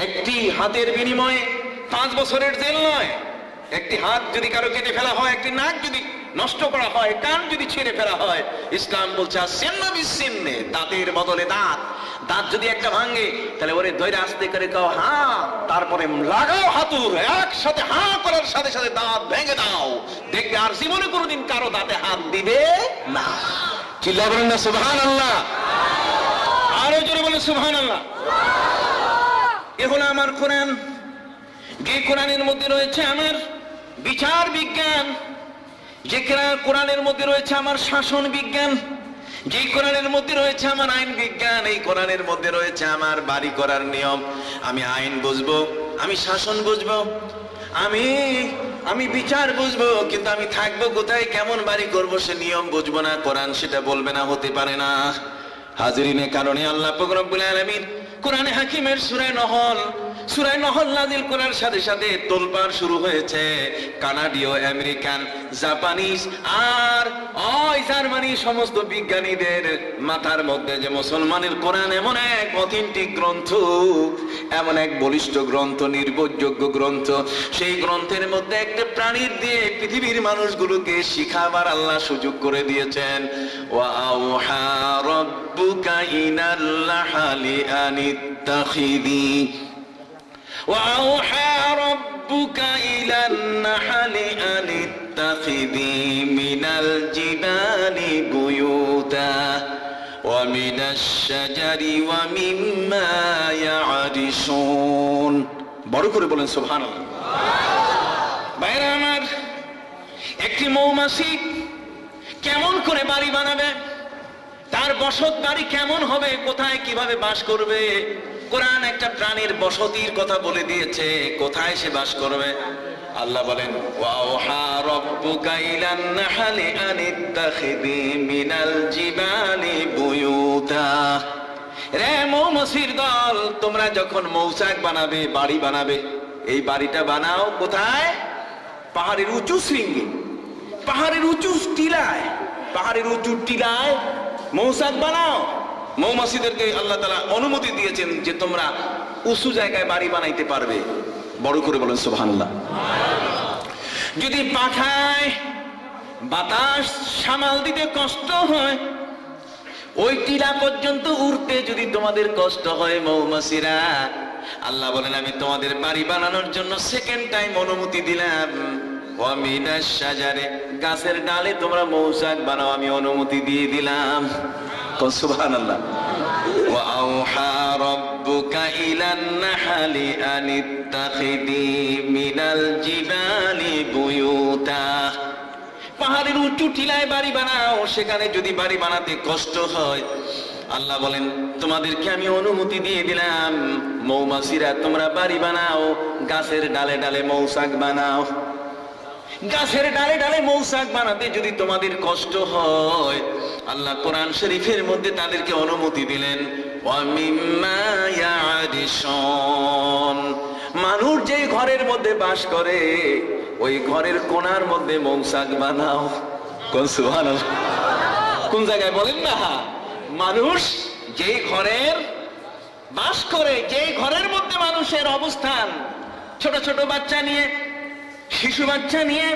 একটি হাতের বিনিময়ে 5 বছরের জেল নয়। একটি হাত যদি কারো কেটে ফেলা হয়, একটি নাক যদি নষ্ট করা হয়, কান যদি ছিঁড়ে ফেলা হয়, ইসলাম বলছে সিন্না বিসিন্নে, দাঁতের বদলে দাঁত। দাঁত যদি একটা ভাঙে তাহলে ওরে ধরে আস্তে করে কাও হ্যাঁ, তারপরে লাগাও হাতুর, একসাথে হ্যাঁ করার সাথে সাথে দাঁত ভেঙে দাও, দেখবে আর জীবনে কোনোদিন কারো দাঁতে হাত দিবে না। চিল্লা বলেন না সুবহানাল্লাহ? আরো জোরে বলেন সুবহানাল্লাহ। এ হলো আমার কোরআন। যে কোরআনের মধ্যে রয়েছে আমার বিচার বিজ্ঞান, যে কোরআনের মধ্যে রয়েছে আমার শাসন বিজ্ঞান, যে কোরআনের মধ্যে রয়েছে আমার আইন বিজ্ঞান, এই কোরআনের মধ্যে রয়েছে আমার বাড়ি করার নিয়ম। আমি আইন বুঝবো, আমি শাসন বুঝবো, আমি বিচার বুঝবো, কিন্তু আমি থাকবো কোথায়, কেমন বাড়ি করবো সে নিয়ম বুঝবো না। কোরআন সেটা বলবে না, হতে পারে না। হাজিরিনের কারণে আল্লাহ পাক রব্বুল আলামিন কোরআনে হাকিমের সূরা নহল নাযিল করার সাথে সাথে তোলপাড় শুরু হয়েছে। কানাডীয়, আমেরিকান, জাপানিজ আর জার্মানি সমস্ত বিজ্ঞানীদের মাথার মধ্যে যে মুসলমানের কোরআন এমন এক অথেন্টিক গ্রন্থ, এমন এক বলিষ্ঠ গ্রন্থ, নির্ভরযোগ্য গ্রন্থ, সেই গ্রন্থের মধ্যে একটা প্রাণীর দিয়ে পৃথিবীর মানুষগুলোকে শিখাবার আল্লাহ সুযোগ করে দিয়েছেন। ওয়া আওহা রাব্বুকা ইলাল নাহলি আনিত্তাখিযি وأوحى ربك إلى النحل أن اتخذي من الجبال بيوتا ومن الشجر ومما يعرشون। বড় করে বলেন সুবহানাল্লাহ। ভাইরা আমার, একটি মৌমাছি কেমন করে বাড়ি বানাবে, তার বসত বাড়ি কেমন হবে, কোথায় কিভাবে বাস করবে, কোরআন একটা প্রাণীর বসতির কথা বলে দিয়েছে, কোথায় সে বাস করবে। আল্লাহ বলেন, ওয়াওহা রাব্বুকা ইলান নাহলি আনিত্তাখিযি মিনাল জিবালি বুয়ুতা। রে মৌমাছির দল, তোমরা যখন মৌচাক বানাবে, বাড়ি বানাবে, এই বাড়িটা বানাও কোথায়? পাহাড়ের উঁচু শৃঙ্গে, পাহাড়ের উঁচু টিলায়, পাহাড়ের উঁচু টিলায় মৌচাক বানাও। মৌমাছিদেরকে আল্লাহ তাআলা অনুমতি দিয়েছেন যে তোমরা উঁচু জায়গায় বাড়ি বানাইতে পারবে। বড় করে বলেন সুবহানাল্লাহ। যদি পাখায় বাতাস সামাল দিতে কষ্ট হয়, ওই টিলা পর্যন্ত উড়তে যদি তোমাদের কষ্ট হয় মৌমাছিরা, আল্লাহ বলেন আমি তোমাদের বাড়ি বানানোর জন্য সেকেন্ড টাইম অনুমতি দিলাম। ওয়া মিনাশ শাজারে, গাছের ডালে তোমরা মৌচাক বানাও, আমি অনুমতি দিয়ে দিলাম। সুবহানাল্লাহ। ওয়া আওহা রাব্বুকা ইলান নাহলি আনিত্তাখিযি মিনাল জিবালি বুয়ুতা। পাহাড়ের উঁচু টিলায় বাড়ি বানাও, সেখানে যদি বাড়ি বানাতে কষ্ট হয়, আল্লাহ বলেন তোমাদেরকে আমি অনুমতি দিয়ে দিলাম, মৌমাছিরা তোমরা বাড়ি বানাও, গাছের ডালে ডালে মৌচাক বানাও। গাছের ডালে ডালে মৌচাক বানাতে যদি তোমাদের কষ্ট হয়, আল্লাহ কোরআন শরীফের মধ্যে তাদেরকে অনুমতি দিলেন, মানুষ যে ঘরের মধ্যে বাস করে ওই ঘরের কোণার মধ্যে মৌচাক বানাও। কোন সুবহানাল্লাহ, কোন জায়গায় বলেন না? মানুষ যে ঘরের বাস করে, যে ঘরের মধ্যে মানুষের অবস্থান, ছোট ছোট বাচ্চা নিয়ে, শিশু বাচ্চা নিয়ে,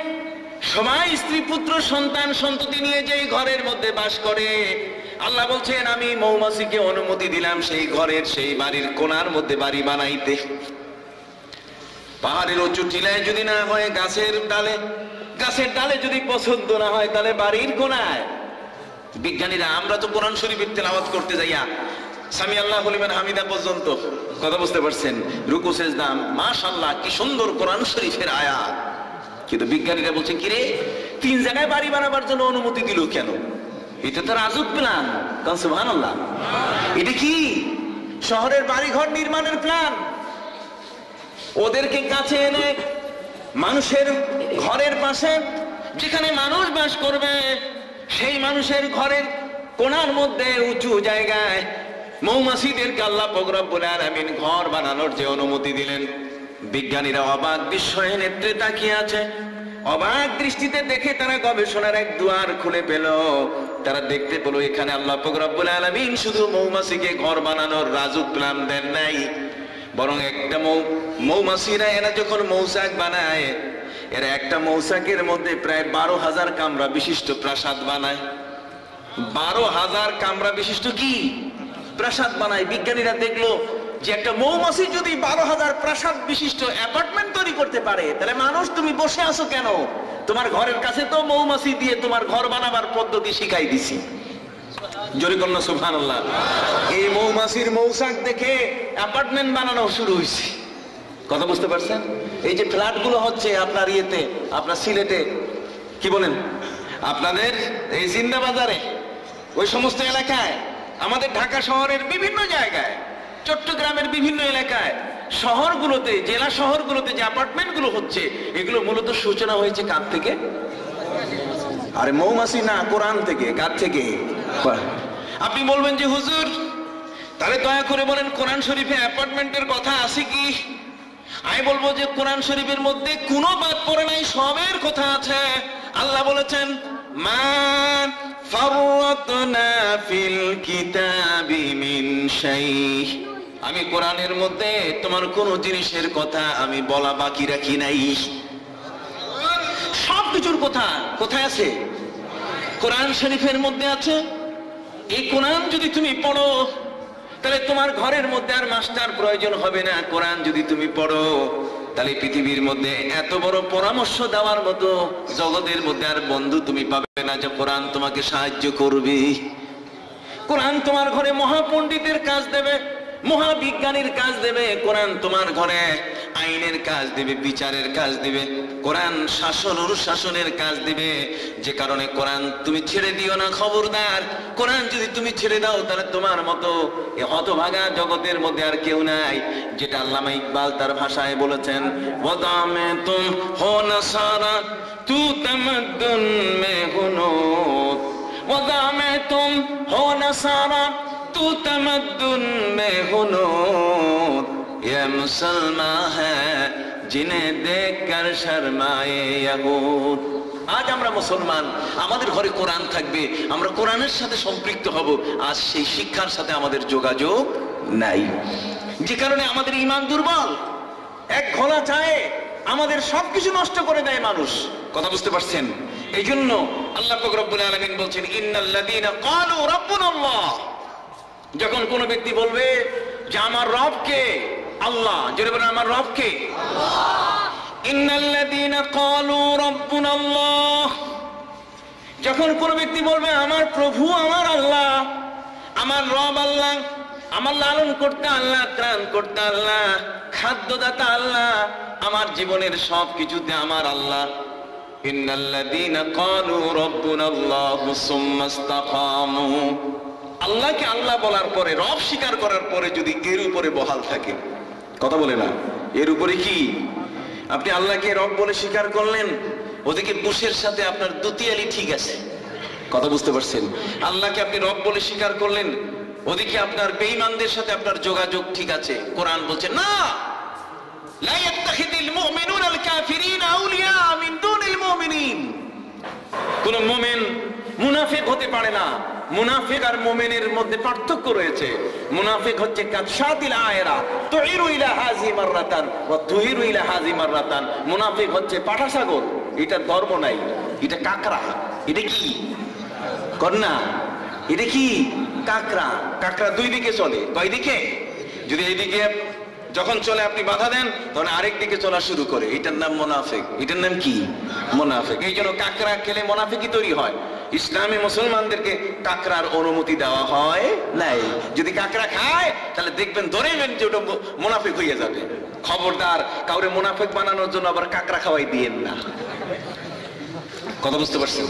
সবাই স্ত্রী পুত্র সন্তান সন্ততি নিয়ে যেই ঘরের মধ্যে বাস করে, আল্লাহ বলছেন আমি মৌমাছিকে অনুমতি দিলাম সেই ঘরের, সেই বাড়ির কোণার মধ্যে বাড়ি বানাইতে। পাহাড়ের উঁচু টিলায় যদি না হয়, গাছের ডালে, গাছের ডালে যদি পছন্দ না হয়, তাহলে বাড়ির কোণায়। বিজ্ঞানীরা, আমরা তো কোরআন শরীফের তেলাওয়াত করতে যাইয়া সামি আল্লাহু লিমান হামিদা পর্যন্ত, কথা বুঝতে পারছেন, রুকু সেজদা, মাশাআল্লাহ কি সুন্দর কোরআন শরীফের আয়াত, কিন্তু বিজ্ঞানীরা বলছে কি রে, 3 জায়গায় বাড়ি বানাবার জন্য অনুমতি দিল কেন? এটা তো রাজুক প্ল্যান। কারণ সুবহানাল্লাহ, এটা কি শহরের বাড়িঘর নির্মাণের প্ল্যান? ওদেরকে কাছে এনে মানুষের ঘরের পাশে যেখানে মানুষ বাস করবে, সেই মানুষের ঘরের কোণার মধ্যে উঁচু জায়গায় মৌমাছিদেরকে আল্লাহ পাক রব্বুল আলামিন ঘর বানানোর যে অনুমতি দিলেন, বিজ্ঞানীরা অবাক বিস্ময়ে নেত্রে তাকিয়ে আছে। অবাক দৃষ্টিতে দেখে তারা গবেষণার এক দুয়ার খুলে পেল। তারা দেখতে পেল এখানে আল্লাহ পাক রব্বুল আলামিন শুধু মৌমাছিকে ঘর বানানোর রাজুক প্ল্যান দেন নাই, বরং একটা মৌমাছিরা এরা যখন মৌচাক বানায়, এরা একটা মৌচাকের মধ্যে প্রায় 12,000 কামরা বিশিষ্ট প্রাসাদ বানায়। 12,000 কামরা বিশিষ্ট কি প্রাসাদ বানায়। বিজ্ঞানীরা দেখলো যে একটা মৌমাছি যদি 12,000 প্রাসাদ বিশিষ্ট অ্যাপার্টমেন্ট তৈরি করতে পারে, তাহলে মানুষ তুমি বসে আছো কেন? তোমার ঘরের কাছে তো মৌমাছি দিয়ে তোমার ঘর বানাবার পদ্ধতি শিখাই দিছি। জোরে কন্যা সুবহানাল্লাহ। এই মৌমাছির মৌচাক দেখে অ্যাপার্টমেন্ট বানানো শুরু হয়েছে। কথা বুঝতে পারছেন? এই যে ফ্ল্যাট গুলো হচ্ছে আপনার ইয়েতে, আপনার সিলেটে, কি বলেন, আপনাদের এই জিন্দা বাজারে, ওই সমস্ত এলাকায়, আমাদের ঢাকা শহরের বিভিন্ন জায়গায়, চট্টগ্রামের বিভিন্ন এলাকায়, শহরগুলোতে, জেলা শহরগুলোতে যে অ্যাপার্টমেন্ট গুলো হচ্ছে, এগুলো মূলত সূচনা হয়েছে কার থেকে? আরে মৌমাছি না, কোরআন থেকে। কার থেকে? আপনি বলবেন যে হুজুর, তাহলে দয়া করে বলেন কোরআন শরীফে অ্যাপার্টমেন্টের কথা আছে কি? আমি বলবো যে কোরআন শরীফের মধ্যে কোনো বাদ পড়ে নাই, সবের কথা আছে। আল্লাহ বলেছেন, মান ফাররাতনা ফিল কিতাবি মিন শাই। আমি কোরআনের মধ্যে তোমার কোন জিনিসের কথা আমি বলা বাকি রাখি নাই। সব কিছুর কথা কোথায় আছে? কোরআন শরীফের মধ্যে আছে। এই কোরআন যদি তুমি পড়ো, তাহলে তোমার ঘরের মধ্যে আর মাস্টার প্রয়োজন হবে না। কোরআন যদি তুমি পড়ো, তাহলে পৃথিবীর মধ্যে এত বড় পরামর্শ দেওয়ার মতো জগতের মধ্যে আর বন্ধু তুমি পাবে না যে কোরআন তোমাকে সাহায্য করবে। কোরআন তোমার ঘরে মহাপণ্ডিতের কাজ দেবে, মহাবিজ্ঞানীর কাজ দেবে। কোরআন তোমার ঘরে আইনের কাজ দেবে, বিচারের কাজ দিবে। কোরআন শাসন অনুশাসনের কাজ দিবে। যে কারণে কোরআন তুমি ছেড়ে দিও না, খবরদার। কোরআন যদি তুমি ছেড়ে দাও, তাহলে তোমার মতো এ হতভাগা জগতের মধ্যে আর কেউ নাই। যেটা আল্লামা ইকবাল তার ভাষায় বলেছেন, ওয়াদামে তুম হো নাসারা তু তামাদ্দুন মে হুনুত, ওয়াদামে তুম হো নাসারা তু তামাদ্দুন মে হুনুত, ये मुसलमान है जिन्हें देखकर शर्माए यहूद। আজ আমরা মুসলমান, আমাদের ঘরে কোরআন থাকবে, আমরা কোরআনের সাথে সম্পৃক্ত হব। আজ সেই শিক্ষার সাথে আমাদের যোগাযোগ নাই, যে কারণে আমাদের ঈমান দুর্বল। এক ঘোলা চায়ে আমাদের সবকিছু নষ্ট করে দেয় মানুষ। কথা বুঝতে পারছেন? এই জন্য আল্লাহ পাক রব্বুল আলামিন বলছেন, ইন্নাল্লাযীনা ক্বালু রাব্বুনাল্লাহ। যখন কোন ব্যক্তি বলবে যে আমার রব কে? আল্লাহ। জোরে বলেন, আমার রব কে? আল্লাহ। ইন্নাল্লাযীনা ক্বালু রাব্বুনাল্লাহ। যখন কোন ব্যক্তি বলবে আমার প্রভু আমার আল্লাহ, আমার রব আল্লাহ, আমার লালন করতে আল্লাহ, ত্রাণ করতে আল্লাহ, খাদ্যদাতা আল্লাহ, আমার জীবনের সব কিছুতে আমার আল্লাহ। ইন্নাল্লাযীনা ক্বালু রাব্বুনাল্লাহু সুম্মা ইসতাকামু। আল্লাহকে আল্লাহ বলার পরে, রব স্বীকার করার পরে যদি এর উপরে বহাল থাকে, কথা বলে না, এর উপরে কি আপনি আল্লাহকে রব বলে স্বীকার করলেন, ওদিকে বুশের সাথে আপনার দুতিয়ালি ঠিক আছে, কথা বুঝতে পারছেন? আল্লাহকে আপনি রব বলে স্বীকার করলেন, ওদিকে আপনার বেঈমানদের সাথে আপনার যোগাযোগ ঠিক আছে। কোরআন বলছে না, লা ইয়াত্তাখিযুল মুমিনুনাল কাফিরিনা আউলিয়া মিন দুনিল মুমিনিন। কোন মুমিন মুনাফিক হতে পারে না। মুনাফিক আর মুমিনের মধ্যে পার্থক্য রয়েছে। মুনাফিক হচ্ছে কাশাতিল আয়রা, তুইরু ইলা হাজি মাররাতান ওয়া তুহিরু ইলা হাজি মাররাতান। মুনাফিক হচ্ছে পাঠা ছাগল, এটা ধর্ম নাই, এটা কাকড়া। এটা কি কন্যা? এটা কি কাকড়া? কাকড়া দুই দিকে চলে, কয় দিকে? যদি এইদিকে যখন চলে আপনি বাধা দেন, তখন আরেক দিকে চলা শুরু করে, এটার নাম মুনাফিক। এটার নাম কি? মুনাফিক। এই জন্য কাকড়া খেলে মুনাফিকই তৈরি হয়। ইসলামে মুসলমানদেরকে কাকড়ার অনুমতি দেওয়া হয় নাই। যদি কাকড়া খায় তাহলে দেখবেন, ধরেবেন যে ওটা মুনাফিক হয়ে যাবে। খবরদার, কাউরে মুনাফিক বানানোর জন্য আবার কাকড়া খাওয়াই দিয়েন না। কথা বুঝতে পারছেন?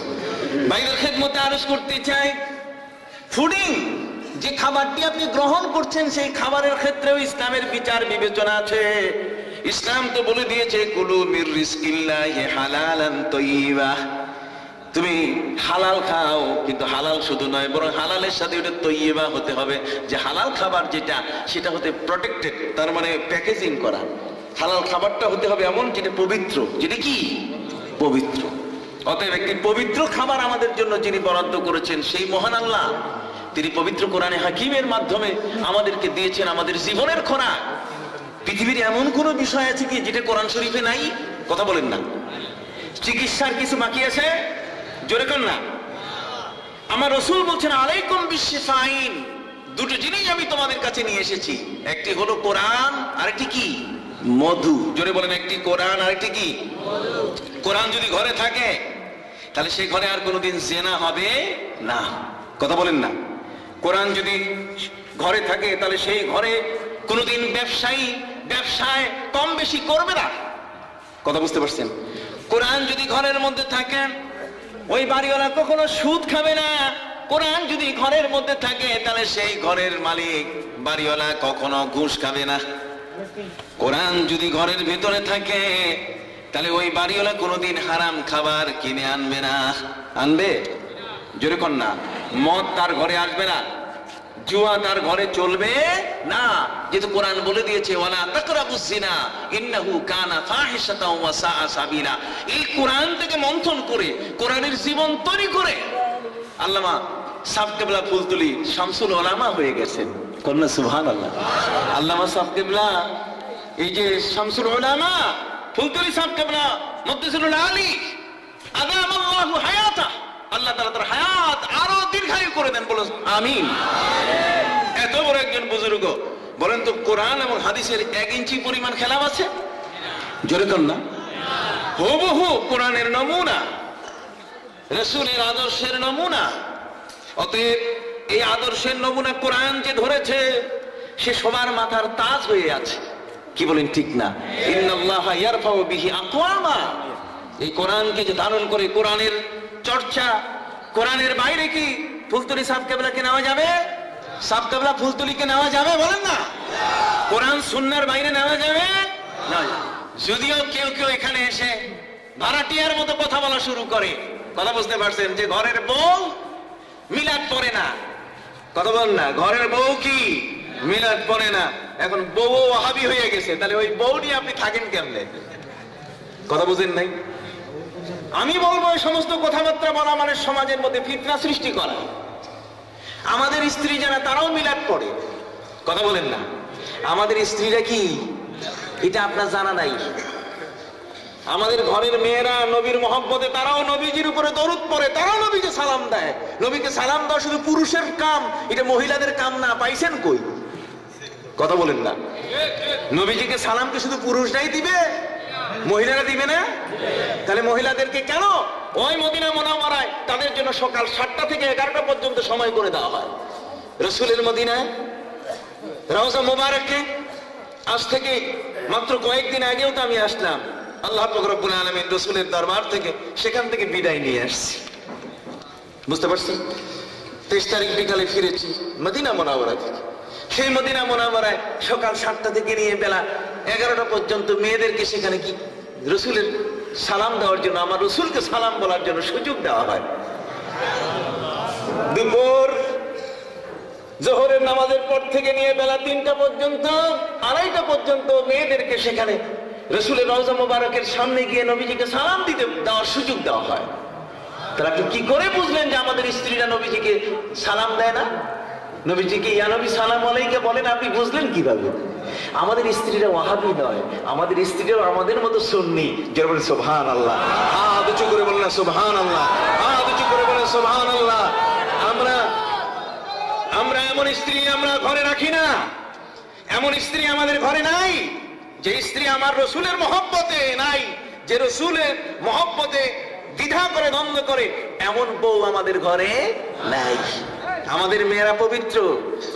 বাইরের খেদমতে আরজ করতে চাই, ফুডিং যে খাবারটি আপনি গ্রহণ করছেন, সেই খাবারের ক্ষেত্রেও ইসলামের বিচার বিবেচনা আছে। ইসলাম তো বলে দিয়েছে, কুলু মির রিজকিল্লাহি হালালান তাইয়্যিবা। তুমি হালাল খাও, কিন্তু হালাল শুধু নয়, বরং হালালের সাথে ওটা তৈয়বা হতে হবে। যে হালাল খাবার যেটা, সেটা হতে প্রোটেক্টেড, তার মানে প্যাকেজিং করা। হালাল খাবারটা হতে হবে এমন যেটা পবিত্র। যেটা কি পবিত্র? অতএব একটি পবিত্র খাবার আমাদের জন্য যিনি বরাদ্দ করেছেন, সেই মহান আল্লাহ, তিনি পবিত্র কোরআনে হাকিমের মাধ্যমে আমাদেরকে দিয়েছেন আমাদের জীবনের খোরাক। পৃথিবীর এমন কোন বিষয় আছে কি যেটা কোরআন শরীফে নাই? কথা বলেন না। চিকিৎসার কিছু বাকি আছে? জোরে কর না। আমার রাসূল বলছেন, আলাইকুম বিশিফাইন, দুটো জিনিস আমি তোমাদের কাছে নিয়ে এসেছি। একটি হলো কোরআন, আরেকটি কি? মধু। জোরে বলেন, একটি কোরআন, আরেকটি কি? কোরআন যদি ঘরে থাকে তাহলে সেই ঘরে আর কোনোদিন জিনা হবে না। কথা বলেন না। কোরআন যদি ঘরে থাকে তাহলে সেই ঘরে কোনোদিন ব্যবসায় কম বেশি করবে না। কথা বুঝতে পারছেন? কোরআন যদি ঘরের মধ্যে থাকে, ওই বাড়িওয়ালা কখনো সুদ খাবে না। কোরআন যদি ঘরের মধ্যে থাকে তাহলে সেই ঘরের মালিক বাড়িওয়ালা কখনো ঘুষ খাবে না। কোরআন যদি ঘরের ভিতরে থাকে তাহলে ওই বাড়িওয়ালা কোনোদিন হারাম খাবার কিনে আনবে না। আনবে? জোরে কর না। মদ তার ঘরে আসবে না, জুয়া তার ঘরে চলবে না। যেহেতু কোরআন বলে দিয়েছে, ওয়ালা তাকরাবুজ জিনা ইন্নাহু কানা ফাহিশাতাও ওয়া সাআ সাবিলা। এই কোরআন থেকে মন্থন করে, কোরআনের জীবন তৈরি করে আল্লামা সাহেব কেবলা ফুলতুলি শামসুল উলামা হয়ে গেছেন। কন্যা সুবহানাল্লাহ। আল্লামা সাহেব কেবলা, এই যে শামসুল উলামা ফুলতুলি সাহেব কেবলা মুদ্দিসুল আলী, আদামাল্লাহু হায়াতা, আল্লাহ তাআলা তার হায়াত আরো দীর্ঘায়ু করে দেন। বলো আমিন। এত বড় একজন বুজুর্গ, বলেন তো কোরআন এবং হাদিসের 1 ইঞ্চি পরিমাণ খেলাফ আছে? জোরে কর না। হুবহু কোরআনের নমুনা, রাসূলের আদর্শের নমুনা। অতএব এই আদর্শের নমুনা কোরআন যে ধরেছে, সে সবার মাথার তাজ হয়ে আছে। কি বলেন ঠিক না? ইন্নাল্লাহা ইয়ারফাউ বিহি আকওয়ামা। এই কোরআনকে যে ধারণ করে, কোরআনের চর্চা, কোরআনের বাইরে কি ফুলতুলি সাহেব কেবলাকে নেওয়া যাবে? সাহেব কেবলা ফুলতুলিকে নেওয়া যাবে? বলেন না। কোরআন সুন্নাহর বাইরে নেওয়া যাবে না। যদিও কেউ কেউ এখানে এসে ভাড়াটিয়ার মতো কথা বলা শুরু করে। কথা বুঝতে পারছেন? যে ঘরের বউ মিলাদ পড়ে না। কথা বল না। ঘরের বউ কি মিলাদ পড়ে না? এখন বউ ওয়াহাবি হয়ে গেছে, তাহলে ওই বউ নিয়ে আপনি থাকেন কেমনে? কথা বুঝেন নাই? আমি বলবো, এই সমস্ত কথাবার্তা বলা মানে সমাজের মধ্যে ফিতনা সৃষ্টি করা। আমাদের স্ত্রী যারা, তারাও মিলাদ পড়ে। কথা বলেন না। আমাদের স্ত্রীরা কি, এটা আপনার জানা নাই? আমাদের ঘরের মেয়েরা নবীর মহব্বতে তারাও নবীজির উপরে দরুদ পড়ে, তারাও নবীকে সালাম দেয়। নবীকে সালাম দেওয়া শুধু পুরুষের কাম, এটা মহিলাদের কাম না। পাইছেন কই? কথা বলেন না। নবীজিকে সালাম কি শুধু পুরুষরাই দিবে, মহিলারা দিবে না? তাহলে মহিলাদেরকে কেন ওই মদিনা মুনাওয়ারায় তাদের জন্য সকাল 7টা থেকে 11টা পর্যন্ত সময় করে দেওয়া হয়? রাসূলের মদিনায় রওজা মুবারকে আজ থেকে মাত্র কয়েকদিন আগেও তো আমি আসলাম। আল্লাহ পাক রব্বুল আলামিন রাসূলের দরবার থেকে, সেখান থেকে বিদায় নিয়ে আসছি। বুঝতে পারছেন? 23 তারিখ বিকালে ফিরেছি মদিনা মুনাওয়ারা থেকে। সেই মদিনা মুনাওয়ারায় সকাল 7টা থেকে নিয়ে বেলা 11টা পর্যন্ত মেয়েদেরকে সেখানে কি রসুলের সালাম দেওয়ার জন্য, আমার রসুলকে সালাম বলার জন্য সুযোগ দেওয়া হয়। দুপুর জোহরের নামাজের পর থেকে নিয়ে বেলা 3টা পর্যন্ত, 2:30টা পর্যন্ত মেয়েদেরকে সেখানে রসুলের রওজা মোবারকের সামনে গিয়ে নবীজিকে সালাম দিতে দেওয়ার সুযোগ দেওয়া হয়। তাহলে আপনি কি করে বুঝলেন যে আমাদের স্ত্রীরা নবীজিকে সালাম দেয় না? নবীজিকে ইয়া নবী সালাম আলাইকা বলেন, আপনি বুঝলেন কিভাবে? আমাদের স্ত্রীরা ওয়াহাবি নয়, আমাদের স্ত্রীরাও আমাদের মতো সুন্নি। যারা বলেন সুবহানাল্লাহ, হাত উঁচু করে বলেন সুবহানাল্লাহ, হাত উঁচু করে বলেন সুবহানাল্লাহ। আমরা এমন স্ত্রী আমরা ঘরে রাখি না, এমন স্ত্রী আমাদের ঘরে নাই যে স্ত্রী আমার রসুলের মহব্বতে নাই, যে রসুলের মহব্বতে দ্বিধা করে দ্বন্দ্ব করে, এমন বউ আমাদের ঘরে নাই। আমাদের মেয়েরা পবিত্র,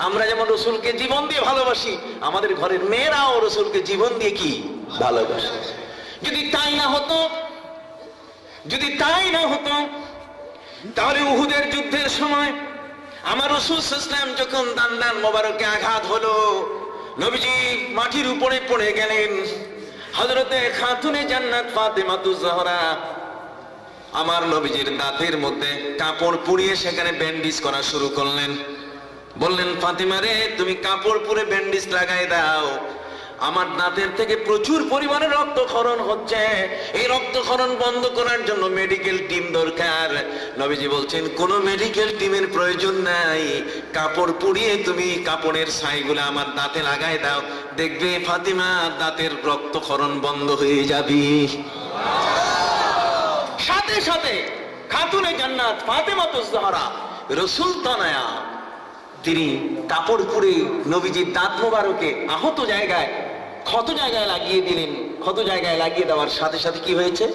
আমরা যেমন রসুলকে জীবন দিয়ে ভালোবাসি, আমাদের ঘরের মেয়েরাও রসুলকে জীবন দিয়ে কি ভালোবাসে। যদি তাই না হতো, যদি তাই না হতো, তাহলে উহুদের যুদ্ধের সময় আমার রাসূল সাল্লাল্লাহু আলাইহি ওয়াসাল্লাম যখন দান্দান মোবারকে আঘাত হলো, নবীজি মাটির উপরে পড়ে গেলেন। হযরতে খাতুনে জান্নাত ফাতেমাতুজ জাহরা আমার নবীজির দাঁতের মধ্যে কাপড় পুড়িয়ে সেখানে ব্যান্ডেজ করা শুরু করলেন। বললেন, ফাতেমা রে, তুমি কাপড় পুড়ে ব্যান্ডেজ লাগাই দাও, আমার দাঁতের থেকে প্রচুর পরিমাণে রক্তক্ষরণ হচ্ছে, এই রক্তক্ষরণ বন্ধ করার জন্য মেডিকেল টিম দরকার। নবীজি বলছেন, কোনো মেডিকেল টিমের প্রয়োজন নাই, কাপড় পুড়িয়ে তুমি কাপড়ের ছাইগুলো আমার দাঁতে লাগাই দাও, দেখবে ফাতেমা দাঁতের রক্তক্ষরণ বন্ধ হয়ে যাবে। সাথে সাথে খাতুনে জান্নাত ফাতেমাতুজ জাহরা রাসূল তানায়া তিনি কাপড় পুড়ে নবীজির দাঁত মোবারকে আহত জায়গায়, ক্ষত জায়গায় লাগিয়ে দিলেন। ক্ষত জায়গায় লাগিয়ে দেওয়ার সাথে সাথে কি হয়েছে?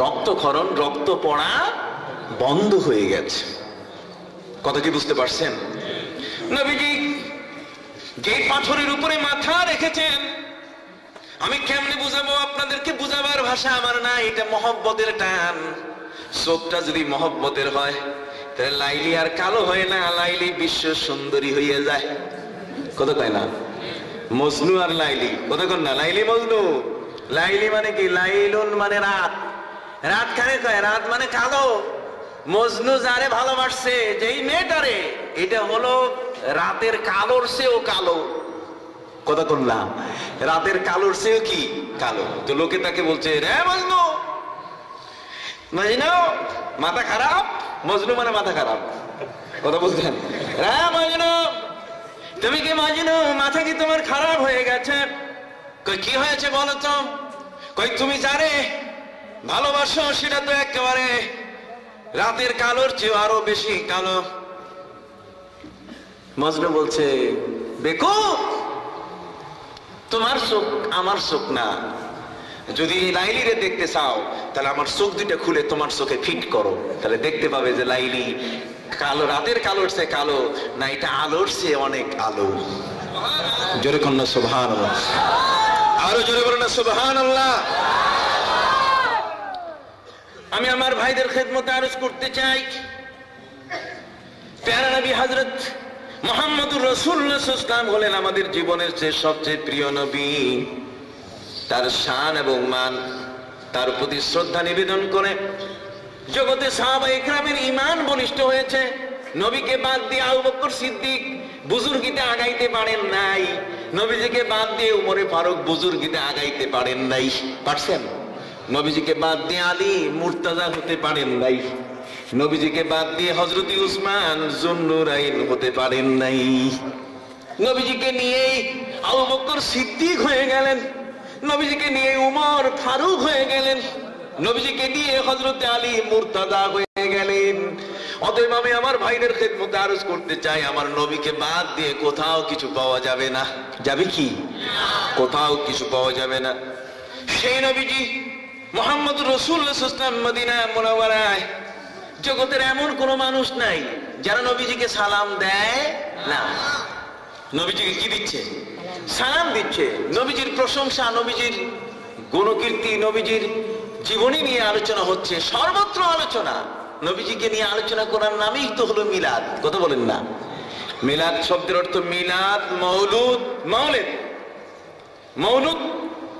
রক্তক্ষরণ, রক্ত পড়া বন্ধ হয়ে গেছে। কথা কি বুঝতে পারছেন? নবীজি যে পাথরের উপরে মাথা রেখেছেন, আমি কেমনে বুঝাবো আপনাদেরকে? বুঝাবার ভাষা আমার না, এটা মহব্বতের টান। চোখটা যদি মহব্বতের হয় তাহলে লাইলি আর কালো হয় না, লাইলি বিশ্ব সুন্দরী হইয়া যায়। কথা কয় না? মজনু আর লাইলি, কথা কন না? লাইলি মজনু। লাইলি মানে কি? লাইলুন মানে রাত, রাত কারে কয়? রাত মানে কালো। মজনু যারে ভালোবাসছে, যেই মেয়েটারে, এটা হলো রাতের কালোর চেয়েও কালো। কথা কন না? রাতের কালোর চেয়েও কি কালো। তো লোকে তাকে বলছে, রে মজনু, মজনু মাথা খারাপ। মজনু মানে মাথা খারাপ। কথা বুঝলেন? রে মজনু, তুমি কি মজনু? মাথা কি তোমার খারাপ হয়ে গেছে? কই কি হয়েছে বলো তো? কই তুমি যারে ভালোবাসো সেটা তো একেবারে রাতের কালোর চেয়ে আরো বেশি কালো। মজনু বলছে, বেকুব, তোমার চোখ আমার চোখ না। যদি লাইলিরে দেখতে চাও তাহলে আমার চোখ দুইটা খুলে তোমার চোখে ফিট করো, তাহলে দেখতে পাবে যে লাইলি কালো, রাতের কালোর চেয়ে কালো না, এটা আলোর চেয়ে অনেক আলো। জোরে কন্যা সুবহানাল্লাহ, আরো জোরে বলো না সুবহানাল্লাহ। আমি আমার ভাইদের খেদমতে আরজ করতে চাই, প্যারা নবী হযরত মুহাম্মদুর রাসূলুল্লাহ সাল্লাল্লাহু আলাইহি ওয়াসাল্লাম হলেন আমাদের জীবনের চেয়ে সবচেয়ে প্রিয় নবী। তার শান এবং মান, তার প্রতি শ্রদ্ধা নিবেদন করে জগতে সাহাবায়ে কেরামের ঈমান বলিষ্ঠ হয়েছে। নবীকে বাদ দিয়ে আবু বকর সিদ্দিক বুজুর্গিতে আগাইতে পারেন নাই, নবীজিকে বাদ দিয়ে উমরে ফারুক বুজুর্গিতে আগাইতে পারেন নাই। পারছেন? নবীজিকে বাদ দিয়ে আলী মুর্তাজা হতে পারেন নাই, নবীজিকে বাদ দিয়ে হযরত উসমান যুন্নুরাইন হতে পারেন নাই। নবীজিকে নিয়েই আবু বকর সিদ্দিক হয়ে গেলেন, নবীজিকে নিয়ে উমর ফারুক হয়ে গেলেন, নবীজিকে নিয়ে হযরত আলী মুর্তাজা হয়ে গেলেন। অতএব আমি আমার ভাইদের খেদমতে আরজ করতে চাই, আমার নবীকে বাদ দিয়ে কোথাও কিছু পাওয়া যাবে না। যাবে কি? কোথাও কিছু পাওয়া যাবে না। সেই নবীজি মুহাম্মদুর রাসূলুল্লাহ সাল্লাল্লাহু আলাইহি ওয়াসাল্লাম মদিনা মুনাওয়ারায়, জগতের এমন কোন মানুষ নাই যারা নবীজিকে সালাম দেয় না। নবীজিকে কি দিচ্ছে? সালাম দিচ্ছে। নবীজির প্রশংসা, নবীজির গুণকীর্তি, নবীজির জীবনী নিয়ে আলোচনা হচ্ছে, সর্বত্র আলোচনা। নবীজিকে নিয়ে আলোচনা করার নামেই তো হলো মিলাদ। কথা বলেন না? মিলাদ শব্দের অর্থ মিলাদ, মৌলুদ, মাওলিদ। মৌলুদ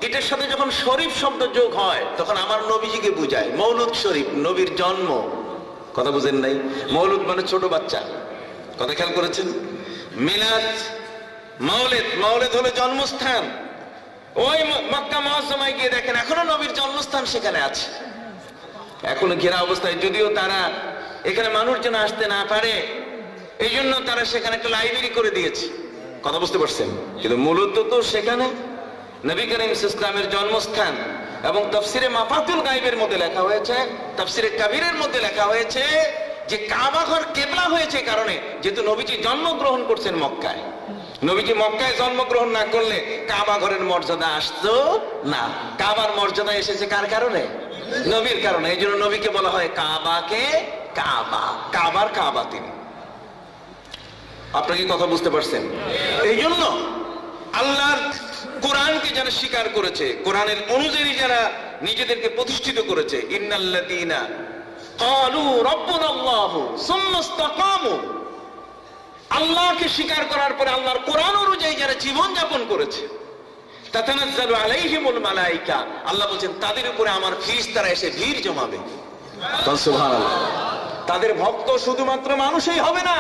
এটার সাথে যখন শরীফ শব্দ যোগ হয় তখন আমার নবীজিকে বুঝায়। মৌলুদ শরীফ, নবীর জন্ম। কথা বুঝেন নাই? মৌলুদ মানে ছোট বাচ্চা। কথা খেয়াল করেছেন? মিলাদ, মাওলিদ, মাওলিদ হলো জন্মস্থান। ওই মক্কা মুআজ্জামায় গিয়ে দেখেন এখনো নবীর জন্মস্থান সেখানে আছে, এখনো ঘেরা অবস্থায়। যদিও তারা এখানে মানুষ যেন আসতে না পারে এই জন্য তারা সেখানে একটা লাইব্রেরি করে দিয়েছে। কথা বুঝতে পারছেন? কিন্তু মূলত তো সেখানে নবী করিম সাল্লাল্লাহু আলাইহি ওয়াসাল্লামের জন্মস্থান। এবং তাফসিরে মাফাতুল গায়বের মধ্যে লেখা হয়েছে, তাফসিরে কাবীরের মধ্যে লেখা হয়েছে যে কাবা ঘর কিবলা হয়েছে কারণে, যেহেতু নবীজি জন্মগ্রহণ করছেন মক্কায়। নবীজি মক্কায় জন্মগ্রহণ না করলে কাবা ঘরের মর্যাদা আসতো না। কাবার মর্যাদা এসেছে কার কারণে? নবীর কারণে। এই জন্য নবীকে বলা হয় কাবাকে কাবা, কাবার কাবা তিনি। আপনারা কি কথা বুঝতে পারছেন? এই জন্য আল্লাহর কোরআনকে যারা স্বীকার করেছে, কোরআনের অনুযায়ী যারা নিজেদেরকে প্রতিষ্ঠিত করেছে, ইন্নাল্লাযীনা ক্বালু রাব্বুনাল্লাহু সুম্মা ইসতাকামু, আল্লাহকে স্বীকার করার পরে আল্লাহর কোরআন অনুযায়ী যারা জীবন যাপন করেছে, তাতানাজ্জালু আলাইহিমুল মালায়েকা, আল্লাহ বলেন তাদের উপরে আমার ফেরেশতারা এসে ভিড় জমাবে। সুবহানাল্লাহ। তাদের ভক্ত শুধুমাত্র মানুষই হবে না,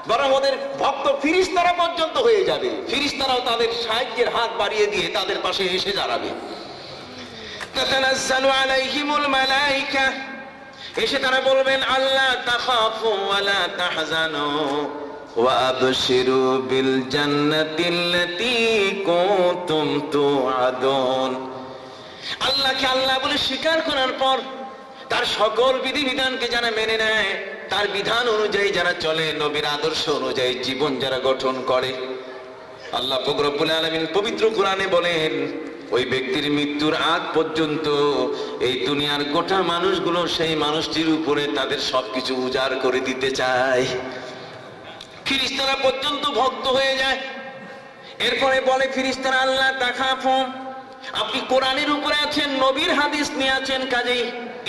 বরং ওদের ভক্ত ফেরেশতারা পর্যন্ত হয়ে যাবে। ফেরেশতারাও তাদের সাহায্যের হাত বাড়িয়ে দিয়ে তাদের পাশে এসে দাঁড়াবে। তাতানাজ্জালু আলাইহিমুল মালায়েকা, এসে তারা বলবেন আল্লাহ তাখাফু ওয়া লা তাহজানু ওয়া আবশিরু বিল জান্নাতিল্লাতী কুনতুম তুআদুন। আল্লাহকে আল্লাহ বলে স্বীকার করার পর তার সকল বিধিবিধানকে যারা মেনে নেয়, তার বিধান অনুযায়ী যারা চলে, নবীর আদর্শ অনুযায়ী জীবন যারা গঠন করে, আল্লাহ পাক রব্বুল আলামিন পবিত্র কোরআনে বলেন ওই ব্যক্তির মৃত্যুর আগ পর্যন্ত এই দুনিয়ার গোটা মানুষগুলো সেই মানুষটির উপরে তাদের সবকিছু উজাড় করে দিতে চায়। ফেরেশতারা পর্যন্ত ভক্ত হয়ে যায়। এরপরে বলে ফেরেশতারা আল্লাহ তাখাফু, আপনি কোরআনের উপরে আছেন, নবীর হাদিস নিয়ে আছেন, কাজেই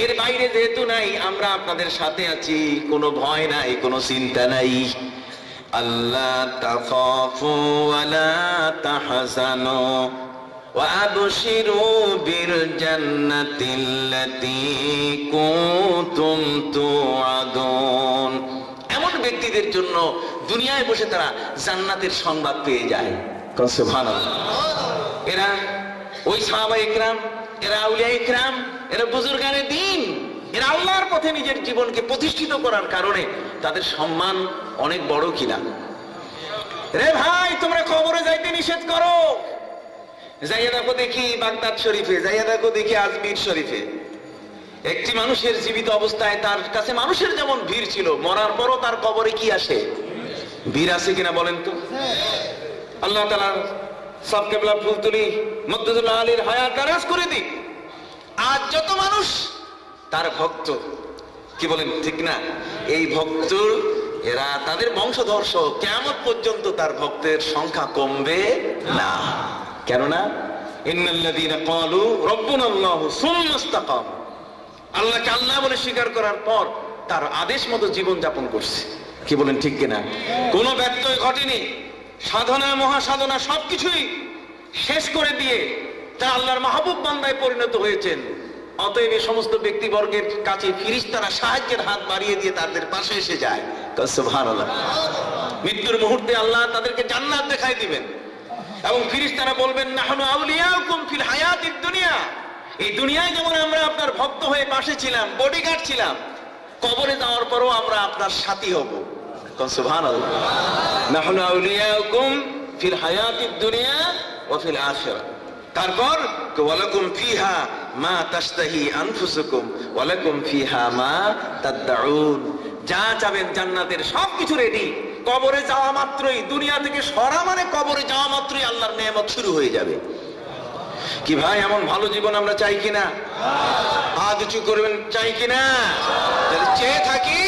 এর বাইরে যেহেতু নাই, আমরা আপনাদের সাথে আছি, কোনো ভয় নাই, কোনো চিন্তা নাই। আল্লাহ তাখাফু ওয়া লা তাহজানু ওয়া আবশিরু বিল জান্নাতিল্লাতী কুনতুম তুআদুন। এমন ব্যক্তিদের জন্য দুনিয়ায় বসে তারা জান্নাতের সংবাদ পেয়ে যায়। সুবহানাল্লাহ। এরা ওই সাহাবা ইকরাম, এরা আউলিয়া ইকরাম, এরা বুজুর্গানে দ্বীন, এরা আল্লাহর পথে নিজের জীবনকে প্রতিষ্ঠিত করার কারণে তাদের সম্মান অনেক বড় কিনা। রে ভাই, তোমরা কবরে যাইতে নিষেধ করো। যাইয়া দেখো দেখি বাগদাদ শরীফে, যাইয়া দেখো দেখি আজমির শরীফে, একটি মানুষের জীবিত অবস্থায় তার কাছে মানুষের যেমন ভিড় ছিল, মরার পরও তার কবরে কি আসে? ভিড় আসে কিনা বলেন তো? আল্লাহ তাআলা সব কেবলা ফুলতুলি মকদুদুল্লাহ আলীর হায়াত দারাজ করে দিক। আজ যত মানুষ তার ভক্ত, কি বলেন ঠিক না? এই ভক্ত এরা তাদের বংশধর সহ কিয়ামত পর্যন্ত তার ভক্তের সংখ্যা কমবে না। কেননা ইন্নাল্লাযীনা ক্বালু রাব্বুনাল্লাহু সুম্মা ইসতাকামু, আল্লাহকে আল্লাহ বলে স্বীকার করার পর তার আদেশ মতো জীবন যাপন করছে। কি বলেন ঠিক কিনা? কোনো ব্যত্যয় ঘটেনি। সাধনা মহাসাধনা সবকিছুই শেষ করে দিয়ে তারা আল্লাহর মাহবুব বান্দায় পরিণত হয়েছেন। অতএব এই সমস্ত ব্যক্তিবর্গের কাছে ফেরেশতারা সাহায্যের হাত বাড়িয়ে দিয়ে তাদের পাশে এসে যায়। সুবহানাল্লাহ। মৃত্যুর মুহূর্তে আল্লাহ তাদেরকে জান্নাত দেখাই দিবেন এবং ফেরেশতারা বলবেন নাহনু আউলিয়াউকুম ফিল হায়াতিদ দুনিয়া, এই দুনিয়ায় যেমন আমরা আপনার ভক্ত হয়ে পাশে ছিলাম, বডিগার্ড ছিলাম, কবরে যাওয়ার পরও আমরা আপনার সাথী হব। সুবহানাল্লাহ। নাহনু আউলিয়াউকুম ফিল হায়াতিদ দুনিয়া ওয়া ফিল আখিরাহ। তারপর ওয়ালাকুম ফিহা মা তাশতাহি আনফুসুকুম ওয়ালাকুম ফিহা মা তাদউন, যা চাবেন জান্নাতের সবকিছু রেডি। কবরে যাওয়া মাত্রই, দুনিয়া থেকে সরা মানে কবরে যাওয়া মাত্রই আল্লাহর নেয়ামত শুরু হয়ে যাবে। কি ভাই, এমন ভালো জীবন আমরা চাই কিনা? হাত উঁচু করবেন, চাই কিনা? যদি চেয়ে থাকি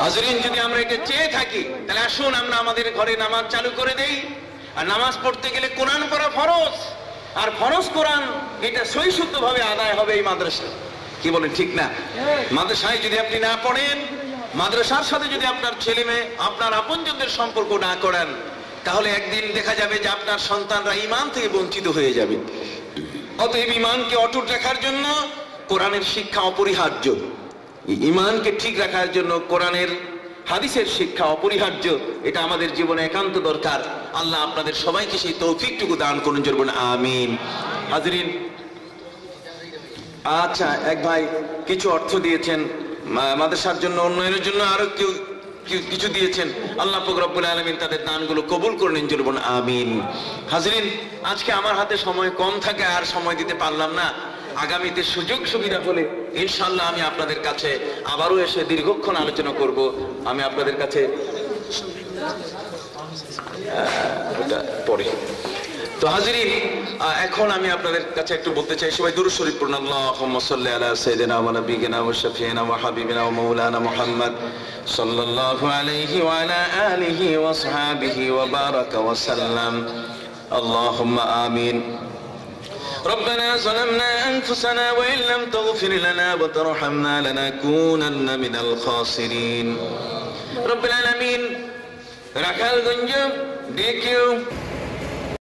হাজরিন, যদি আমরা দিকে চেয়ে থাকি, তাহলে আসুন আমরা আমাদের ঘরে নামাজ চালু করে দেই। আর নামাজ পড়তে গেলে কোরআন পড়া ফরজ, আর ফরজ কোরআন এটা সহি শুদ্ধ ভাবে আদায় হবে এই মাদ্রাসা। কি বলেন, ঠিক না? মাদ্রাসায় যদি আপনি না পড়েন, মাদ্রাসার সাথে যদি আপনার ছেলে মেয়ে, আপনার আপনজনদের সম্পর্ক না করেন, তাহলে একদিন দেখা যাবে যে আপনার সন্তানরা ঈমান থেকে বঞ্চিত হয়ে যাবে। অতএব ঈমানকে অটুট রাখার জন্য কোরআনের শিক্ষা অপরিহার্য। ঈমানকে ঠিক রাখার জন্য কোরআনের হাদিসের শিক্ষা অপরিহার্য। এটা আমাদের জীবনে একান্ত দরকার। আল্লাহ আপনাদের সবাইকে সেই তৌফিকটুকু দান করুন, জোরে বলুন আমিন। হাজরিন, আচ্ছা, এক ভাই কিছু অর্থ দিয়েছেন মাদ্রাসার জন্য, উন্নয়নের জন্য আরো কেউ কিছু দিয়েছেন। আল্লাহ পাক রব্বুল আলামিন তাদের দানগুলো কবুল করে নিন, জোরে বলুন আমিন। হাজরিন, আজকে আমার হাতে সময় কম থাকে, আর সময় দিতে পারলাম না। আগামীতে সুযোগ সুবিধা হলে ইনশাআল্লাহ আমি আপনাদের কাছে আবারও এসে দীর্ঘক্ষণ আলোচনা করব। আমি আপনাদের কাছে পরে তো হাজরিন, এখন আমি আপনাদের কাছে একটু বলতে চাই, সবাই দুরূদ শরীফ পড়ুন। আল্লাহুম্মা সাল্লি আলা সাইয়্যিদিনা ওয়া নাবিয়িনা ওয়া শাফিঈনা ওয়া হাবিবিনা ওয়া মাওলানা মুহাম্মদ সাল্লাল্লাহু আলাইহি ওয়া আলা আলিহি ওয়া সাহবিহি ওয়া বারাকা ওয়া সাল্লাম। আল্লাহুম্মা আমিন। ربنا ظلمنا أنفسنا وإن لم تغفر لنا وترحمنا لنكونن من الخاسرين. رب العالمين, রাখালগঞ্জ DQ